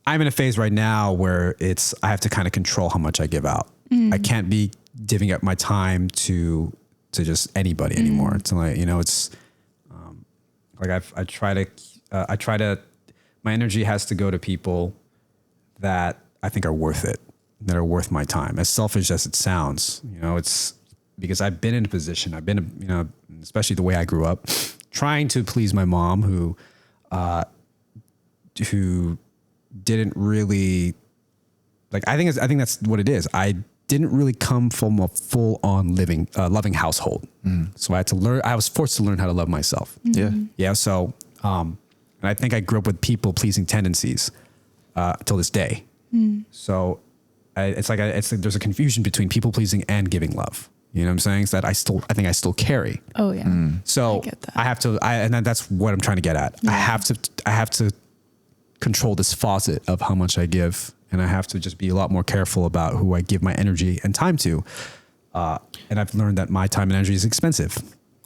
I'm in a phase right now where I have to kind of control how much I give out. I can't be divvying up my time to just anybody anymore. It's like, it's like I try to, my energy has to go to people that I think are worth it, that are worth my time. As selfish as it sounds, it's because I've been in a position, especially the way I grew up, trying to please my mom who didn't really I think that's what it is. I didn't really come from a full on loving household. So I was forced to learn how to love myself. Yeah. So, and I think I grew up with people pleasing tendencies, till this day. So it's like there's a confusion between people pleasing and giving love. You know what I'm saying? It's that I think I still carry. Oh yeah. So I get that. I have to, and that's what I'm trying to get at. Yeah. I have to control this faucet of how much I give, and I have to just be a lot more careful about who I give my energy and time to. And I've learned that my time and energy is expensive.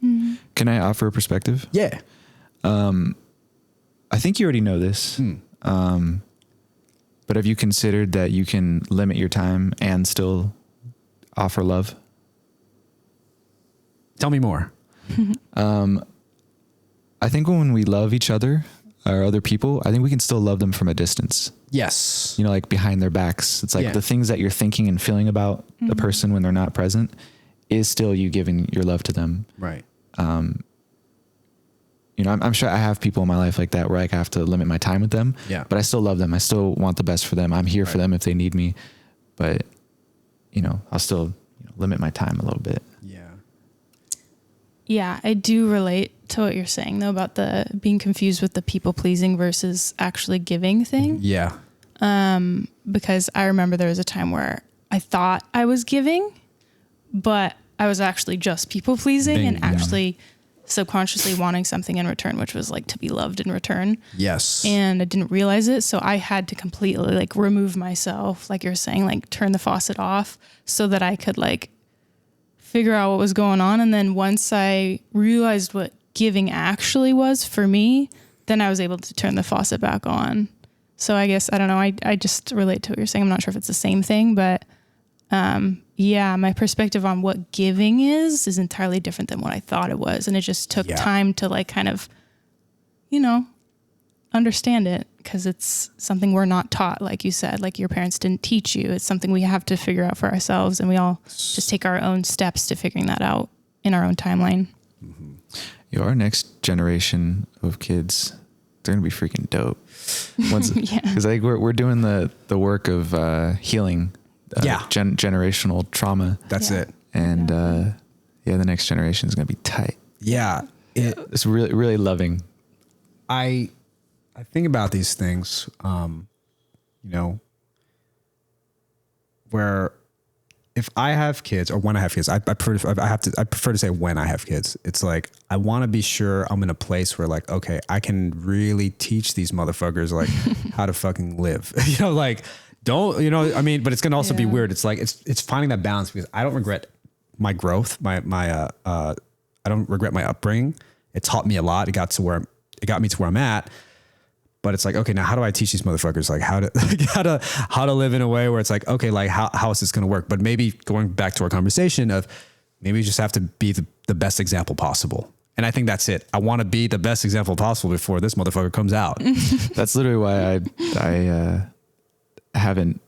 Can I offer a perspective? Yeah. I think you already know this. But have you considered that you can limit your time and still offer love? Tell me more. I think when we love each other or other people, I think we can still love them from a distance. Yes. Like behind their backs. It's like the things that you're thinking and feeling about the person when they're not present is still you giving your love to them. Right. you know, I'm sure I have people in my life like that where I have to limit my time with them. Yeah. But I still love them. I still want the best for them. I'm here for them if they need me. But, you know, I'll still limit my time a little bit. Yeah. Yeah, I do relate to what you're saying though about the being confused with the people pleasing versus actually giving thing. Yeah. Because I remember there was a time where I thought I was giving, but I was actually just people pleasing and actually subconsciously wanting something in return, which was like to be loved in return. Yes. And I didn't realize it. So I had to completely like remove myself, like you're saying, like turn the faucet off so that I could like figure out what was going on. And then once I realized what giving actually was for me, then I was able to turn the faucet back on. So I guess, I don't know, I just relate to what you're saying. I'm not sure if it's the same thing, but yeah, my perspective on what giving is entirely different than what I thought it was. And it just took time to like kind of, you know, understand it because it's something we're not taught. Like you said, like your parents didn't teach you. It's something we have to figure out for ourselves. And we all just take our own steps to figuring that out in our own timeline. Mm-hmm. Our next generation of kids, they're going to be freaking dope. Because like we're doing the work of healing generational trauma. That's it. And the next generation is going to be tight. Yeah. It's really, really loving. I think about these things, where if I have kids or when I have kids, I prefer to say when I have kids. It's like, I want to be sure I'm in a place where like, okay, I can really teach these motherfuckers like how to fucking live, like don't, but it's going to also be weird. It's like, it's finding that balance because I don't regret my growth. I don't regret my upbringing. It taught me a lot. It got me to where I'm at. But it's like, okay, now how do I teach these motherfuckers like how to live in a way where it's like, okay, like how is this going to work? But maybe going back to our conversation of maybe you just have to be the best example possible. And I think that's it. I want to be the best example possible before this motherfucker comes out. That's literally why I haven't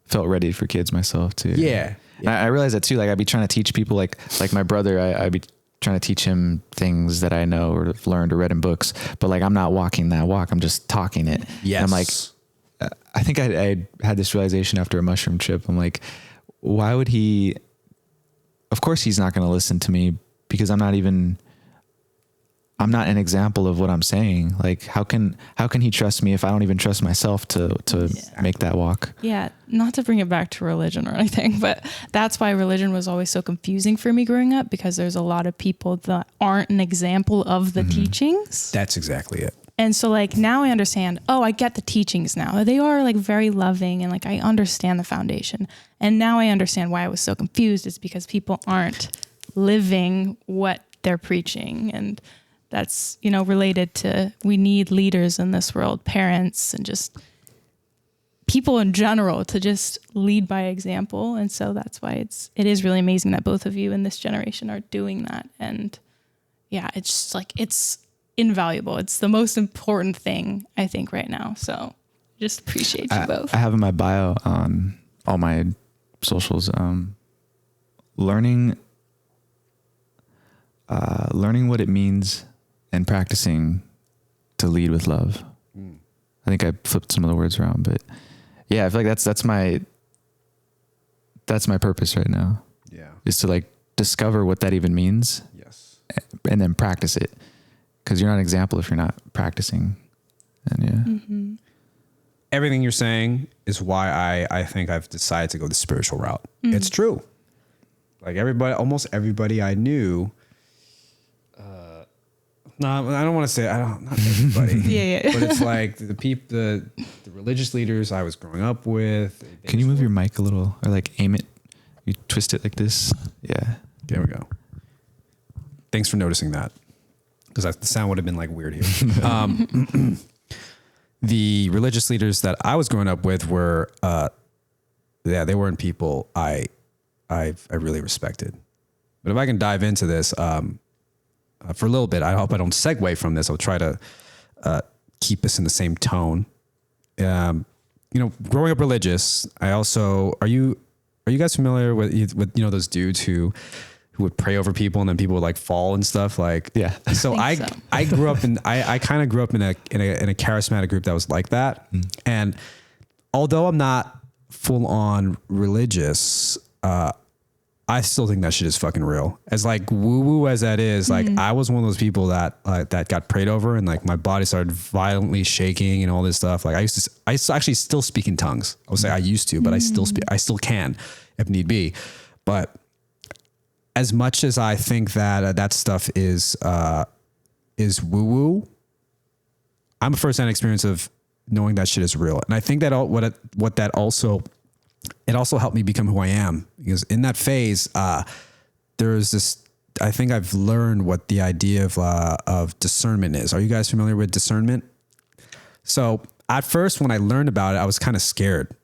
felt ready for kids myself too. Yeah. I realize that too. Like I'd be trying to teach people like my brother, I'd be trying to teach him things that I know or have learned or read in books, but like I'm not walking that walk. I'm just talking it. Yes. And I'm like, I think I had this realization after a mushroom trip. I'm like, why would he? Of course, he's not going to listen to me because I'm not an example of what I'm saying. Like, how can he trust me if I don't even trust myself to make that walk? Yeah. Not to bring it back to religion or anything, but that's why religion was always so confusing for me growing up because there's a lot of people that aren't an example of the teachings. That's exactly it. And so like now I understand, I get the teachings now. They are like very loving and like I understand the foundation. And now I understand why I was so confused. It's because people aren't living what they're preaching. And that's, related to we need leaders in this world, parents and just people in general to just lead by example. And so that's why it is really amazing that both of you in this generation are doing that. And yeah, it's just like, it's invaluable. It's the most important thing I think right now. So just appreciate you both. I have in my bio on all my socials, learning what it means and practicing to lead with love. I think I flipped some of the words around, but yeah, I feel like that's my purpose right now. Yeah. Is to like discover what that even means. Yes. And then practice it. Cause you're not an example if you're not practicing. And yeah. Mm-hmm. Everything you're saying is why I think I've decided to go the spiritual route. Mm-hmm. It's true. Like almost everybody I knew, no, I don't want to say not everybody. Yeah. But it's like the religious leaders I was growing up with. Can you move your mic a little or like aim it? You twist it like this. Yeah. There we go. Thanks for noticing that. Because the sound would have been like weird here. The religious leaders that I was growing up with were, they weren't people I really respected. But if I can dive into this, for a little bit, I hope I don't segue from this. I'll try to keep us in the same tone. Growing up religious, I also are you guys familiar with those dudes who who would pray over people and then people would like fall and stuff. Like, Yeah. So I I think so. I grew up in I kind of grew up in a charismatic group that was like that. And although I'm not full on religious, I still think that shit is fucking real. As like woo woo as that is, like I was one of those people that that got prayed over and like my body started violently shaking and all this stuff. Like I used to actually still speak in tongues. I would say I used to, but I still can if need be. But as much as I think that that stuff is woo woo, I'm a firsthand experience of knowing that shit is real. And I think that what that also, it also helped me become who I am, because in that phase, there's this, I think I've learned what the idea of discernment is. Are you guys familiar with discernment? So at first, when I learned about it, I was kind of scared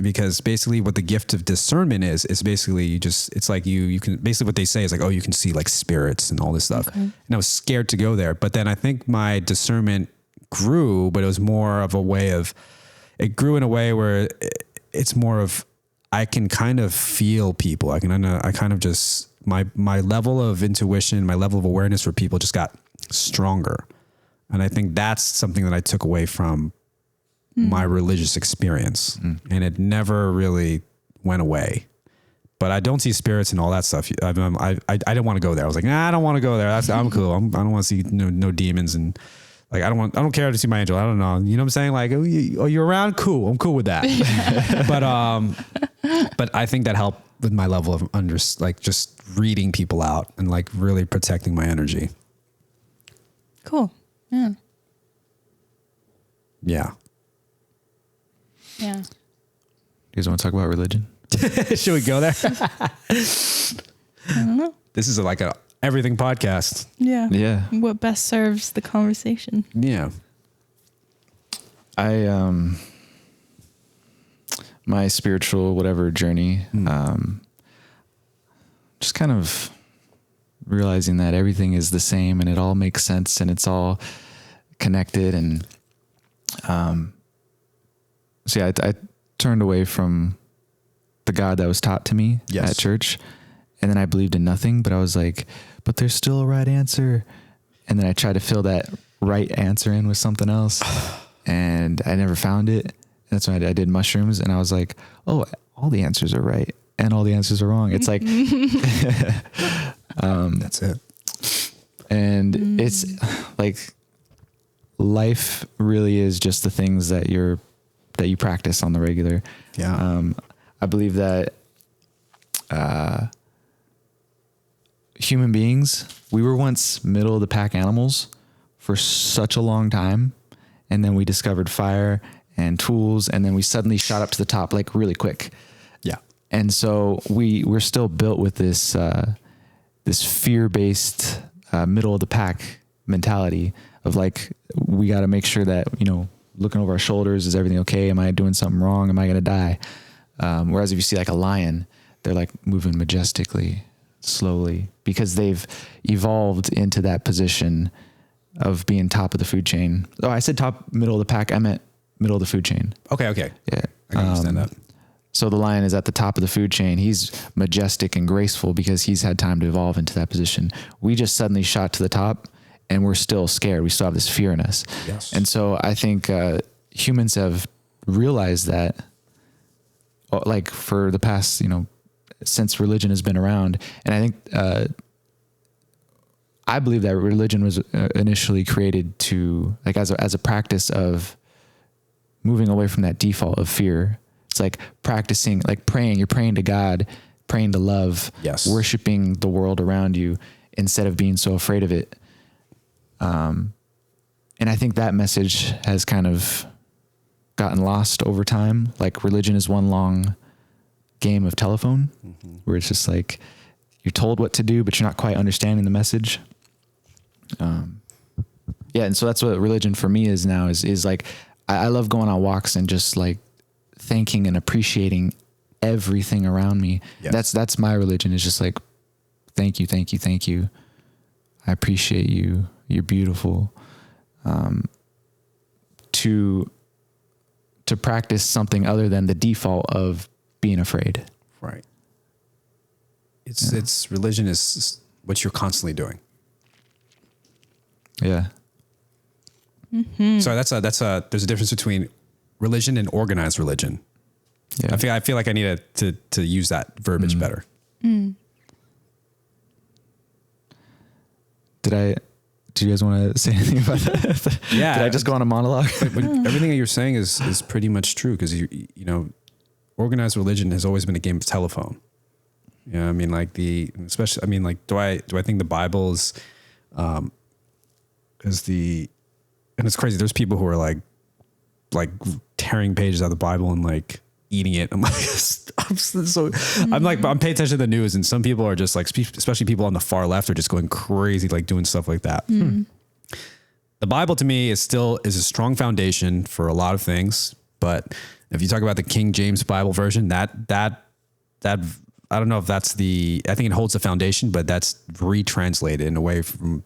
because basically what the gift of discernment is basically it's like you can, basically what they say is like, oh, you can see like spirits and all this stuff. Okay. And I was scared to go there. But then I think my discernment grew, but it was more of a way of, it grew in a way where it's more of, I can kind of feel people. I kind of just, my level of intuition, my level of awareness for people just got stronger. And I think that's something that I took away from my religious experience, and it never really went away. But I don't see spirits and all that stuff. I didn't want to go there. I was like, nah, I don't want to go there. I'm cool. I don't want to see no demons, and like I don't care to see my angel. I don't know. You know what I'm saying? Like, oh, you're around? Cool. I'm cool with that. But I think that helped with my level of like just reading people out and like really protecting my energy. Cool. Yeah. Yeah. Yeah. You guys want to talk about religion? Should we go there? I don't know. This is like a everything podcast. Yeah. Yeah. What best serves the conversation? Yeah. My spiritual whatever journey, just kind of realizing that everything is the same and it all makes sense and it's all connected. And so yeah, I turned away from the God that was taught to me at church, and then I believed in nothing, but I was like, but there's still a right answer. And then I tried to fill that right answer in with something else, and I never found it. And that's when I did mushrooms, and I was like, oh, all the answers are right and all the answers are wrong. It's like, That's it. and it's like life really is just the things that you practice on the regular. Yeah. I believe that human beings, we were once middle of the pack animals for such a long time, and then we discovered fire and tools, and then we suddenly shot up to the top like really quick. Yeah. And so we're still built with this this fear-based middle of the pack mentality of like, we got to make sure that, looking over our shoulders, is everything okay? Am I doing something wrong? Am I going to die? Whereas if you see like a lion, they're like moving majestically, slowly, because they've evolved into that position of being top of the food chain. Oh, I said middle of the pack. I meant middle of the food chain. Okay. Yeah. I can understand that. So the lion is at the top of the food chain. He's majestic and graceful because he's had time to evolve into that position. We just suddenly shot to the top, and we're still scared. We still have this fear in us. Yes. And so I think humans have realized that, like for the past, since religion has been around. And I think, I believe that religion was initially created to, like, as a practice of moving away from that default of fear. It's like practicing, like praying. You're praying to God, praying to love, worshiping the world around you instead of being so afraid of it. And I think that message has kind of gotten lost over time. Like religion is one long game of telephone, where it's just like you're told what to do, but you're not quite understanding the message. Yeah. And so that's what religion for me is now is like, I love going on walks and just like thanking and appreciating everything around me. Yes. That's my religion, is just like, thank you. Thank you. Thank you. I appreciate you. You're beautiful. To practice something other than the default of being afraid. Right. It's religion is what you're constantly doing. Yeah. So there's a difference between religion and organized religion. Yeah. I feel like I need to use that verbiage better. Do you guys want to say anything about that? Yeah. Did I just go on a monologue? But everything that you're saying is pretty much true, because you know, organized religion has always been a game of telephone. You know, I mean, like especially, I mean, like, do I think the Bible is and it's crazy. There's people who are like tearing pages out of the Bible and like eating it. I'm like, I'm paying attention to the news, and some people are just like, especially people on the far left, are just going crazy, like doing stuff like that. The Bible to me is a strong foundation for a lot of things. But if you talk about the King James Bible version, that I don't know if I think it holds the foundation, but that's retranslated in a way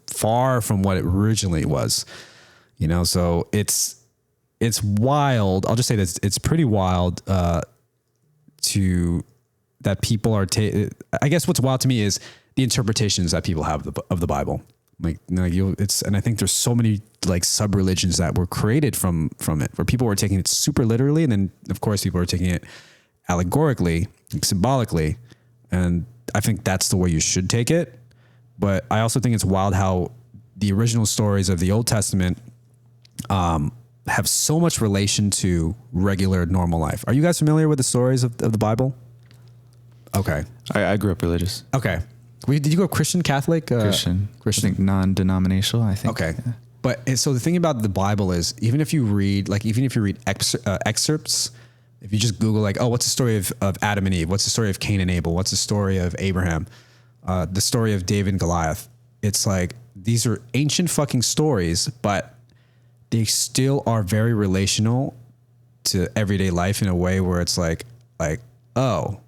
far from what it originally was, you know? So it's wild. I'll just say this. It's pretty wild, that people are, I guess what's wild to me is the interpretations that people have of the Bible. Like, and I think there's so many like sub religions that were created from it, where people were taking it super literally. And then of course people are taking it allegorically, like symbolically. And I think that's the way you should take it. But I also think it's wild how the original stories of the Old Testament, have so much relation to regular normal life. Are you guys familiar with the stories of the Bible? Okay. I grew up religious. Okay. Did you go Christian, Catholic? Christian. I think non-denominational, I think. Okay. Yeah. But so the thing about the Bible is, even if you read excerpts, if you just Google like, oh, what's the story of Adam and Eve? What's the story of Cain and Abel? What's the story of Abraham? The story of David and Goliath. It's like, these are ancient fucking stories, but they still are very relational to everyday life in a way where it's like, oh,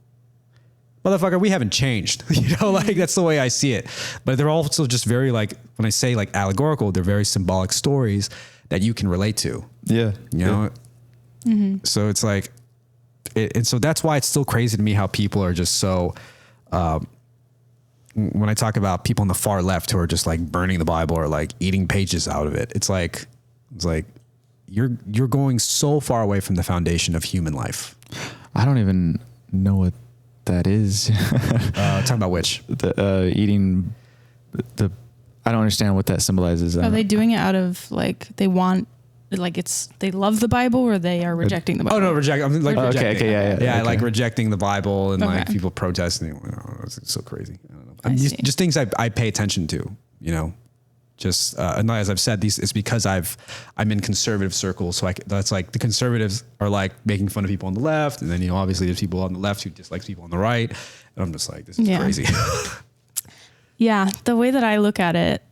motherfucker, we haven't changed. You know, like that's the way I see it. But they're also just very like, when I say like allegorical, they're very symbolic stories that you can relate to. Yeah. You know? So it's like, and so that's why it's still crazy to me how people are just so, when I talk about people on the far left who are just like burning the Bible or like eating pages out of it, it's like you're going so far away from the foundation of human life. I don't even know what that is. Talking about which? The eating the. I don't understand what that symbolizes. Are they doing it out of like they want, like they love the Bible, or they are rejecting the Bible? Oh no, reject. I'm like rejecting. Okay, yeah. Like rejecting the Bible and like Okay. people protesting. It's so crazy. I don't know. I see. Just things I pay attention to. You know, just and as I've said, it's because I'm in conservative circles, so that's like the conservatives are like making fun of people on the left, and then you know obviously there's people on the left who dislike people on the right, and I'm just like, this is crazy. Yeah, the way that I look at it,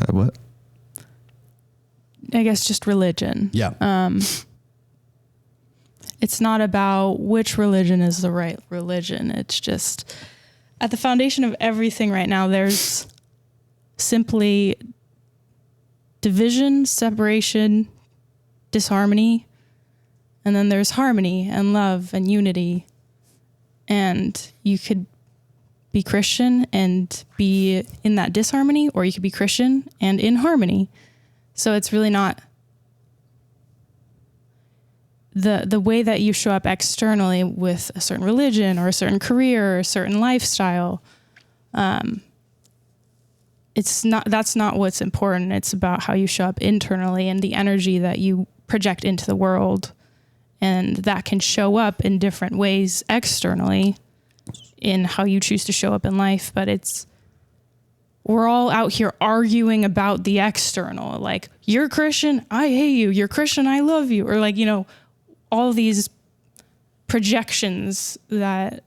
What? I guess just religion. Yeah. It's not about which religion is the right religion. It's just at the foundation of everything right now, there's simply division, separation, disharmony, and then there's harmony and love and unity. And you could be Christian and be in that disharmony, or you could be Christian and in harmony. So it's really not the way that you show up externally with a certain religion or a certain career or a certain lifestyle. That's not what's important. It's about how you show up internally and the energy that you project into the world. And that can show up in different ways externally in how you choose to show up in life. But we're all out here arguing about the external. Like, you're Christian, I hate you. You're Christian, I love you. Or like, you know, all these projections that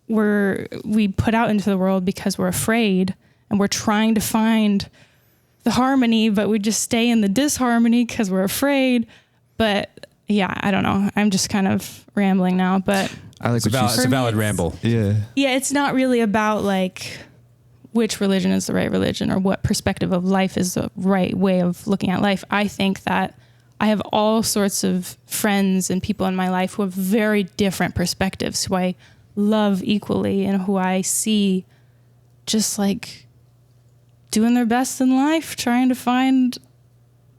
we put out into the world because we're afraid and we're trying to find the harmony, but we just stay in the disharmony because we're afraid. But yeah, I don't know. I'm just kind of rambling now, but I like It's a valid ramble. Yeah. yeah, it's not really about like which religion is the right religion or what perspective of life is the right way of looking at life. I think that I have all sorts of friends and people in my life who have very different perspectives, who I love equally and who I see just like doing their best in life, trying to find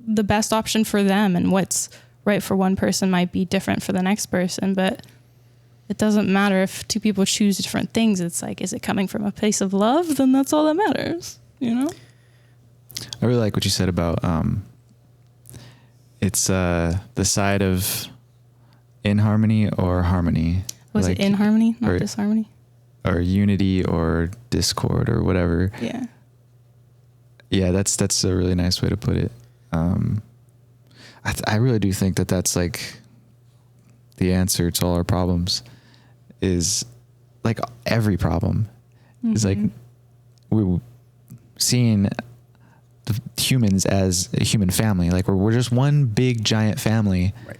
the best option for them, and what's right for one person might be different for the next person. But it doesn't matter if two people choose different things. It's like, is it coming from a place of love? Then that's all that matters, you know? I really like what you said about it's the side of inharmony or harmony. Was like, it in harmony, not or- disharmony? or unity or discord or whatever. Yeah. Yeah, that's a really nice way to put it. I really do think that that's like the answer to all our problems. Is like every problem is like we're seeing the humans as a human family. Like we're just one big giant family. Right.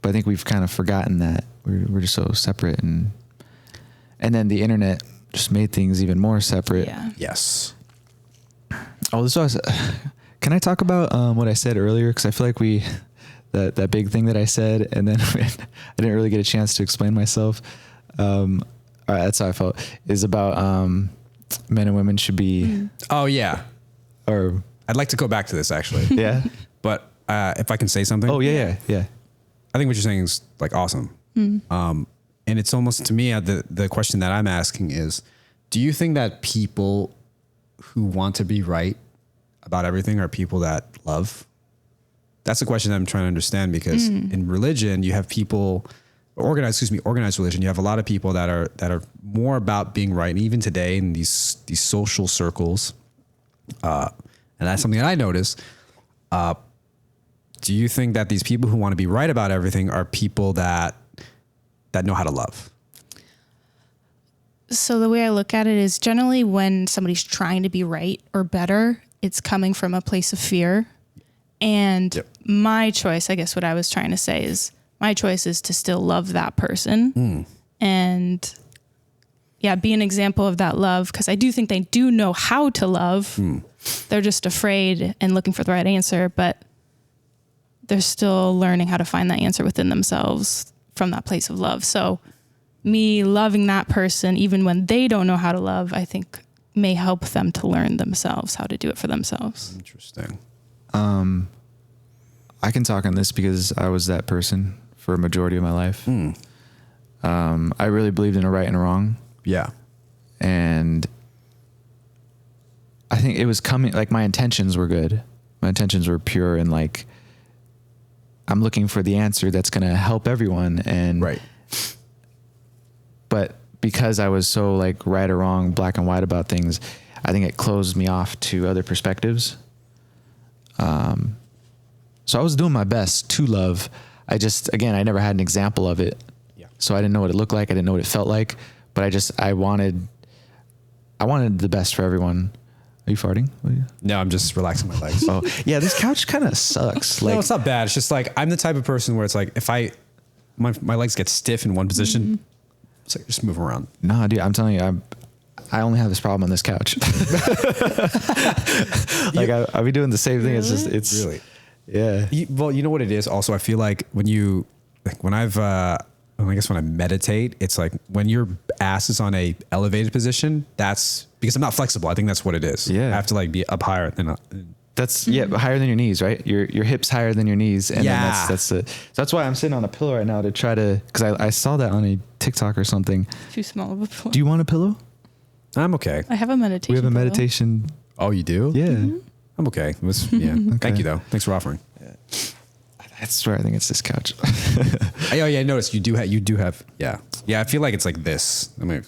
But I think we've kind of forgotten that we're just so separate, and then the internet just made things even more separate. Yeah. Yes. Oh, this was. Can I talk about what I said earlier? Because I feel like that big thing that I said, and then I didn't really get a chance to explain myself. All right, that's how I felt. Is about men and women should be. Oh yeah. Or I'd like to go back to this actually. yeah. But if I can say something. Oh yeah. I think what you're saying is like awesome. And it's almost, to me, the question that I'm asking is, do you think that people who want to be right about everything are people that love? That's the question that I'm trying to understand, because in religion, you have people, organized religion, you have a lot of people that are more about being right. And even today in these social circles, and that's something that I notice, do you think that these people who want to be right about everything are people that know how to love? So the way I look at it is, generally when somebody's trying to be right or better, it's coming from a place of fear. And my choice, I guess what I was trying to say is, my choice is to still love that person and be an example of that love. Because I do think they do know how to love. They're just afraid and looking for the right answer, but they're still learning how to find that answer within themselves from that place of love. So me loving that person, even when they don't know how to love, I think may help them to learn themselves how to do it for themselves. Interesting. I can talk on this because I was that person for a majority of my life. I really believed in a right and a wrong. Yeah. And I think it was coming, like my intentions were good. My intentions were pure, and like, I'm looking for the answer that's going to help everyone. And Right. But because I was so like right or wrong, black and white about things, I think it closed me off to other perspectives. So I was doing my best to love. I never had an example of it. Yeah. So I didn't know what it looked like. I didn't know what it felt like, but I wanted the best for everyone. Are you farting? No, I'm just relaxing my legs. Oh yeah. This couch kind of sucks. Like, No, it's not bad. It's just like, I'm the type of person where it's like, if my legs get stiff in one position, it's like, just move around. nah, dude, I'm telling you, I only have this problem on this couch. Like I'll be doing the same thing. It's Really? yeah. Well, you know what it is also? I feel like when I meditate, it's like when your ass is on a elevated position, that's because I'm not flexible. I think that's what it is. Yeah. I have to like be up higher than That's higher than your knees, right? Your hips higher than your knees, and Yeah. then that's why I'm sitting on a pillow right now to try to, because I saw that on a TikTok or something. Too small of a pillow. Do you want a pillow? I'm okay. I have a meditation. We have a pillow. meditation. Oh, you do? Yeah, I'm okay. Thank you though. Thanks for offering. that's right. I think it's this couch. Oh yeah, I noticed you do have. Yeah. I feel like it's like this. I mean,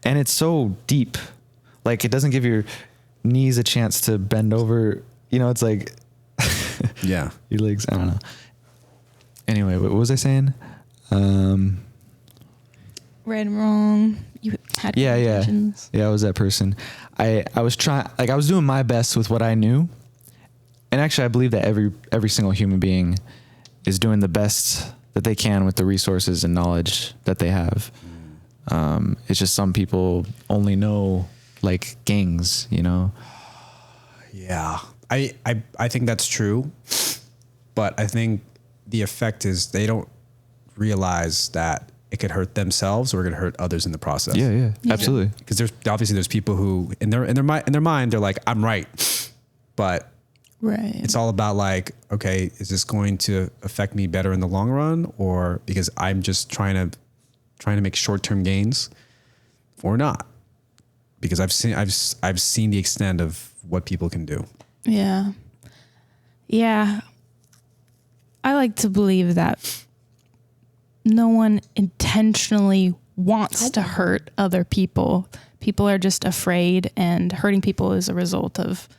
And it's so deep, like it doesn't give your knees a chance to bend over. You know, it's like yeah. your legs. I don't know. Anyway, what was I saying? Right and wrong. You had Yeah. intentions. I was that person. I was trying, like I was doing my best with what I knew. And actually I believe that every single human being is doing the best that they can with the resources and knowledge that they have. It's just some people only know like gangs, you know? Yeah. I think that's true. But I think the effect is they don't realize that it could hurt themselves or it could hurt others in the process. Yeah, absolutely. Because there's people who in their mind they're like, I'm right, but Right. it's all about like, okay, is this going to affect me better in the long run, or because I'm just trying to make short-term gains, or not? Because I've seen the extent of what people can do. Yeah. Yeah. I like to believe that no one intentionally wants to hurt other people. People are just afraid, and hurting people is a result of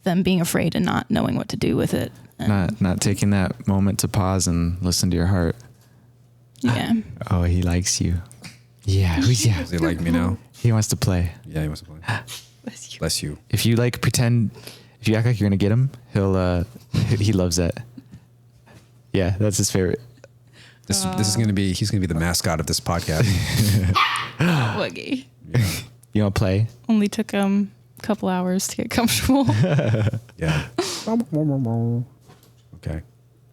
them being afraid and not knowing what to do with it. And Not taking that moment to pause and listen to your heart. yeah. Oh, he likes you. Yeah, who's Does he like me now? He wants to play. Yeah, he wants to play. Bless you. If you like pretend, if you act like you're gonna get him, he loves that. Yeah, that's his favorite. This is gonna be, he's gonna be the mascot of this podcast. Boogie. You wanna play? Only took him a couple hours to get comfortable. Yeah. Okay.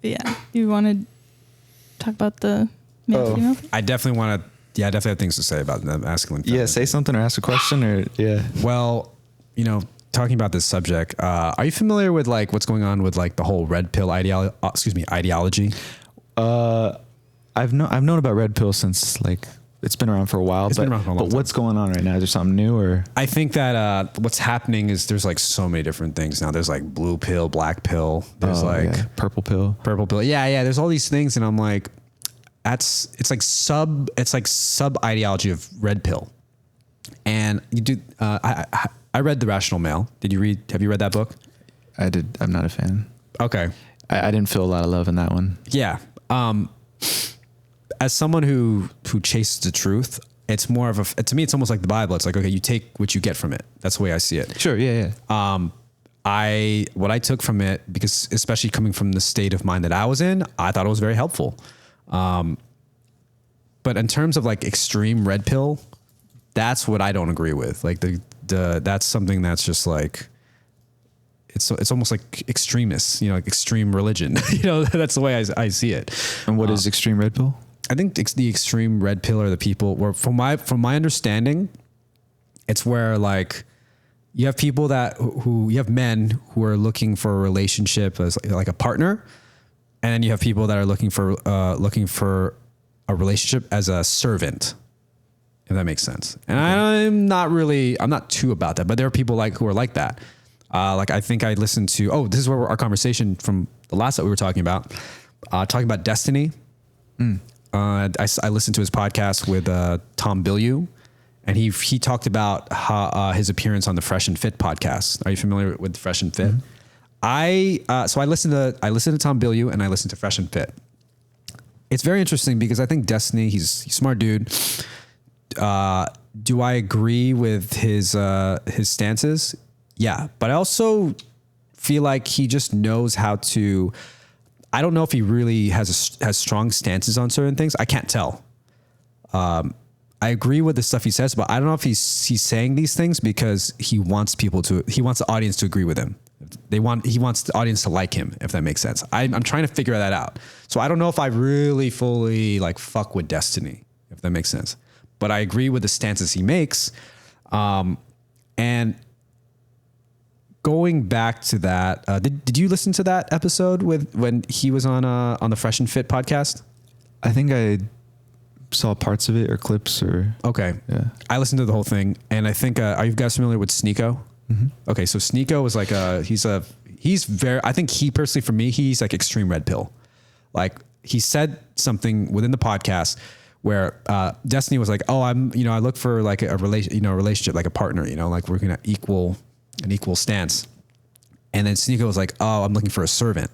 Yeah. You want to talk about the male female thing? I definitely want to. Yeah, I definitely have things to say about the masculine. Yeah, say something or ask a question or yeah. Well, talking about this subject, are you familiar with like what's going on with like the whole red pill ideology? I've known about red pill since like it's been around for a while. Been around for a long but what's going on right now? Is there something new or? I think that what's happening is there's like so many different things now. There's like blue pill, black pill. There's purple pill. purple pill. Yeah. There's all these things, and I'm like, it's like sub ideology of red pill. And you do. I read The Rational Male. Have you read that book? I did. I'm not a fan. Okay. I didn't feel a lot of love in that one. Yeah. As someone who chases the truth, it's more of to me, it's almost like the Bible. It's like, okay, you take what you get from it. That's the way I see it. Sure. Yeah. What I took from it, because especially coming from the state of mind that I was in, I thought it was very helpful. But in terms of like extreme red pill, that's what I don't agree with. Like that's something that's just like, it's almost like extremists, like extreme religion. That's the way I see it. And what is extreme red pill? I think the extreme red pill are the people where, from my understanding, it's where like you have people you have men who are looking for a relationship as like a partner, and then you have people that are looking for a relationship as a servant, if that makes sense. And I'm not too about that, but there are people who are like that. Like I think I listened to, this is where our conversation from the last that we were talking about destiny. I listened to his podcast with Tom Bilyeu, and he talked about his appearance on the Fresh and Fit podcast. Are you familiar with Fresh and Fit? Mm-hmm. So I listened to Tom Bilyeu and I listened to Fresh and Fit. It's very interesting because I think Destiny, he's a smart dude. Do I agree with his stances? Yeah, but I also feel like he just knows how to. I don't know if he really has strong stances on certain things. I can't tell. I agree with the stuff he says, but I don't know if he's saying these things because he wants the audience to agree with him. He wants the audience to like him, if that makes sense. I'm trying to figure that out. So I don't know if I really fully like fuck with Destiny, if that makes sense. But I agree with the stances he makes. And going back to that, did you listen to that episode when he was on the Fresh and Fit podcast? I think I saw parts of it or clips or. Okay. Yeah. I listened to the whole thing, and I think are you guys familiar with Sneeko? Mm-hmm. Okay, so Sneeko is like he's very. I think he personally, for me, he's like extreme red pill. Like he said something within the podcast where Destiny was like, "Oh, I look for like a relationship, like a partner, like we're gonna an equal stance." And then Sneeko was like, "Oh, I'm looking for a servant."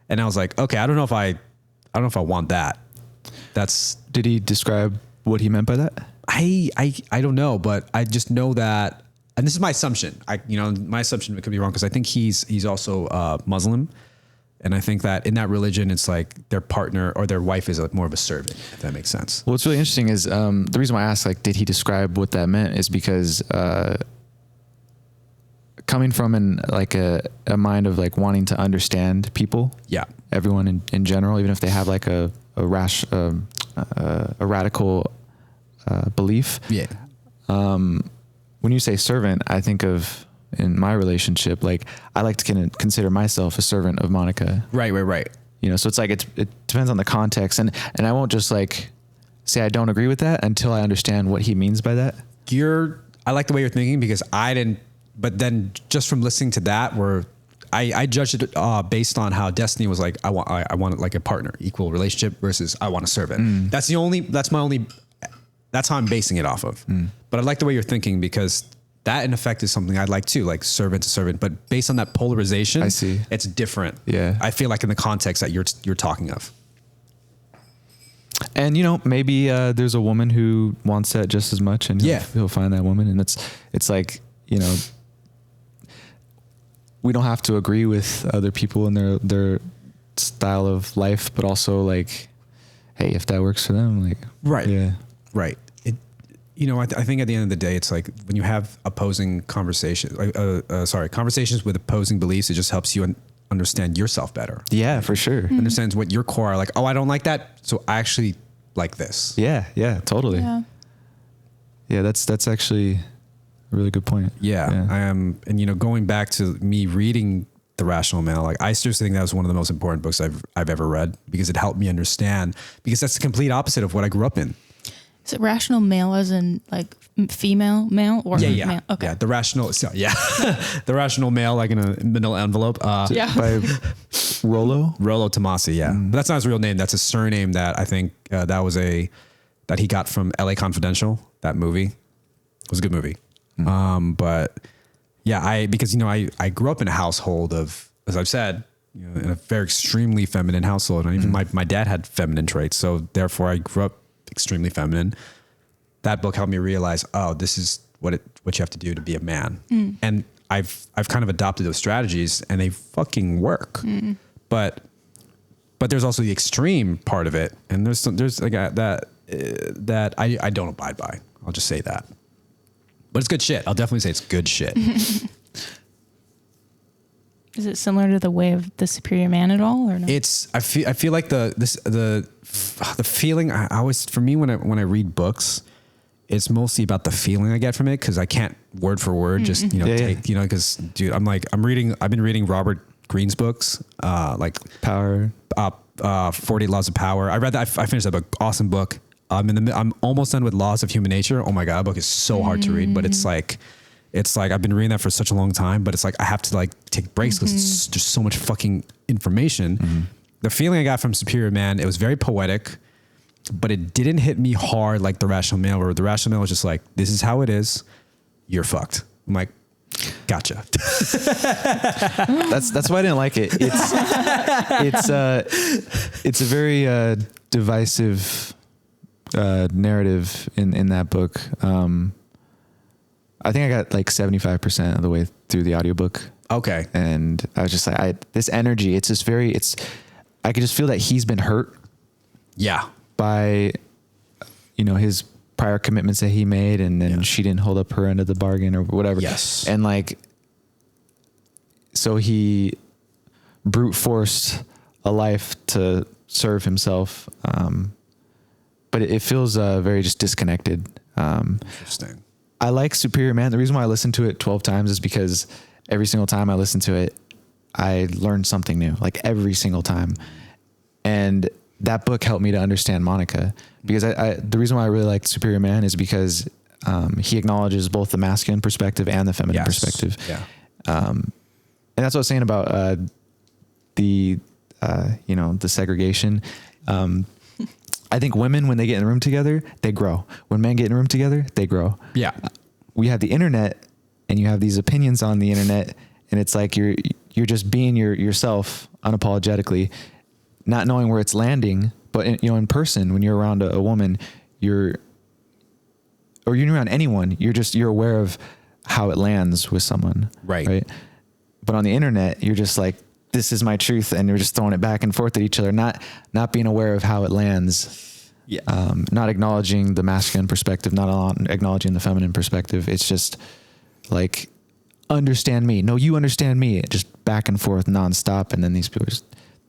And I was like, "Okay, I don't know if I want that." Did he describe what he meant by that? I don't know, but I just know that, and this is my assumption. My assumption, it could be wrong, because I think he's also Muslim, and I think that in that religion, it's like their partner or their wife is more of a servant, if that makes sense. Well, what's really interesting is the reason why I asked, like, did he describe what that meant, is because coming from a mind of like wanting to understand people, yeah, everyone in general, even if they have like a rash, a radical belief. Yeah. When you say servant, I think of in my relationship, like I like to consider myself a servant of Monica. Right. You know, so it's like it depends on the context, and I won't just like say I don't agree with that until I understand what he means by that. I like the way you're thinking because I didn't, but then just from listening to that, where I judged it based on how Destiny was like, I want like a partner, equal relationship versus I want a servant. That's how I'm basing it off of. But I like the way you're thinking because that in effect is something I'd like too, like servant to servant. But based on that polarization, I see. It's different. Yeah. I feel like in the context that you're talking of. And you know, maybe there's a woman who wants that just as much, and he'll find that woman, and it's like, you know, we don't have to agree with other people and their style of life, but also like, hey, if that works for them, like, right, yeah, right. You know, I think at the end of the day, it's like when you have opposing conversations, conversations with opposing beliefs, it just helps you understand yourself better. Yeah, for sure. Understands what your core are like. Oh, I don't like that, so I actually like this. Yeah, totally. Yeah, that's actually a really good point. Yeah. I am, and you know, going back to me reading The Rational Male, like I seriously think that was one of the most important books I've ever read because it helped me understand. Because that's the complete opposite of what I grew up in. Is it rational male as in like female male or male? Okay. Yeah, the rational male, like in a manila envelope. By Rollo Tomasi. Yeah, but that's not his real name. That's a surname that I think that he got from L.A. Confidential. That movie it was a good movie. But yeah, because you know I grew up in a household of, as I've said, you know, in a very extremely feminine household, and even my dad had feminine traits, so therefore I grew up extremely feminine. That book helped me realize, oh, this is what you have to do to be a man. And I've kind of adopted those strategies and they fucking work. But there's also the extreme part of it. And there's like that I don't abide by. I'll just say that. But it's good shit. I'll definitely say it's good shit. Is it similar to the way of the superior man at all, or no? I feel like the feeling I always, for me, when I read books, it's mostly about the feeling I get from it because I can't word for word just take you know, because dude, I've been reading Robert Greene's books, like Power, 40 Laws of Power. I read that. I finished that book. Awesome book. I'm almost done with Laws of Human Nature. Oh my god, that book is so hard to read, but it's like I've been reading that for such a long time, but it's like I have to like take breaks because it's just so much fucking information. The feeling I got from Superior Man, it was very poetic, but it didn't hit me hard like The Rational Male, where The Rational Male was just like, this is how it is, you're fucked. I'm like, gotcha. That's why I didn't like it. It's a very divisive narrative in that book. I think I got like 75% of the way through the audiobook. Okay. And I was just like, this energy, I could just feel that he's been hurt. Yeah. By, you know, his prior commitments that he made, and then she didn't hold up her end of the bargain or whatever. Yes. And like, so he brute forced a life to serve himself. But it feels very just disconnected. Interesting. I like Superior Man. The reason why I listen to it 12 times is because every single time I listen to it, I learn something new, like every single time. And that book helped me to understand Monica, because the reason why I really like Superior Man is because he acknowledges both the masculine perspective and the feminine perspective. Yeah. And that's what I was saying about the segregation. I think women, when they get in a room together, they grow. When men get in a room together, they grow. Yeah. We have the internet, and you have these opinions on the internet, and it's like you're just being yourself unapologetically, not knowing where it's landing. But in person, when you're around a woman, you're around anyone, you're aware of how it lands with someone. Right. But on the internet, you're just like, this is my truth, and you're just throwing it back and forth at each other, not being aware of how it lands. Yeah. Not acknowledging the masculine perspective, not acknowledging the feminine perspective. It's just like, understand me. No, you understand me. Just back and forth nonstop. And then these people,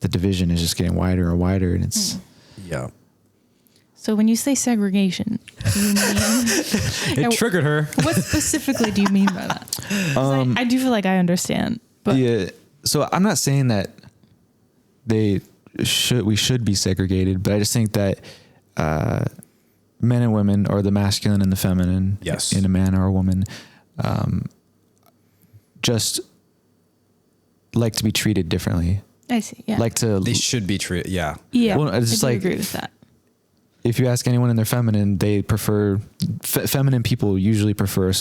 the division is just getting wider and wider, and it's. Yeah. So when you say segregation, do you mean It triggered her. what specifically do you mean by that? 'Cause I do feel like I understand, but Yeah. So I'm not saying that we should be segregated, but I just think that men and women, or the masculine and the feminine, Yes, in a man or a woman, just like to be treated differently. I see. Yeah. Like to they should be treated. Yeah, yeah. well, it's just I do like- agree with that. if you ask anyone in their feminine, they prefer feminine people usually prefer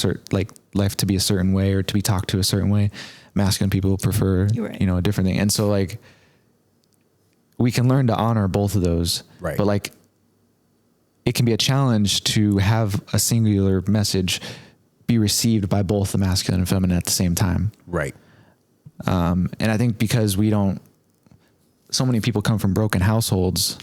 life to be a certain way or to be talked to a certain way. Masculine people prefer, You're right. a different thing. And so like we can learn to honor both of those, Right. but like it can be a challenge to have a singular message be received by both the masculine and feminine at the same time. right. And I think because so many people come from broken households,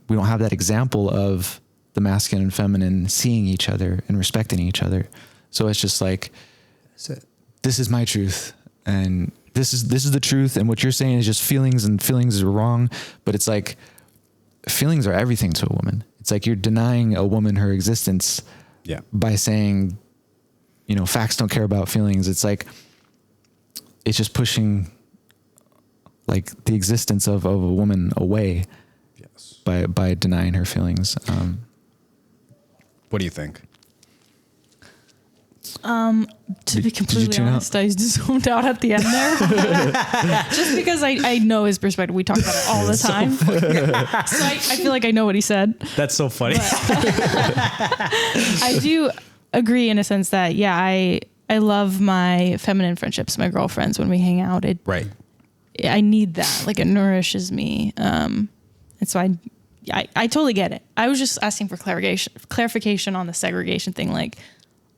we don't have that example of the masculine and feminine seeing each other and respecting each other. So it's just like, this is my truth, and this is the truth, and what you're saying is just feelings, and feelings are wrong. But it's like, feelings are everything to a woman. It's like you're denying a woman her existence Yeah, by saying, facts don't care about feelings. It's like, it's just pushing like the existence of a woman away yes. by denying her feelings. What do you think? To be you completely tune out? honest, I zoned out at the end there. Just because I know his perspective. We talk about it all the time. So I feel like I know what he said. That's so funny. I do agree in a sense that, yeah, I love my feminine friendships, my girlfriends, when we hang out. Right. I need that. Like, it nourishes me. And so I totally get it. I was just asking for clarification on the segregation thing. Like,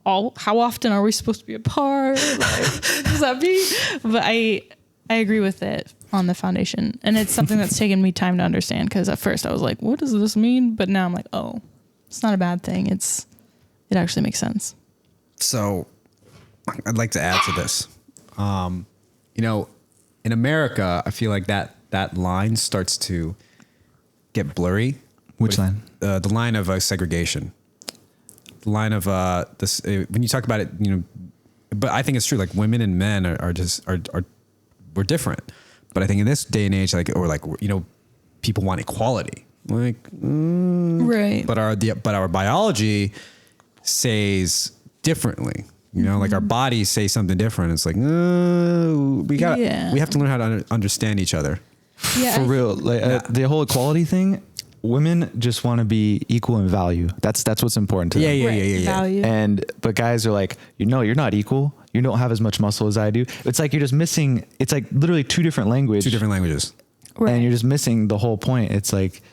how often are we supposed to be apart? Like, what does that mean? But I agree with it on the foundation. And it's something that's taken me time to understand, because at first I was like, what does this mean? But now I'm like, oh, it's not a bad thing. It actually makes sense. So I'd like to add to this. In America, I feel like that line starts to get blurry. Which line? The line of segregation. The line of this. When you talk about it, but I think it's true. Like, women and men are we're different. But I think in this day and age, people want equality. Like, Right. but our biology says differently. Like, our bodies say something different. It's like, we have to learn how to understand each other. Yeah. For real. Like the whole equality thing, women just want to be equal in value. That's what's important to them. Yeah. Value. But guys are like, you're not equal. You don't have as much muscle as I do. It's like you're just missing. It's like literally two different languages. Right. And you're just missing the whole point. It's like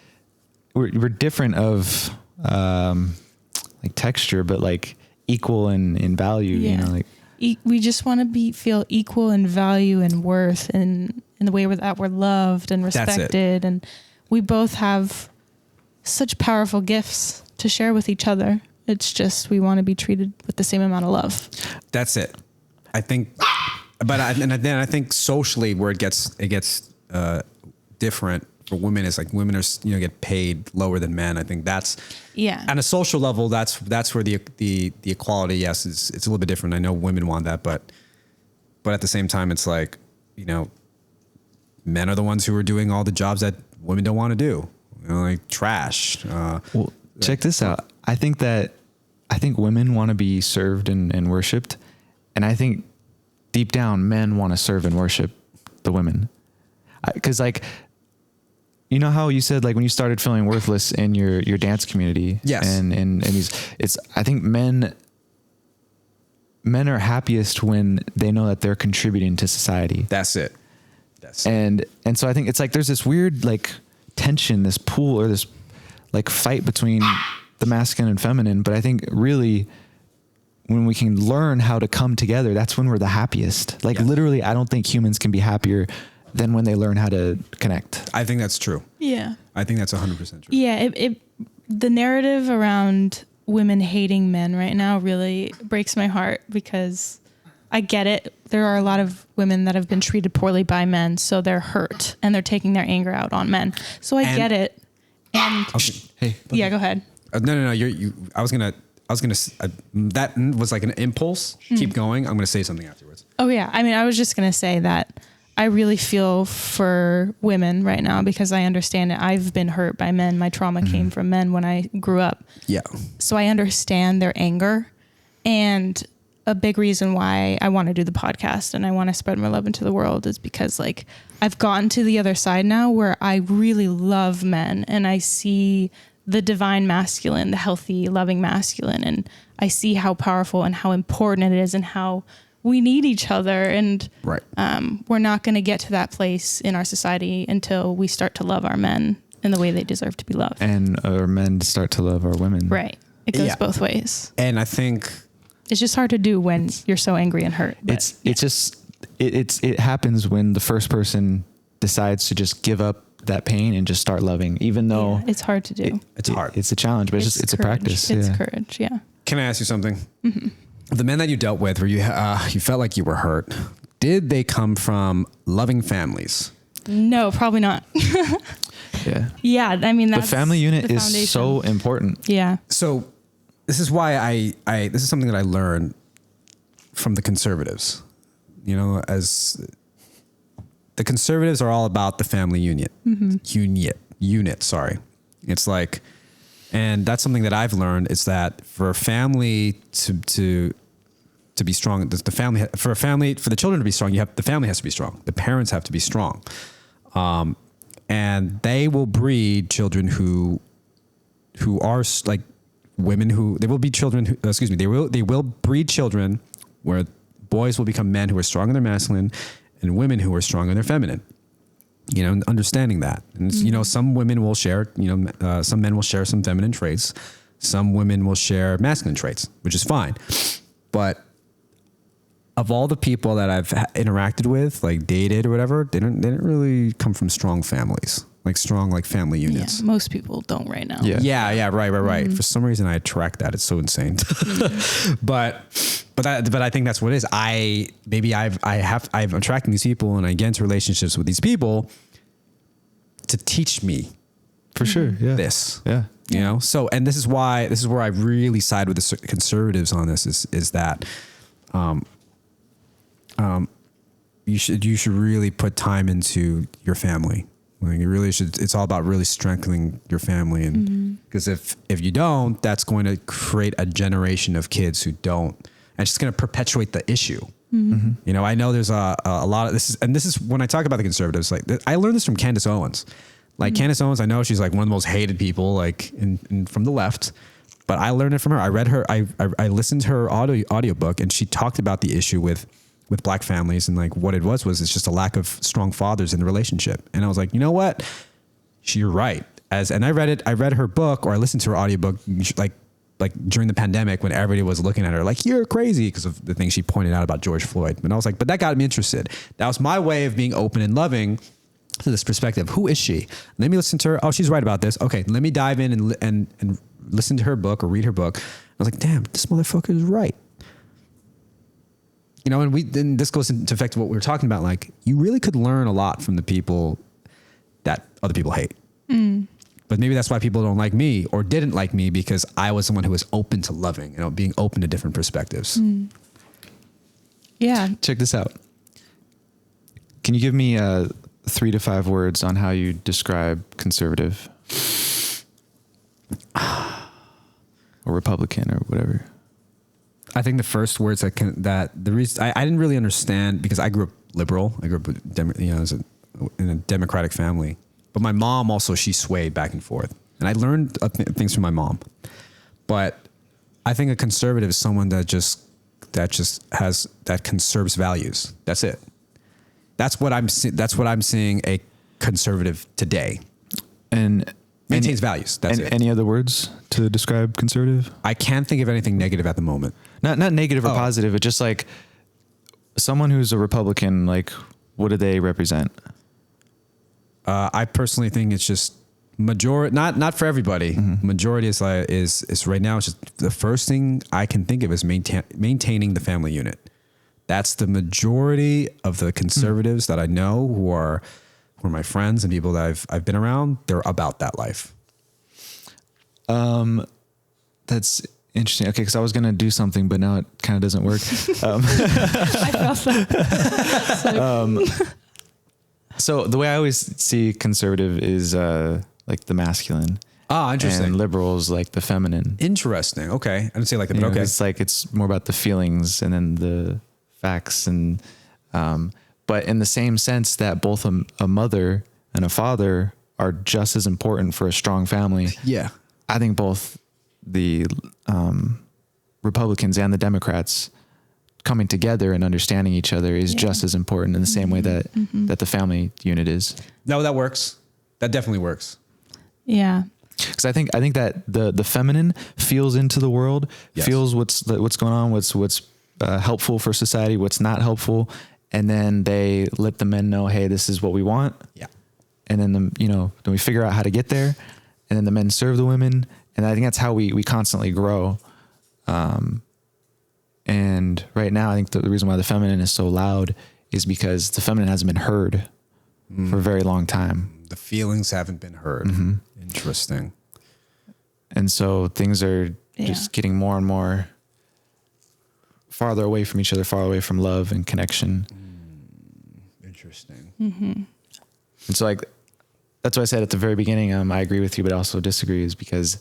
we're different of like texture, but like equal in value. Yeah. We just want to feel equal in value and worth, and in the way that we're loved and respected, and we both have such powerful gifts to share with each other. It's just, we want to be treated with the same amount of love. That's it. I think, but then I think socially where it gets different for women is like, women are get paid lower than men. I think that's on a social level. That's where the equality, yes, it's a little bit different. I know women want that, but at the same time, it's like, men are the ones who are doing all the jobs that women don't want to do. Like trash. Well, check this out. I think women want to be served and worshipped. And I think deep down, men want to serve and worship the women. Cause like, you know how you said, like, when you started feeling worthless in your dance community. Yes. And I think men are happiest when they know that they're contributing to society. That's it. And so I think it's like, there's this weird like tension, this pool, or this like fight between the masculine and feminine. But I think really when we can learn how to come together, that's when we're the happiest. Like literally, I don't think humans can be happier than when they learn how to connect. I think that's true. Yeah. I think that's 100% true. Yeah. The narrative around women hating men right now really breaks my heart, because I get it. There are a lot of women that have been treated poorly by men, so they're hurt and they're taking their anger out on men. So I get it. And Hey, Yeah, go ahead. No. I was gonna. That was like an impulse. Keep going. I'm gonna say something afterwards. Oh yeah. I mean, I was just going to say that I really feel for women right now because I understand it. I've been hurt by men. My trauma came from men when I grew up. Yeah. So I understand their anger, and a big reason why I want to do the podcast and I want to spread my love into the world is because like I've gotten to the other side now where I really love men and I see the divine masculine, the healthy, loving masculine. And I see how powerful and how important it is and how we need each other. And Right. We're not going to get to that place in our society until we start to love our men in the way they deserve to be loved. and our men start to love our women. Right. It goes Yeah. both ways. And I think It's just hard to do when you're so angry and hurt. But It happens when the first person decides to just give up that pain and just start loving, even though it's hard to do. it's hard. It's a challenge, but it's a courage. practice. It's yeah. courage. Yeah. Can I ask you something? The men that you dealt with, where you felt like you were hurt, did they come from loving families? No, probably not. Yeah. Yeah. I mean, The that's family unit the is foundation. so important. Yeah. So this is why I this is something that I learned from the conservatives. You know, as the conservatives are all about the family unit. Sorry. It's like, and that's something that I've learned is that for a family to be strong, for the children to be strong, the family has to be strong. The parents have to be strong. And they will breed children who are like women they will breed children where boys will become men who are strong in their masculine and women who are strong in their feminine. You know, understanding that. And you know, some women will share, some men will share some feminine traits. Some women will share masculine traits, which is fine. But of all the people that I've interacted with, like dated or whatever, they didn't really come from strong families, like strong, like family units. Yeah. Most people don't right now. Yeah. Right. For some reason I attract that. It's so insane. But I think that's what it is. I've attracted these people and I get into relationships with these people to teach me For sure. Yeah. this. Yeah. You know? So, and this is where I really side with the conservatives on this is that, you should really put time into your family. Like you really should. It's all about really strengthening your family, and because if you don't, that's going to create a generation of kids who don't, and it's just going to perpetuate the issue. You know, I know there's a lot of this is when I talk about the conservatives. Like I learned this from Candace Owens. Like Candace Owens, I know she's like one of the most hated people, like in from the left. But I learned it from her. I read her. I listened to her audiobook, and she talked about the issue with black families and like what it was it's just a lack of strong fathers in the relationship. And I was like, you know what? You're right. And I read her book, or I listened to her audiobook like during the pandemic when everybody was looking at her like, you're crazy because of the things she pointed out about George Floyd. And I was like, but that got me interested. That was my way of being open and loving to this perspective. Who is she? Let me listen to her. Oh, she's right about this. Okay, let me dive in and listen to her book or read her book. I was like, damn, this motherfucker is right. You know, and then this goes into effect of what we were talking about. Like, you really could learn a lot from the people that other people hate. But maybe that's why people don't like me or didn't like me, because I was someone who was open to loving, being open to different perspectives. Yeah. Check this out. Can you give me 3 to 5 words on how you describe conservative or Republican or whatever? I think the first words I didn't really understand, because I grew up liberal. I grew up in a Democratic family, but my mom also, she swayed back and forth, and I learned things from my mom. But I think a conservative is someone that conserves values. That's it. That's what I'm seeing a conservative today. And maintains values. That's it. Any other words to describe conservative? I can't think of anything negative at the moment. Not negative or positive, but just like someone who's a Republican, like what do they represent? I personally think it's just majority, not for everybody. Majority is right now. It's just the first thing I can think of is maintaining the family unit. That's the majority of the conservatives that I know who are my friends and people that I've been around. They're about that life. That's interesting. Okay, because I was gonna do something, but now it kind of doesn't work. I felt that. So the way I always see conservative is like the masculine. Ah, interesting. And liberals like the feminine. Interesting. Okay. I didn't say like that, You but know, okay. it's like it's more about the feelings and then the facts and but in the same sense that both a mother and a father are just as important for a strong family. Yeah. I think both the Republicans and the Democrats coming together and understanding each other is just as important in the same way that that the family unit is. No, that works. That definitely works. Yeah. Because I think that the feminine feels into the world, feels what's going on, what's helpful for society, what's not helpful, and then they let the men know, hey, this is what we want. Yeah. And then then we figure out how to get there, and then the men serve the women, and I think that's how we constantly grow. And right now, I think the reason why the feminine is so loud is because the feminine hasn't been heard for a very long time. The feelings haven't been heard. Interesting. And so things are just getting more and more farther away from each other, far away from love and connection. Interesting. And so that's why I said at the very beginning, I agree with you, but also disagree, is because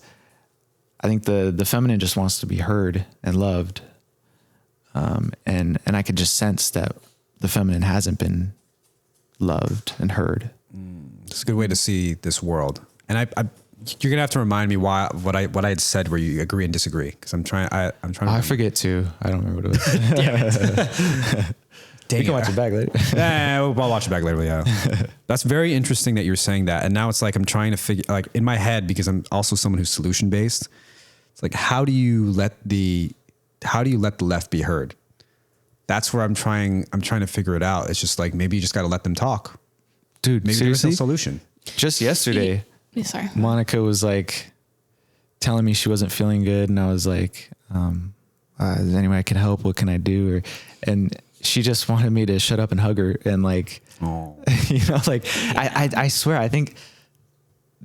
I think the feminine just wants to be heard and loved. And I could just sense that the feminine hasn't been loved and heard. It's a good way to see this world. And you're gonna have to remind me what I had said where you agree and disagree, because I'm trying. I forget too. I don't remember what it was. Damn it. We can watch it back later. I'll watch it back later. Yeah, that's very interesting that you're saying that. And now it's like I'm trying to figure, like in my head, because I'm also someone who's solution based. It's like how do you let the left be heard? That's where I'm trying to figure it out. It's just like maybe you just got to let them talk. Dude, Maybe seriously? there's no solution. Just yesterday, Sorry. Monica was like telling me she wasn't feeling good, and I was like, "Is there any way I can help? What can I do?" And she just wanted me to shut up and hug her, and like, like I swear, I think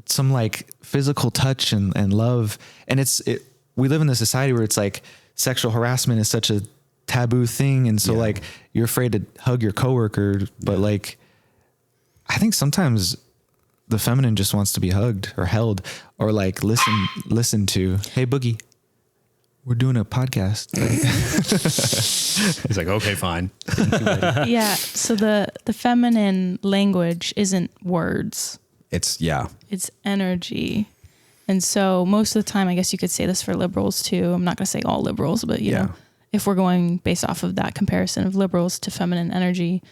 some like physical touch and love, and we live in a society where it's like sexual harassment is such a taboo thing, and so like you're afraid to hug your coworker, but like I think sometimes the feminine just wants to be hugged or held or like listen to. Hey, Boogie, we're doing a podcast. He's like, okay, fine. Yeah. So the feminine language isn't words. It's energy. And so most of the time, I guess you could say this for liberals too. I'm not going to say all liberals, but you know, if we're going based off of that comparison of liberals to feminine energy,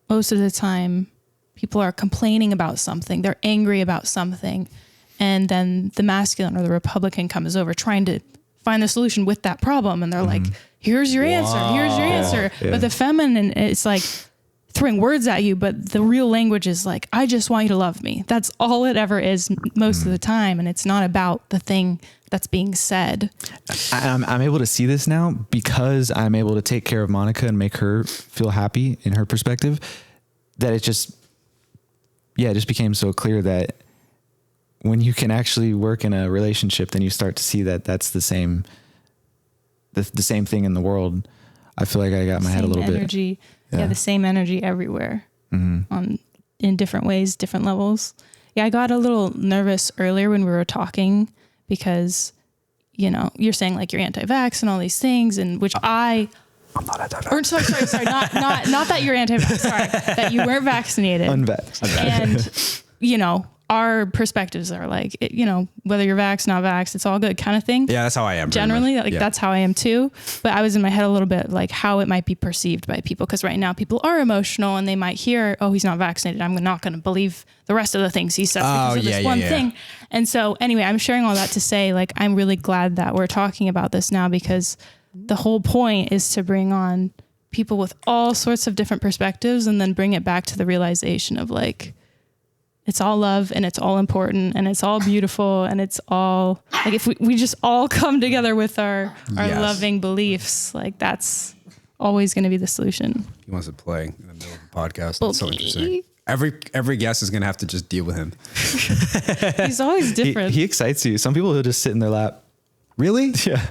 most of the time people are complaining about something. They're angry about something. And then the masculine or the Republican comes over trying to find the solution with that problem. And they're like, here's your answer. Here's your answer. Yeah. But the feminine, it's like throwing words at you. But the real language is like, I just want you to love me. That's all it ever is most of the time. And it's not about the thing that's being said. I'm able to see this now because I'm able to take care of Monica and make her feel happy in her perspective, that it just became so clear that when you can actually work in a relationship, then you start to see that that's the same thing in the world. I feel like I got my head a little energy, bit. Yeah, the same energy everywhere in different ways, different levels. Yeah, I got a little nervous earlier when we were talking because, you know, you're saying like you're anti-vax and all these things, and which I'm not anti-vax. Or sorry, not that you're anti-vax. Sorry, that you weren't vaccinated. Unvaxxed. And you know, our perspectives are like, you know, whether you're vaxxed, not vaxxed, it's all good kind of thing. Yeah, that's how I am. Generally, like that's how I am too. But I was in my head a little bit like how it might be perceived by people, because right now people are emotional and they might hear, oh, he's not vaccinated, I'm not going to believe the rest of the things he says because of this one thing. And so anyway, I'm sharing all that to say, like, I'm really glad that we're talking about this now, because the whole point is to bring on people with all sorts of different perspectives and then bring it back to the realization of like, it's all love and it's all important and it's all beautiful and it's all like, if we just all come together with our loving beliefs, like that's always going to be the solution. He wants to play in the middle of the podcast. That's so interesting. every guest is gonna have to just deal with him. He's always different. He excites you. Some people will just sit in their lap. Really? Yeah.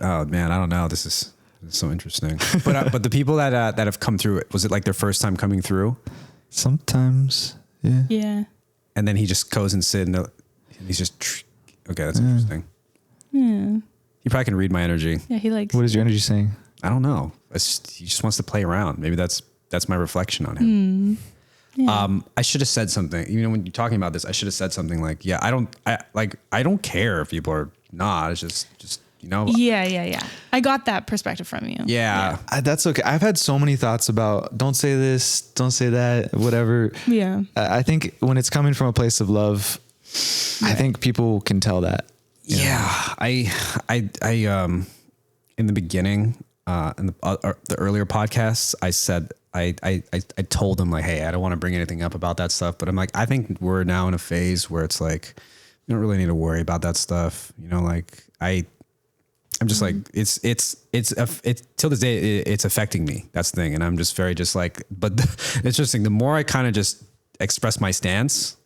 Oh man, I don't know. This is so interesting. But the people that have come through it, was it like their first time coming through? Sometimes. Yeah. Yeah. And then he just goes and sit and he's just okay. That's interesting. Yeah. He probably can read my energy. Yeah. He likes. What is your energy saying? I don't know. He just wants to play around. Maybe that's my reflection on him. Yeah. I should have said something. You know, when you're talking about this, I should have said something like, "Yeah, I don't care if people are not. It's just you know." Yeah. I got that perspective from you. Yeah. That's okay. I've had so many thoughts about don't say this, don't say that, whatever. Yeah. I think when it's coming from a place of love, I think people can tell that. Yeah. I in the beginning, in the earlier podcasts, I said, I told them like, hey, I don't want to bring anything up about that stuff, but I'm like, I think we're now in a phase where it's like, you don't really need to worry about that stuff. You know, like I'm just like, it's till this day, it's affecting me. That's the thing. And I'm just very just like, but it's interesting. The more I kind of just express my stance,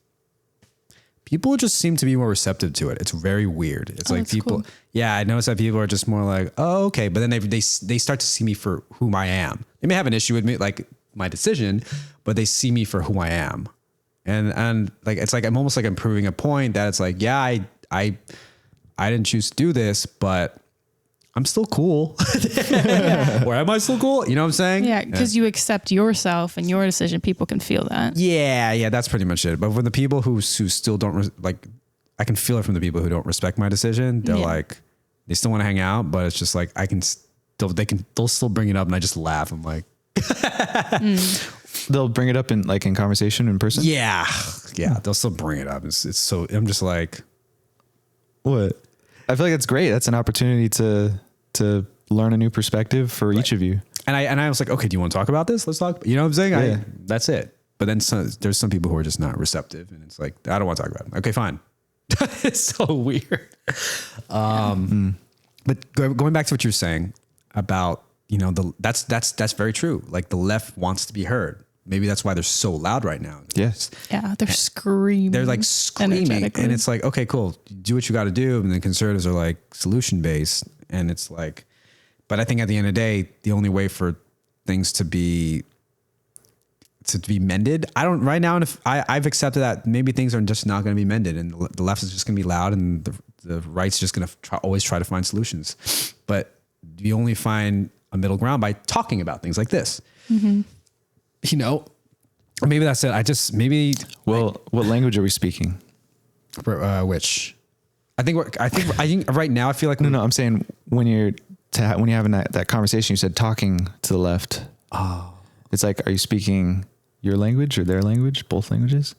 people just seem to be more receptive to it. It's very weird. It's like people, cool. Yeah, I notice that people are just more like, oh, okay. But then they start to see me for whom I am. They may have an issue with me, like my decision, but they see me for who I am. And like, it's like, I'm almost like I'm proving a point that it's like, yeah, I didn't choose to do this, but I'm still cool. Or am I still cool? You know what I'm saying? Yeah. Because you accept yourself and your decision. People can feel that. Yeah, that's pretty much it. But for the people who still don't like, I can feel it from the people who don't respect my decision. They're like, they still want to hang out, but it's just like they'll still bring it up, and I just laugh. I'm like, They'll bring it up in conversation in person. yeah, they'll still bring it up. It's so I'm just like, What? I feel like that's great. That's an opportunity to learn a new perspective for each of you. and I was like, okay, do you want to talk about this? Let's talk. You know what I'm saying? Yeah. That's it. But then there's some people who are just not receptive, and it's like, I don't want to talk about it. Okay, fine. It's so weird. But going back to what you're saying about, you know, that's very true. Like the left wants to be heard. Maybe that's why they're so loud right now. Yes. Yeah. They're screaming. They're like screaming, energetically. and it's like, okay, cool, do what you got to do. And then conservatives are like solution based, and it's like, but I think at the end of the day, the only way for things to be mended, right now, and I've accepted that maybe things are just not going to be mended, and the left is just going to be loud, and the right's just going to always try to find solutions. But you only find a middle ground by talking about things like this. Mm-hmm. You know, maybe that's it. Well, what language are we speaking? Which I think right now I feel like No, I'm saying when you're having that conversation, you said talking to the left. Oh, It's like, are you speaking your language or their language? Both languages?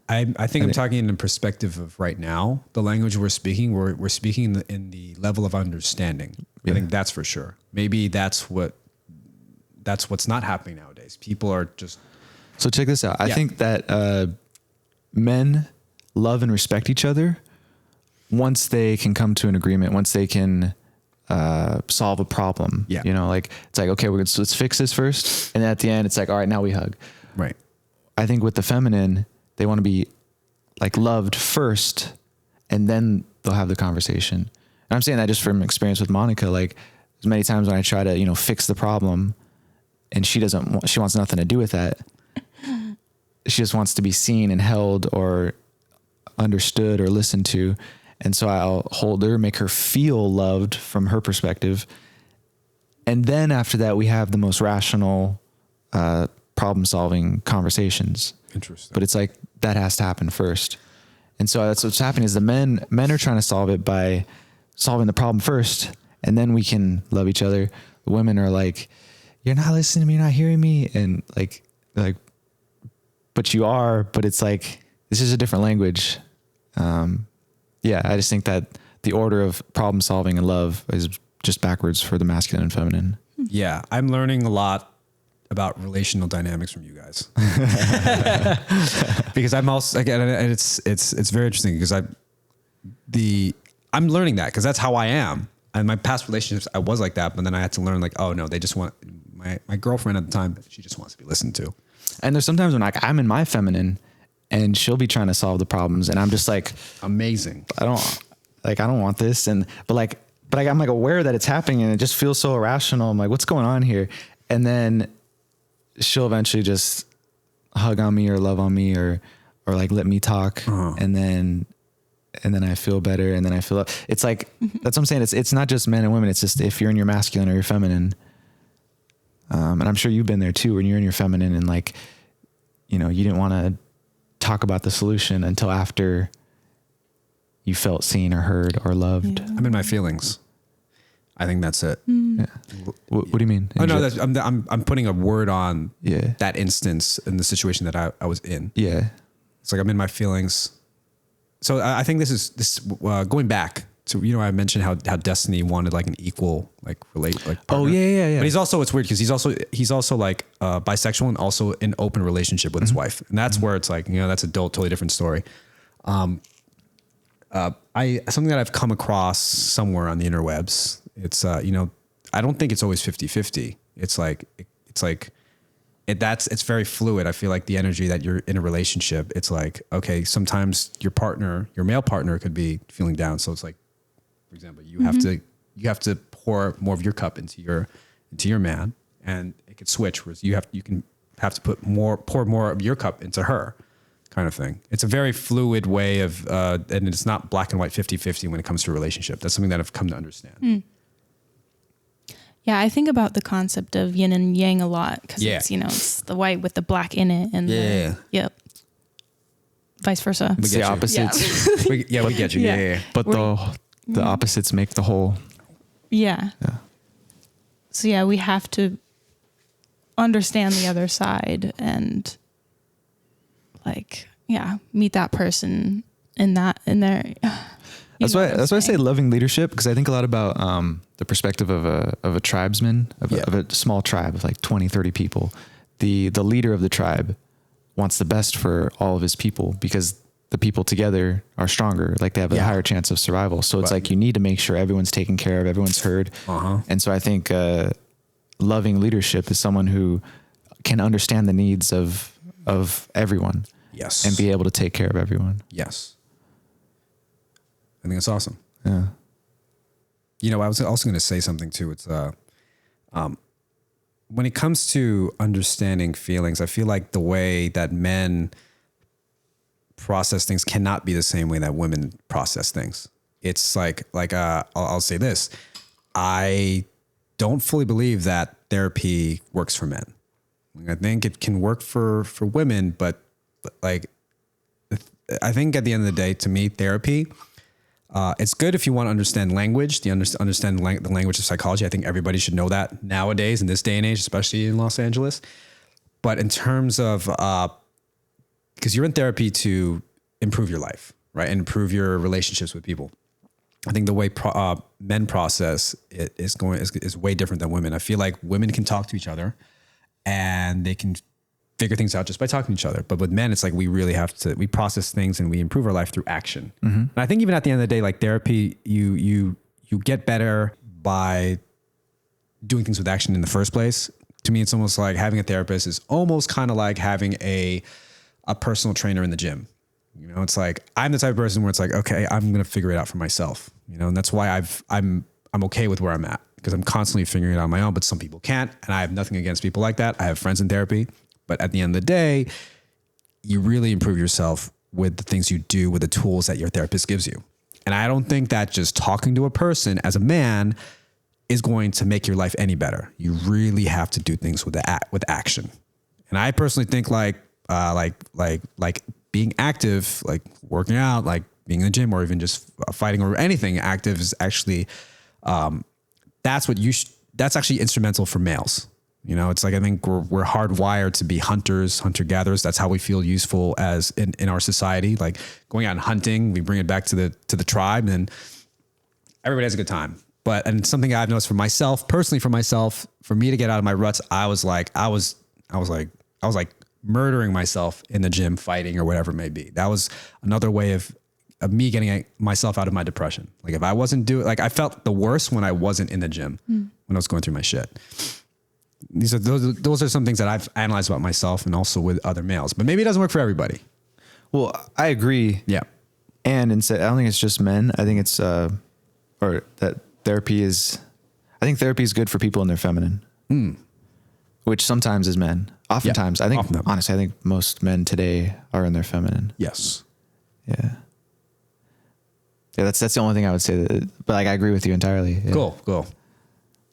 I think I'm talking in the perspective of right now. The language we're speaking, we're speaking in the level of understanding. Yeah. I think that's for sure. Maybe that's what's not happening nowadays. People are just. So check this out. I think that men love and respect each other once they can come to an agreement, once they can solve a problem. Yeah. You know, like it's like, okay, let's fix this first. And then at the end, it's like, all right, now we hug. Right. I think with the feminine, they want to be like loved first, and then they'll have the conversation. And I'm saying that just from experience with Monica. Like as many times when I try to, you know, fix the problem, and she wants nothing to do with that. She just wants to be seen and held or understood or listened to. And so I'll hold her, make her feel loved from her perspective. And then after that, we have the most rational, problem-solving conversations. Interesting. But it's like that has to happen first. And so that's what's happening is the men are trying to solve it by solving the problem first, and then we can love each other. The women are like, you're not listening to me, you're not hearing me. And like, but you are, but it's like, this is a different language. I just think that the order of problem solving and love is just backwards for the masculine and feminine. Yeah, I'm learning a lot about relational dynamics from you guys. Because I'm also, again, and it's very interesting because I'm learning that because that's how I am. And my past relationships, I was like that, but then I had to learn like, oh no, they just want my girlfriend at the time, she just wants to be listened to. And there's sometimes when like I'm in my feminine and she'll be trying to solve the problems and I'm just like, Amazing. I don't want this. But I'm like aware that it's happening and it just feels so irrational. I'm like, what's going on here? And then she'll eventually just hug on me or love on me or like let me talk. And then I feel better. And then I feel, it's like, that's what I'm saying. It's not just men and women. It's just if you're in your masculine or your feminine. And I'm sure you've been there too, when you're in your feminine and like, you know, you didn't want to talk about the solution until after you felt seen or heard or loved. Yeah. I'm in my feelings. I think that's it. Yeah. What do you mean? Oh no, I'm putting a word on Yeah. that instance in the situation that I was in. Yeah. It's like I'm in my feelings. So I think this is going back to, you know, I mentioned how Destiny wanted like an equal like partner. Oh yeah. But he's also, it's weird because he's also like bisexual and also in open relationship with his wife, and that's where it's like, you know, that's a totally different story. Something that I've come across somewhere on the interwebs. It's you know, I don't think it's always 50-50. It's very fluid. I feel like the energy that you're in a relationship, it's like, okay, sometimes your male partner could be feeling down. So it's like, for example, you have to pour more of your cup into your man, and it could switch, whereas you have to pour more of your cup into her, kind of thing. It's a very fluid way of, and it's not black and white 50-50 when it comes to a relationship. That's something that I've come to understand. Yeah, I think about the concept of yin and yang a lot because Yeah. it's, you know, it's the white with the black in it, and yep, vice versa. It's the opposites. we get you. Yeah. But the opposites make the whole. Yeah. So yeah, we have to understand the other side and like, yeah, meet that person in their. That's why I say loving leadership, because I think a lot about the perspective of a tribesman, of a small tribe of like 20, 30 people. The leader of the tribe wants the best for all of his people because the people together are stronger. Like they have a higher chance of survival. So it's like you need to make sure everyone's taken care of, everyone's heard. And so I think loving leadership is someone who can understand the needs of everyone. Yes. And be able to take care of everyone. Yes. I think it's awesome. Yeah. You know, I was also going to say something too. It's when it comes to understanding feelings, I feel like the way that men process things cannot be the same way that women process things. It's like I'll say this. I don't fully believe that therapy works for men. I think it can work for women, but like, I think at the end of the day, to me, therapy, it's good if you want to understand language, understand the language of psychology. I think everybody should know that nowadays in this day and age, especially in Los Angeles. But in terms of, because you're in therapy to improve your life, right? And improve your relationships with people. I think the way men process it is way different than women. I feel like women can talk to each other and they can figure things out just by talking to each other. But with men, it's like we process things and we improve our life through action. And I think even at the end of the day, like therapy, you get better by doing things with action in the first place. To me, it's almost like having a therapist is almost kind of like having a personal trainer in the gym. You know, it's like, I'm the type of person where it's like, okay, I'm going to figure it out for myself, you know? And that's why I'm okay with where I'm at, because I'm constantly figuring it out on my own, but some people can't. And I have nothing against people like that. I have friends in therapy. But at the end of the day, you really improve yourself with the things you do, with the tools that your therapist gives you. And I don't think that just talking to a person as a man is going to make your life any better. You really have to do things with action. And I personally think like being active, like working out, like being in the gym, or even just fighting or anything active is actually, that's actually instrumental for males. You know, it's like, I think we're hardwired to be hunter-gatherers. That's how we feel useful as in our society. Like going out and hunting, we bring it back to the tribe, and everybody has a good time. And something I've noticed for myself, personally for myself, for me to get out of my ruts, I was like murdering myself in the gym, fighting or whatever it may be. That was another way of me getting myself out of my depression. Like if I wasn't I felt the worst when I wasn't in the gym, when I was going through my shit. Those are some things that I've analyzed about myself and also with other males, but maybe it doesn't work for everybody. Well, I agree. Yeah. And instead, I don't think it's just men. I think it's, or that therapy is good for people in their feminine, which sometimes is men. Oftentimes, I think, honestly, I think most men today are in their feminine. Yes. Yeah. Yeah. That's the only thing I would say but like, I agree with you entirely. Yeah. Cool.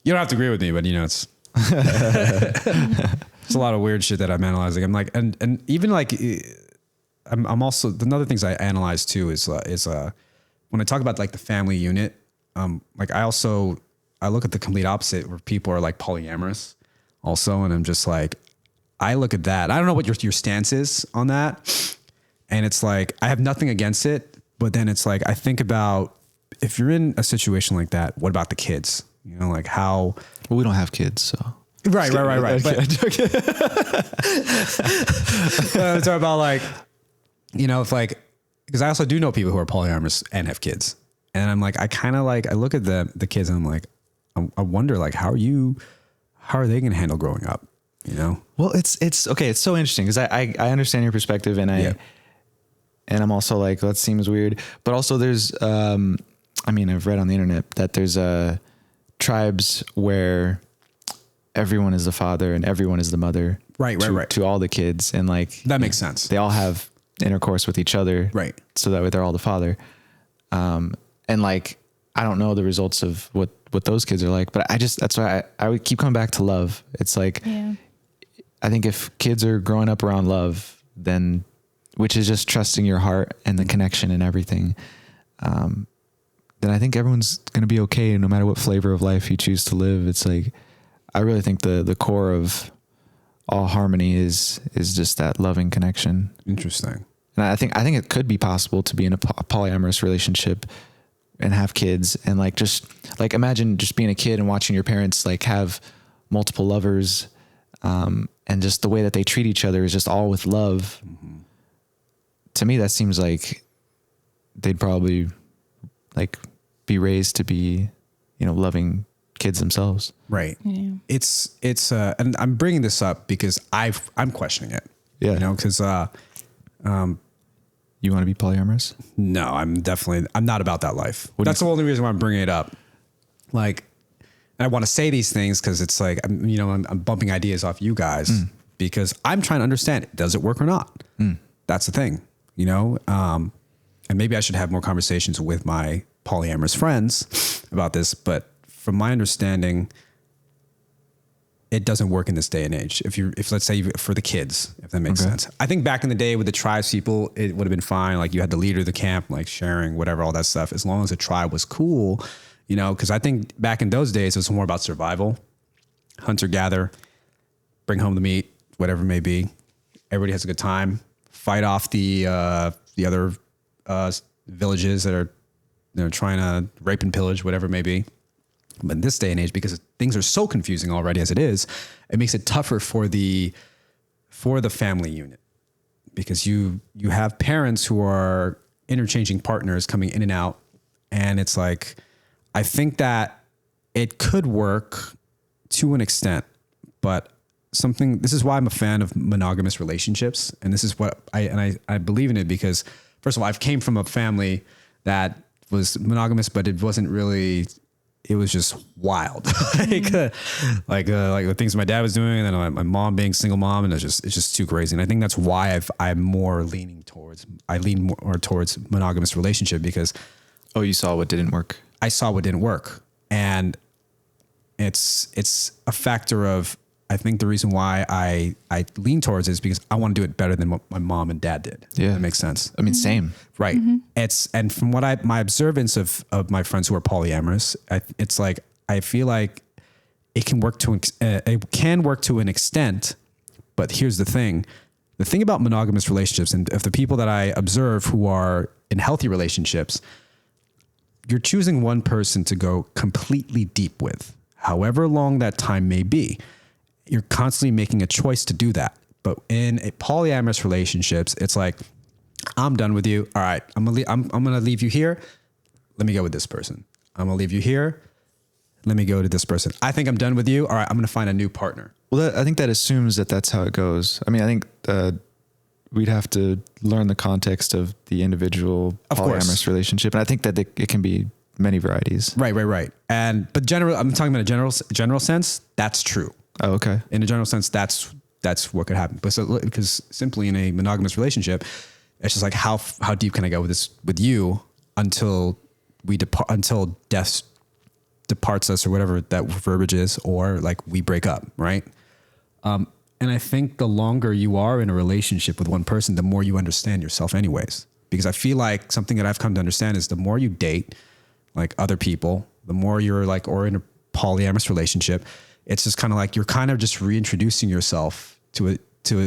You don't have to agree with me, but it's, it's a lot of weird shit that I'm analyzing. I'm like, and even like, I'm also, another things I analyze too is when I talk about like the family unit, like I look at the complete opposite where people are like polyamorous also. And I'm just like, I look at that. I don't know what your stance is on that. And it's like, I have nothing against it, but then it's like, I think about if you're in a situation like that, what about the kids? Like how, well, we don't have kids, so. Right. But I'm talking about like, if like, because I also do know people who are polyamorous and have kids, and I'm like, I kind of like, I look at the kids and I'm like, I wonder like, how are they going to handle growing up? Well, it's okay. It's so interesting because I understand your perspective, and and I'm also like, that seems weird, but also there's, I've read on the internet that there's tribes where everyone is the father and everyone is the mother, right, to all the kids, and like that makes sense. They all have intercourse with each other, right? So that way they're all the father. And like, I don't know the results of what those kids are like, but that's why I would keep coming back to love. It's like, I think if kids are growing up around love, then, which is just trusting your heart and the connection and everything, then I think everyone's going to be okay no matter what flavor of life you choose to live. It's like, I really think the core of all harmony is just that loving connection. Interesting. And I think it could be possible to be in a polyamorous relationship and have kids, and like, just like, imagine just being a kid and watching your parents like have multiple lovers, and just the way that they treat each other is just all with love. Mm-hmm. To me, that seems like they'd probably like be raised to be, loving kids themselves. Right. Yeah. It's and I'm bringing this up because I'm questioning it. Yeah. Because you want to be polyamorous? No, I'm not about that life. That's the only reason why I'm bringing it up. Like, and I want to say these things because it's like, I'm bumping ideas off you guys because I'm trying to understand it. Does it work or not? That's the thing, and maybe I should have more conversations with my polyamorous friends about this. But from my understanding, it doesn't work in this day and age. If let's say for the kids, if that makes sense. I think back in the day with the tribes people, it would have been fine. Like you had the leader of the camp, like sharing whatever, all that stuff, as long as the tribe was cool, because I think back in those days, it was more about survival, hunter gatherer, bring home the meat, whatever it may be. Everybody has a good time, fight off the other villages that are trying to rape and pillage, whatever it may be. But in this day and age, because things are so confusing already as it is, it makes it tougher for the family unit, because you have parents who are interchanging partners coming in and out. And it's like, I think that it could work to an extent, but this is why I'm a fan of monogamous relationships. And this is what I believe in it because, first of all, I've came from a family that was monogamous, but it wasn't really, it was just wild. like the things my dad was doing, and then my mom being single mom, and it's just too crazy. And I think that's why I lean more towards monogamous relationship, because you saw what didn't work. I saw what didn't work, and it's a factor of, I think the reason why I lean towards it is because I want to do it better than what my mom and dad did. Yeah, that makes sense. I mean, same. Right. Mm-hmm. And from what my observance of my friends who are polyamorous, it's like, I feel like it can work to an extent, but here's the thing about monogamous relationships, and if the people that I observe who are in healthy relationships, you're choosing one person to go completely deep with, however long that time may be. You're constantly making a choice to do that. But in a polyamorous relationships, it's like, I'm done with you. All right, I'm gonna leave you here. Let me go with this person. I'm gonna leave you here. let me go to this person. I think I'm done with you. All right, I'm going to find a new partner. Well, I think that assumes that that's how it goes. I mean, I think we'd have to learn the context of the individual polyamorous relationship. And I think that it can be many varieties. Right. But I'm talking about a general sense. That's true. Oh, okay. In a general sense, that's what could happen. But because simply in a monogamous relationship, it's just like how deep can I go with you until death departs us, or whatever that verbiage is, or like we break up, right? And I think the longer you are in a relationship with one person, the more you understand yourself anyways. Because I feel like something that I've come to understand is the more you date like other people, the more you're like, or in a polyamorous relationship, it's just kind of like, you're kind of just reintroducing yourself to a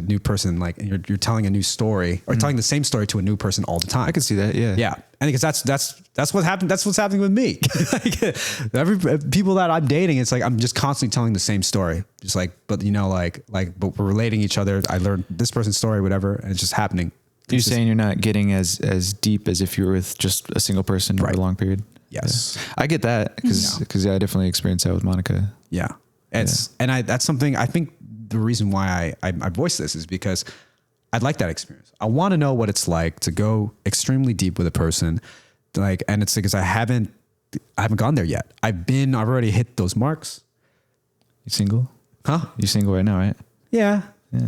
new person. Like you're telling a new story, or telling the same story to a new person all the time. I can see that. Yeah. Yeah. And because that's what happened. That's what's happening with me. Like people that I'm dating, it's like, I'm just constantly telling the same story. Just like, but but we're relating each other. I learned this person's story, whatever. And it's just happening. You're saying you're not getting as deep as if you were with just a single person over a long period. Yes. Yeah. I get that because I definitely experienced that with Monica. Yeah. That's something, I think the reason why I voice this is because I'd like that experience. I want to know what it's like to go extremely deep with a person. Like, and it's because I haven't gone there yet. I've already hit those marks. You single? Huh? You single right now, right? Yeah. I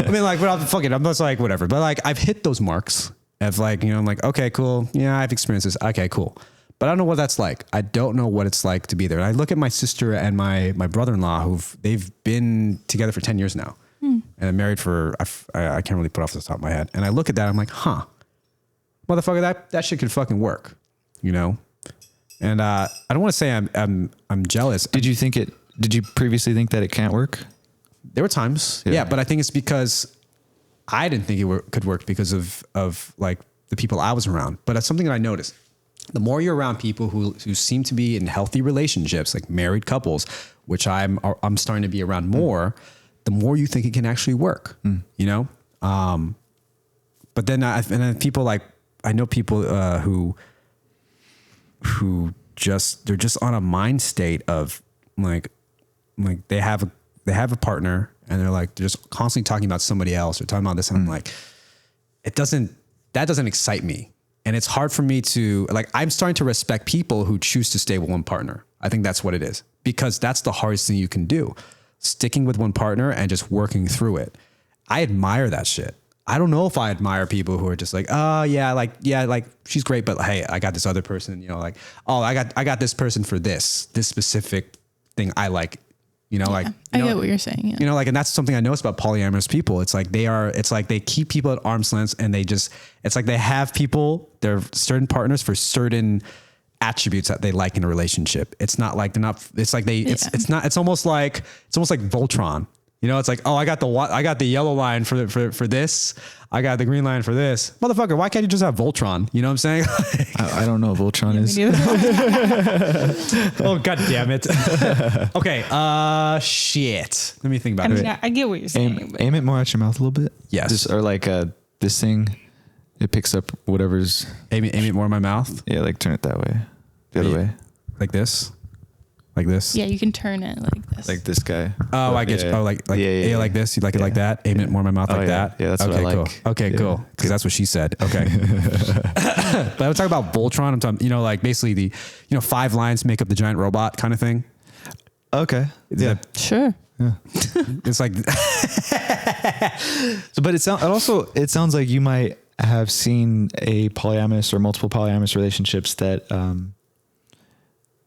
mean, like, I'm just like, whatever. But like, I've hit those marks of like, I'm like, okay, cool. Yeah, I've experienced this. Okay, cool. But I don't know what that's like. I don't know what it's like to be there. And I look at my sister and my brother-in-law, they've been together for 10 years now. And I'm married for, I can't really put off the top of my head. And I look at that, I'm like, motherfucker, that shit could fucking work, And I don't want to say I'm jealous. Did you previously think that it can't work? There were times, yeah, but I think it's because I didn't think it could work because of like the people I was around. But that's something that I noticed. The more you're around people who seem to be in healthy relationships, like married couples, which I'm starting to be around more, the more you think it can actually work, But then people like, I know people who they're just on a mind state of like they have a partner and they're just constantly talking about somebody else or talking about this, and I'm like, that doesn't excite me. And it's hard for me to, like, I'm starting to respect people who choose to stay with one partner. I think that's what it is, because that's the hardest thing you can do. Sticking with one partner and just working through it. I admire that shit. I don't know if I admire people who are just like, oh yeah, she's great, but hey, I got this other person, I got this person for this specific thing I like, I get what you're saying. Yeah. And that's something I notice about polyamorous people. It's like they keep people at arm's length, and it's like they have people, they're certain partners for certain attributes that they like in a relationship. It's not like it's almost like Voltron. It's like, oh, I got the yellow line for this. I got the green line for this. Motherfucker, why can't you just have Voltron? You know what I'm saying? I don't know what Voltron is. Oh, God damn it. Okay. Shit. Let me think about it. I get what you're saying. Aim it more at your mouth a little bit. Yes. Or like this thing, it picks up whatever's. Aim it more in my mouth. Yeah, like turn it that way. The other way. Like this? Like this? Yeah, you can turn it like this. Like this guy. Oh, I get you. Oh, like like this. You like it like that? Aim it more in my mouth like that? Yeah, that's what I like. Cool. Okay, cool. Because that's what she said. Okay. But I was talking about Voltron. I'm talking, like basically the, 5 lines make up the giant robot kind of thing. Okay. Yeah. Sure. Yeah. It's like. So, but it sounds like you might have seen a polyamorous or multiple polyamorous relationships that,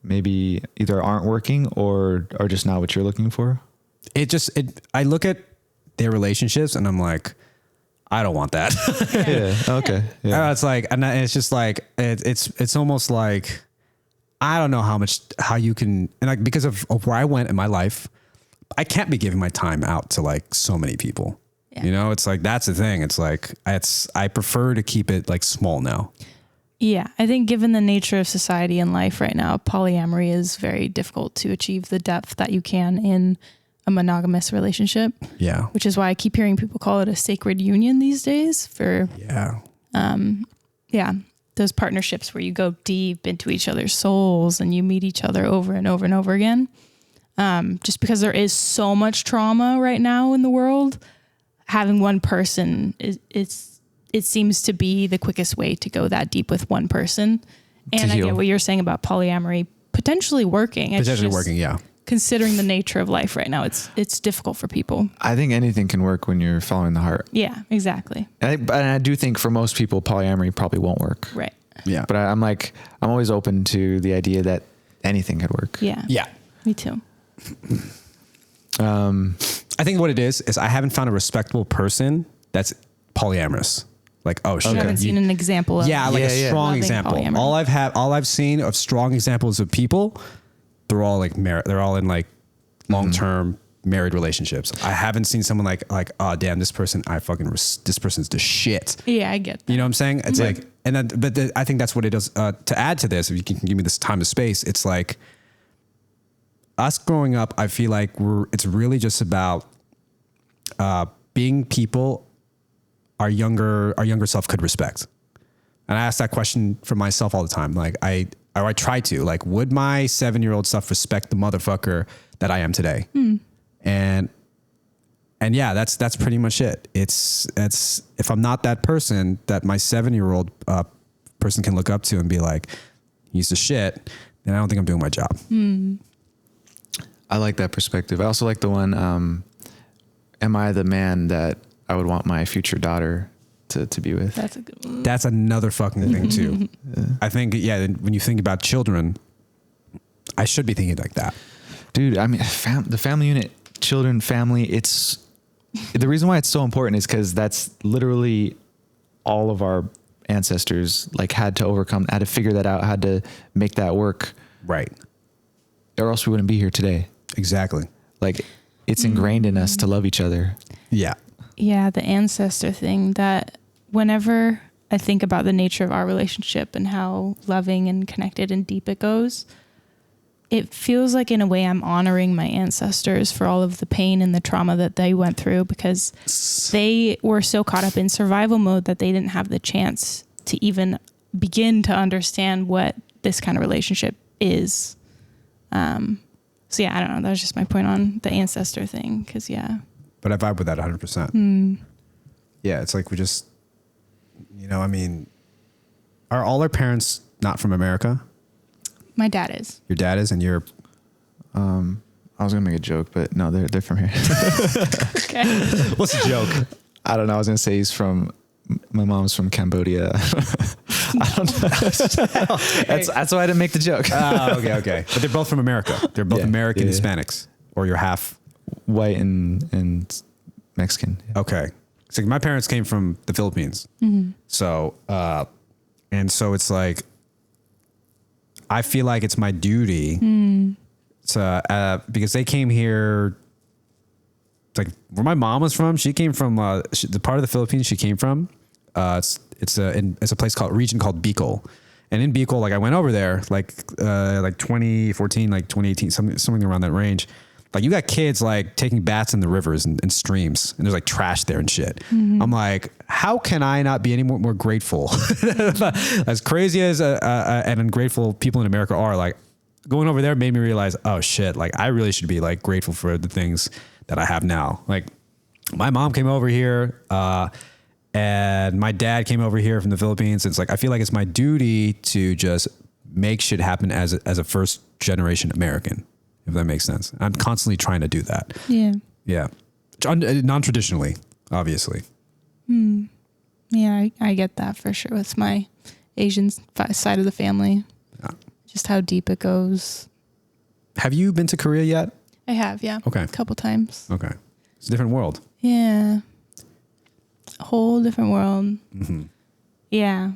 maybe either aren't working or are just not what you're looking for. I look at their relationships and I'm like, I don't want that. Yeah. Okay. Yeah. It's like, and it's just like, it's almost like, I don't know how you can, and like, because of where I went in my life, I can't be giving my time out to like so many people, it's like, that's the thing. It's like, I prefer to keep it like small now. Yeah, I think given the nature of society and life right now, polyamory is very difficult to achieve the depth that you can in a monogamous relationship. Yeah. Which is why I keep hearing people call it a sacred union these days for. Yeah. Yeah. those partnerships where you go deep into each other's souls and you meet each other over and over and over again. Just because there is so much trauma right now in the world, having one person it seems to be the quickest way to go that deep with one person. And I get what you're saying about polyamory potentially working. Yeah. Considering the nature of life right now, it's difficult for people. I think anything can work when you're following the heart. Yeah, exactly. And I do think for most people, polyamory probably won't work. Right. Yeah. But I'm always open to the idea that anything could work. Yeah. Yeah. Me too. I think what it is I haven't found a respectable person that's polyamorous. Like, oh shit. I haven't seen an example of a strong loving example. polyamory. All I've seen of strong examples of people, they're all like they're all in like long-term married relationships. I haven't seen someone like, oh damn, this person, this person's the shit. Yeah, I get that. You know what I'm saying? It's like, and then, I think that's what it does. To add to this, if you can give me this time and space, it's like us growing up. I feel like it's really just about being people our younger self could respect. And I ask that question for myself all the time. Like I try to, like, would my 7-year-old self respect the motherfucker that I am today? And yeah, that's pretty much it. It's if I'm not that person that my 7-year-old person can look up to and be like, he's the shit, then I don't think I'm doing my job. I like that perspective. I also like the one, am I the man that I would want my future daughter to be with? That's a good one. That's another fucking thing too. I think, when you think about children, I should be thinking like that. Dude, I mean, the family unit, children, family, it's the reason why it's so important is because that's literally all of our ancestors had to figure that out, had to make that work. Right. Or else we wouldn't be here today. Exactly. Like it's ingrained in us to love each other. Yeah. Yeah, the ancestor thing, that whenever I think about the nature of our relationship and how loving and connected and deep it goes, it feels like in a way I'm honoring my ancestors for all of the pain and the trauma that they went through, because they were so caught up in survival mode that they didn't have the chance to even begin to understand what this kind of relationship is. So yeah, I don't know. That was just my point on the ancestor thing. Cause But I vibe with that 100%. Yeah. It's like we just, I mean, are all our parents not from America? my dad is. Your dad is, and you're, I was gonna make a joke, but no, they're from here. Okay. what's the joke? I don't know. I was gonna say he's from. My mom's from Cambodia. I don't know. That's why I didn't make the joke. Okay. But they're both from America. They're both American Hispanics, or you're half white and Mexican. Okay. So my parents came from the Philippines. Mm-hmm. So, and so it's like, I feel like it's my duty to, because they came here, like where my mom was from, she came from the part of the Philippines she came from. It's a place called region called Bicol, and in Bicol, like I went over there like 2014, like 2018, something around that range. Like you got kids like taking baths in the rivers and streams, and there's like trash there and shit. Mm-hmm. I'm like, how can I not be any more grateful? As crazy as and ungrateful people in America are, like going over there made me realize, oh shit, like I really should be like grateful for the things that I have now. Like my mom came over here, and my dad came over here from the Philippines. It's like, I feel like it's my duty to just make shit happen as a first generation American, if that makes sense. I'm constantly trying to do that. Yeah. Yeah. Non-traditionally, obviously. Yeah, I get that for sure. With my Asian side of the family, just how deep it goes. Have you been to Korea yet? I have, yeah. Okay. A couple times. Okay. It's a different world. Yeah. A whole different world. Mm-hmm. Yeah.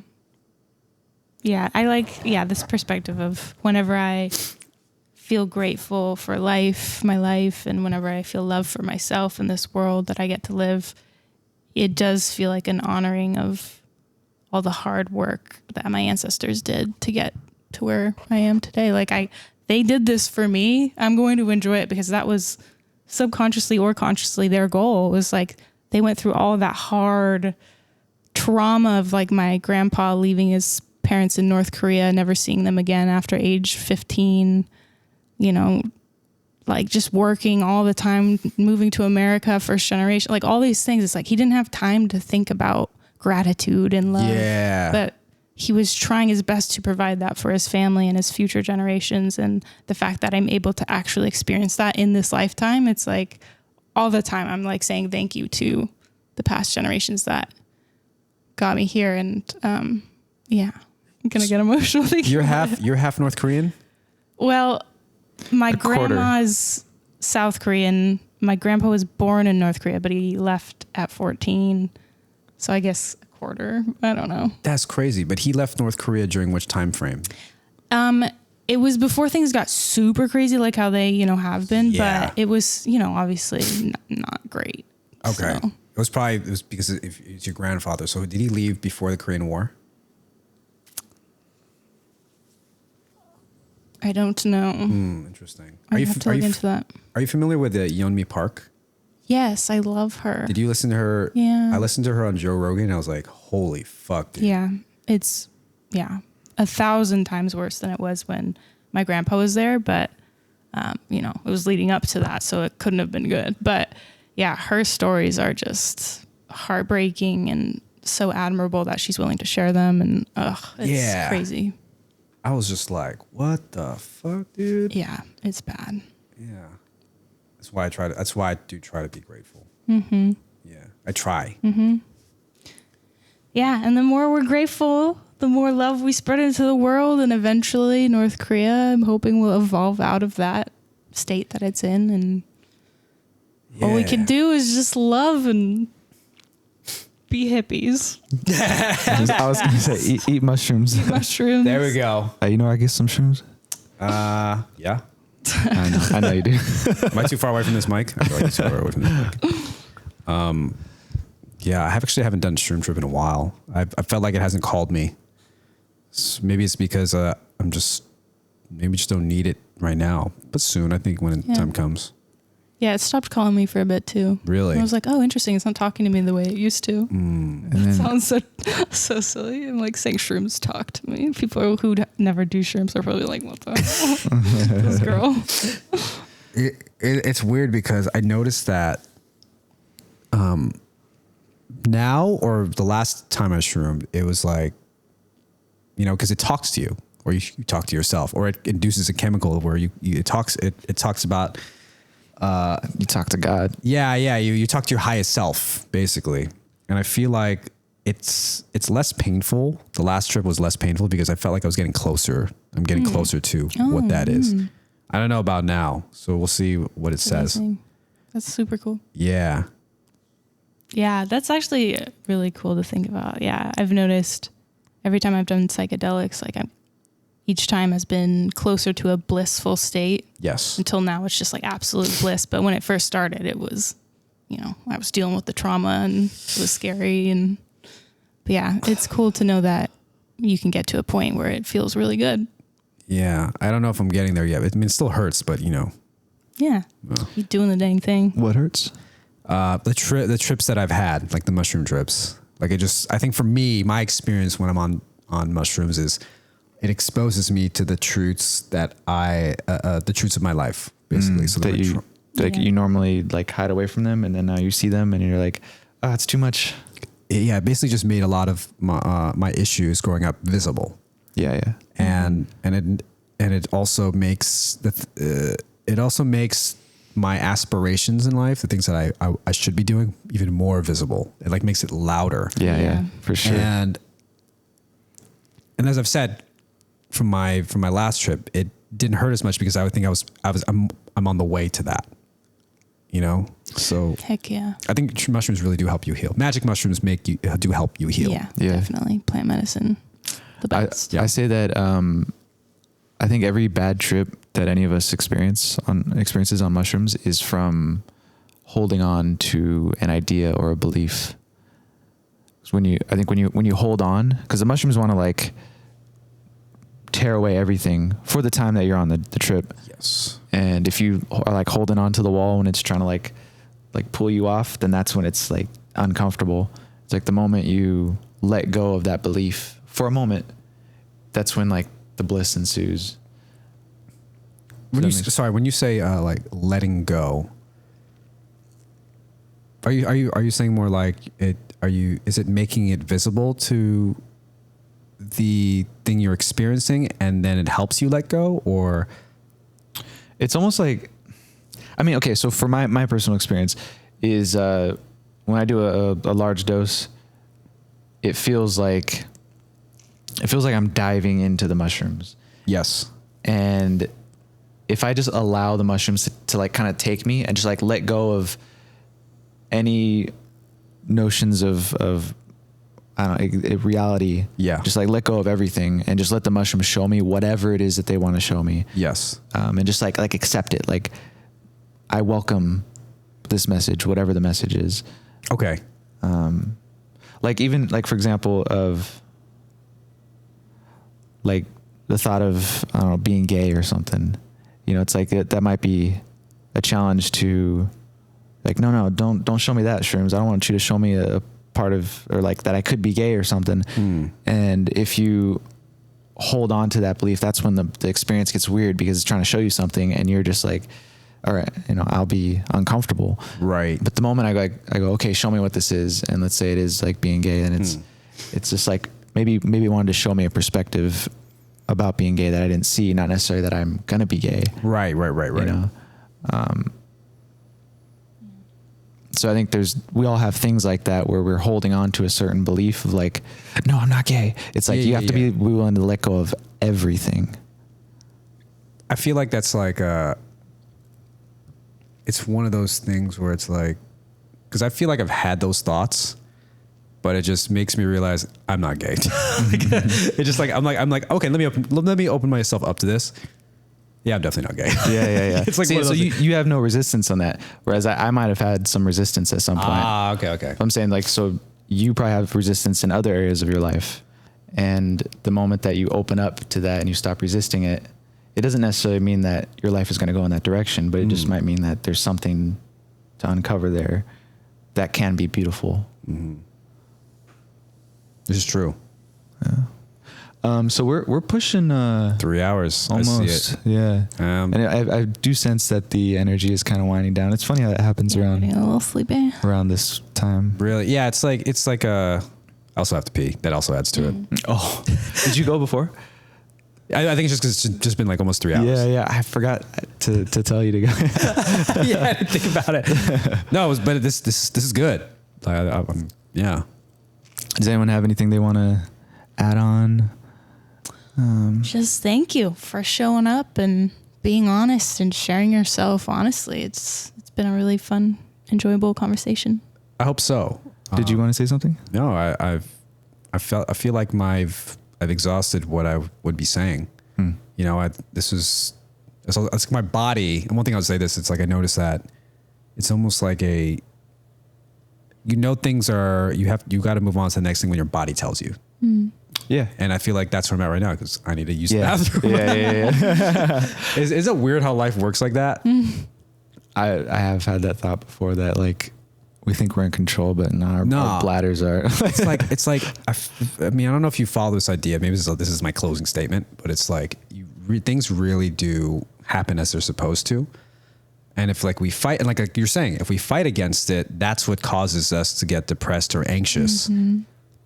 Yeah. I like, this perspective of whenever I feel grateful for my life, and whenever I feel love for myself in this world that I get to live, it does feel like an honoring of all the hard work that my ancestors did to get to where I am today. Like they did this for me. I'm going to enjoy it because that was subconsciously or consciously their goal. It was like they went through all of that hard trauma of like my grandpa leaving his parents in North Korea, never seeing them again after age 15, you know, like just working all the time, moving to America, first generation, like all these things. It's like he didn't have time to think about gratitude and love. Yeah. But he was trying his best to provide that for his family and his future generations. And the fact that I'm able to actually experience that in this lifetime, it's like all the time I'm like saying thank you to the past generations that got me here. And yeah, I'm gonna get emotional thinking You're about half you're half North Korean? Well, my A quarter. grandma's South Korean. My grandpa was born in North Korea, but he left at 14. So I guess a quarter. I don't know. That's crazy. But he left North Korea during which time frame? It was before things got super crazy, like how they, you know, have been. Yeah. But it was, you know, obviously not great. Okay. So, It was because if it's your grandfather. So did he leave before the Korean War? I don't know. Interesting. I have to look into that. Are you familiar with Yeonmi Park? Yes, I love her. Did you listen to her? Yeah. I listened to her on Joe Rogan and I was like, holy fuck, dude. Yeah, it's 1,000 times worse than it was when my grandpa was there. But you know, it was leading up to that, so it couldn't have been good. But yeah, her stories are just heartbreaking and so admirable that she's willing to share them. And it's crazy. I was just like, what the fuck, dude? Yeah, it's bad. Yeah. That's why I do try to be grateful. Mm-hmm. Yeah. I try. Mm-hmm. Yeah, and the more we're grateful, the more love we spread into the world, and eventually North Korea, I'm hoping, will evolve out of that state that it's in, and all we can do is just love and be hippies. I was gonna say eat mushrooms. Mushrooms. There we go. You know, I get some shrooms. Yeah. I know you do. Am I too far away from this mic? I feel like I'm too far away from this mic. Yeah, I haven't done shroom trip in a while. I felt like it hasn't called me. Maybe it's because maybe just don't need it right now. But soon, I think when time comes. Yeah, it stopped calling me for a bit too. Really? I was like, oh, interesting. It's not talking to me the way it used to. It sounds so silly. I'm like saying shrooms talk to me. People who never do shrooms are probably like, what the hell? This girl. It's weird because I noticed that now or the last time I shroomed, it was like, you know, because it talks to you or you talk to yourself or it induces a chemical where it talks about You talk to God. Yeah. You talk to your highest self, basically. And I feel like it's less painful. The last trip was less painful because I felt like I was getting closer. I'm getting closer to what that is. I don't know about now. So we'll see what it says. Amazing. That's super cool. Yeah. Yeah, that's actually really cool to think about. Yeah, I've noticed every time I've done psychedelics, like each time has been closer to a blissful state. Yes. Until now, it's just like absolute bliss. But when it first started, it was, you know, I was dealing with the trauma and it was scary. But yeah, it's cool to know that you can get to a point where it feels really good. Yeah. I don't know if I'm getting there yet. I mean, it still hurts, but you know. Yeah. You're doing the dang thing. What hurts? The trips that I've had, like the mushroom trips, like I think for me, my experience when I'm on mushrooms is it exposes me to the truths that the truths of my life, basically. So that you normally like hide away from them, and then now you see them, and you're like, oh, it's too much. Yeah, it basically just made a lot of my issues growing up visible. Yeah. And it also makes my aspirations in life, the things that I should be doing, even more visible. It like makes it louder. Yeah, for sure. And as I've said, from my last trip, it didn't hurt as much because I would think I'm on the way to that. You know? So Heck yeah. I think mushrooms really do help you heal. Magic mushrooms do help you heal. Yeah, definitely. Plant medicine, the best. I say that I think every bad trip that any of us experiences on mushrooms is from holding on to an idea or a belief. When you hold on, because the mushrooms want to like tear away everything for the time that you're on the trip. Yes. And if you are like holding on to the wall when it's trying to like pull you off, then that's when it's like uncomfortable. It's like the moment you let go of that belief for a moment, that's when like the bliss ensues. When you say like letting go, are you saying more like it? Is it making it visible to the thing you're experiencing, and then it helps you let go, or it's almost like, I mean, okay, so for my personal experience is when I do a large dose, it feels like I'm diving into the mushrooms. yes, And if I just allow the mushrooms to like kind of take me and just like let go of any notions of I don't know, reality. Yeah. Just like let go of everything and just let the mushrooms show me whatever it is that they want to show me. yes, And just like accept it. Like I welcome this message, whatever the message is. okay, Like even like, for example, of like the thought of, I don't know, being gay or something, you know, it's like that might be a challenge to like, no, don't show me that, shrooms. I don't want you to show me a part of, or like that I could be gay or something. And if you hold on to that belief, that's when the experience gets weird, because it's trying to show you something and you're just like, all right, you know, I'll be uncomfortable. right, But the moment I go, okay, show me what this is. And let's say it is like being gay, and it's just like, maybe wanted to show me a perspective about being gay that I didn't see, not necessarily that I'm going to be gay. right. You know? So I think we all have things like that where we're holding on to a certain belief of like, no, I'm not gay. It's like, you have to be willing to let go of everything. I feel like that's like it's one of those things where it's like, because I feel like I've had those thoughts, but it just makes me realize I'm not gay. It's just like I'm like okay, let me open myself up to this. Yeah, I'm definitely not gay. Yeah. It's like See, one of so those you have no resistance on that, whereas I might have had some resistance at some point. Okay. I'm saying like, so you probably have resistance in other areas of your life, and the moment that you open up to that and you stop resisting it, it doesn't necessarily mean that your life is going to go in that direction, but it just might mean that there's something to uncover there that can be beautiful. This is true. So we're pushing 3 hours. almost. I see it. Yeah. Um, And I do sense that the energy is kind of winding down. It's funny how that happens Getting a little sleepy. around this time. Really? Yeah. It's like I also have to pee. That also adds to it. Oh, did you go before? I think it's just because it's just been like almost 3 hours. Yeah. I forgot to tell you to go. Yeah, I didn't think about it. No, but this is good. Yeah. Does anyone have anything they want to add on? Just thank you for showing up and being honest and sharing yourself honestly. It's been a really fun, enjoyable conversation. I hope so. Did you want to say something? No, I feel like I've exhausted what I would be saying. You know, it's my body. And one thing I would say this, it's like I noticed that it's almost like things are, you got to move on to the next thing when your body tells you. Yeah. And I feel like that's where I'm at right now, because I need to use the bathroom. Yeah. Is it weird how life works like that? I have had that thought before, that like we think we're in control, but our bladders are. It's like I mean, I don't know if you follow this idea. Maybe this is my closing statement, but it's like things really do happen as they're supposed to. And if like we fight, and like you're saying, if we fight against it, that's what causes us to get depressed or anxious.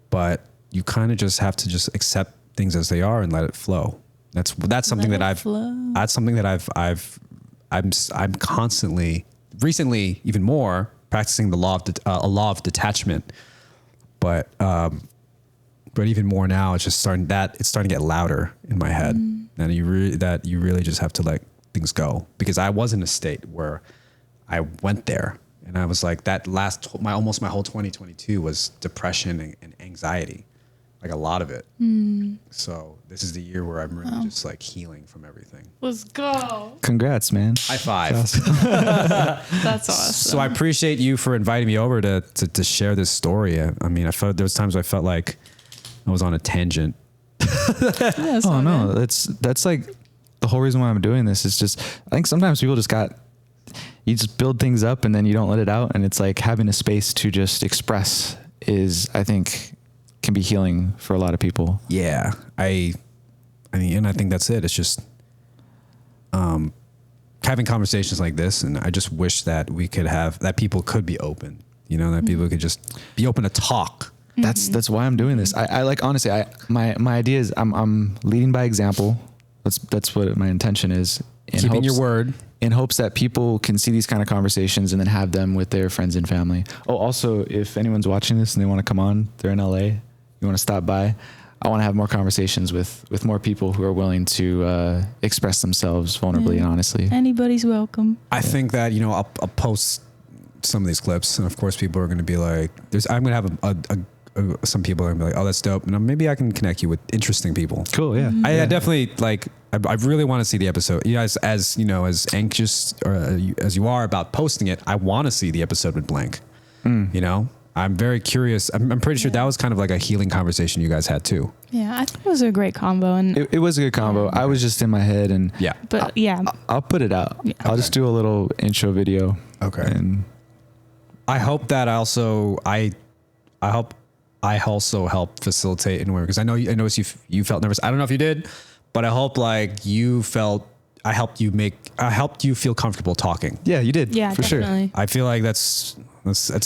But you kind of just have to just accept things as they are and let it flow. That's something I'm constantly, recently even more, practicing the law of detachment. But even more now, it's just starting to get louder in my head. And you really just have to let things go, because I was in a state where I went there, and I was like, almost my whole 2022 was depression and anxiety, like a lot of it. So this is the year where I'm really just like healing from everything. Let's go. Congrats, man. High five. That's awesome. So I appreciate you for inviting me over to share this story. I mean, there was times I felt like I was on a tangent. Oh no, that's like the whole reason why I'm doing this is just, I think sometimes people you just build things up and then you don't let it out. And it's like having a space to just express I think can be healing for a lot of people. Yeah, I I think that's it. It's just having conversations like this, and I just wish that we could have that people could be open. You know, that people could just be open to talk. That's why I'm doing this. I like, honestly, my idea is I'm leading by example. That's what my intention is. Keeping your word. In hopes that people can see these kind of conversations and then have them with their friends and family. Oh, also, if anyone's watching this and they want to come on, they're in LA, you want to stop by, I want to have more conversations with more people who are willing to express themselves vulnerably and honestly. Anybody's welcome. I think that, you know, I'll post some of these clips, and of course people are going to be like, I'm going to have some people are going to be like, oh, that's dope. And maybe I can connect you with interesting people. Cool. Yeah. I definitely I really want to see the episode. You guys, as you know, as anxious as you are about posting it, I want to see the episode with Blank. You know, I'm very curious. I'm pretty sure that was kind of like a healing conversation you guys had too. Yeah, I think it was a great combo, and it was a good combo. I was just in my head, and but I'll put it out. Yeah. I'll just do a little intro video. Okay. And I hope that I hope I also help facilitate in where, because I noticed you felt nervous. I don't know if you did, but I hope like I helped you feel comfortable talking. yeah, you did. yeah, for definitely. I feel like it's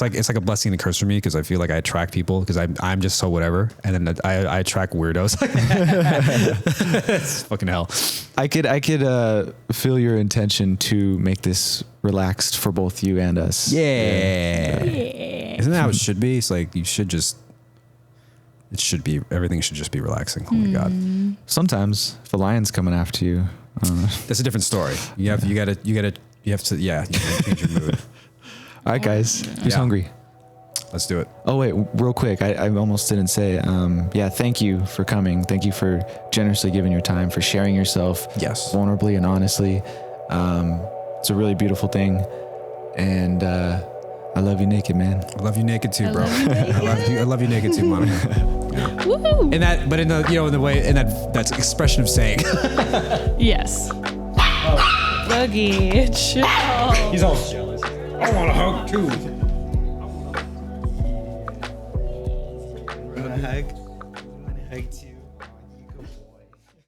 like a blessing and a curse for me, because I feel like I attract people because I'm just so whatever, and then I attract weirdos. It's fucking hell. I could feel your intention to make this relaxed for both you and us. Yeah. Yeah. Isn't that how it should be? It's like everything should just be relaxing. Oh my God. Sometimes if a lion's coming after you, That's a different story. You have to change your mood. all right, guys, who's hungry? Let's do it. Oh wait, real quick, I almost didn't say. Thank you for coming. Thank you for generously giving your time, for sharing yourself, Yes. vulnerably and honestly. It's a really beautiful thing, and I love you naked, man. I love you naked too, bro. I I love you naked too, Monica. Woo! In that, but in the in the way, in that's expression of saying. Yes. Boogie, chill. He's all jealous. I want a hug too. I'm gonna hug too.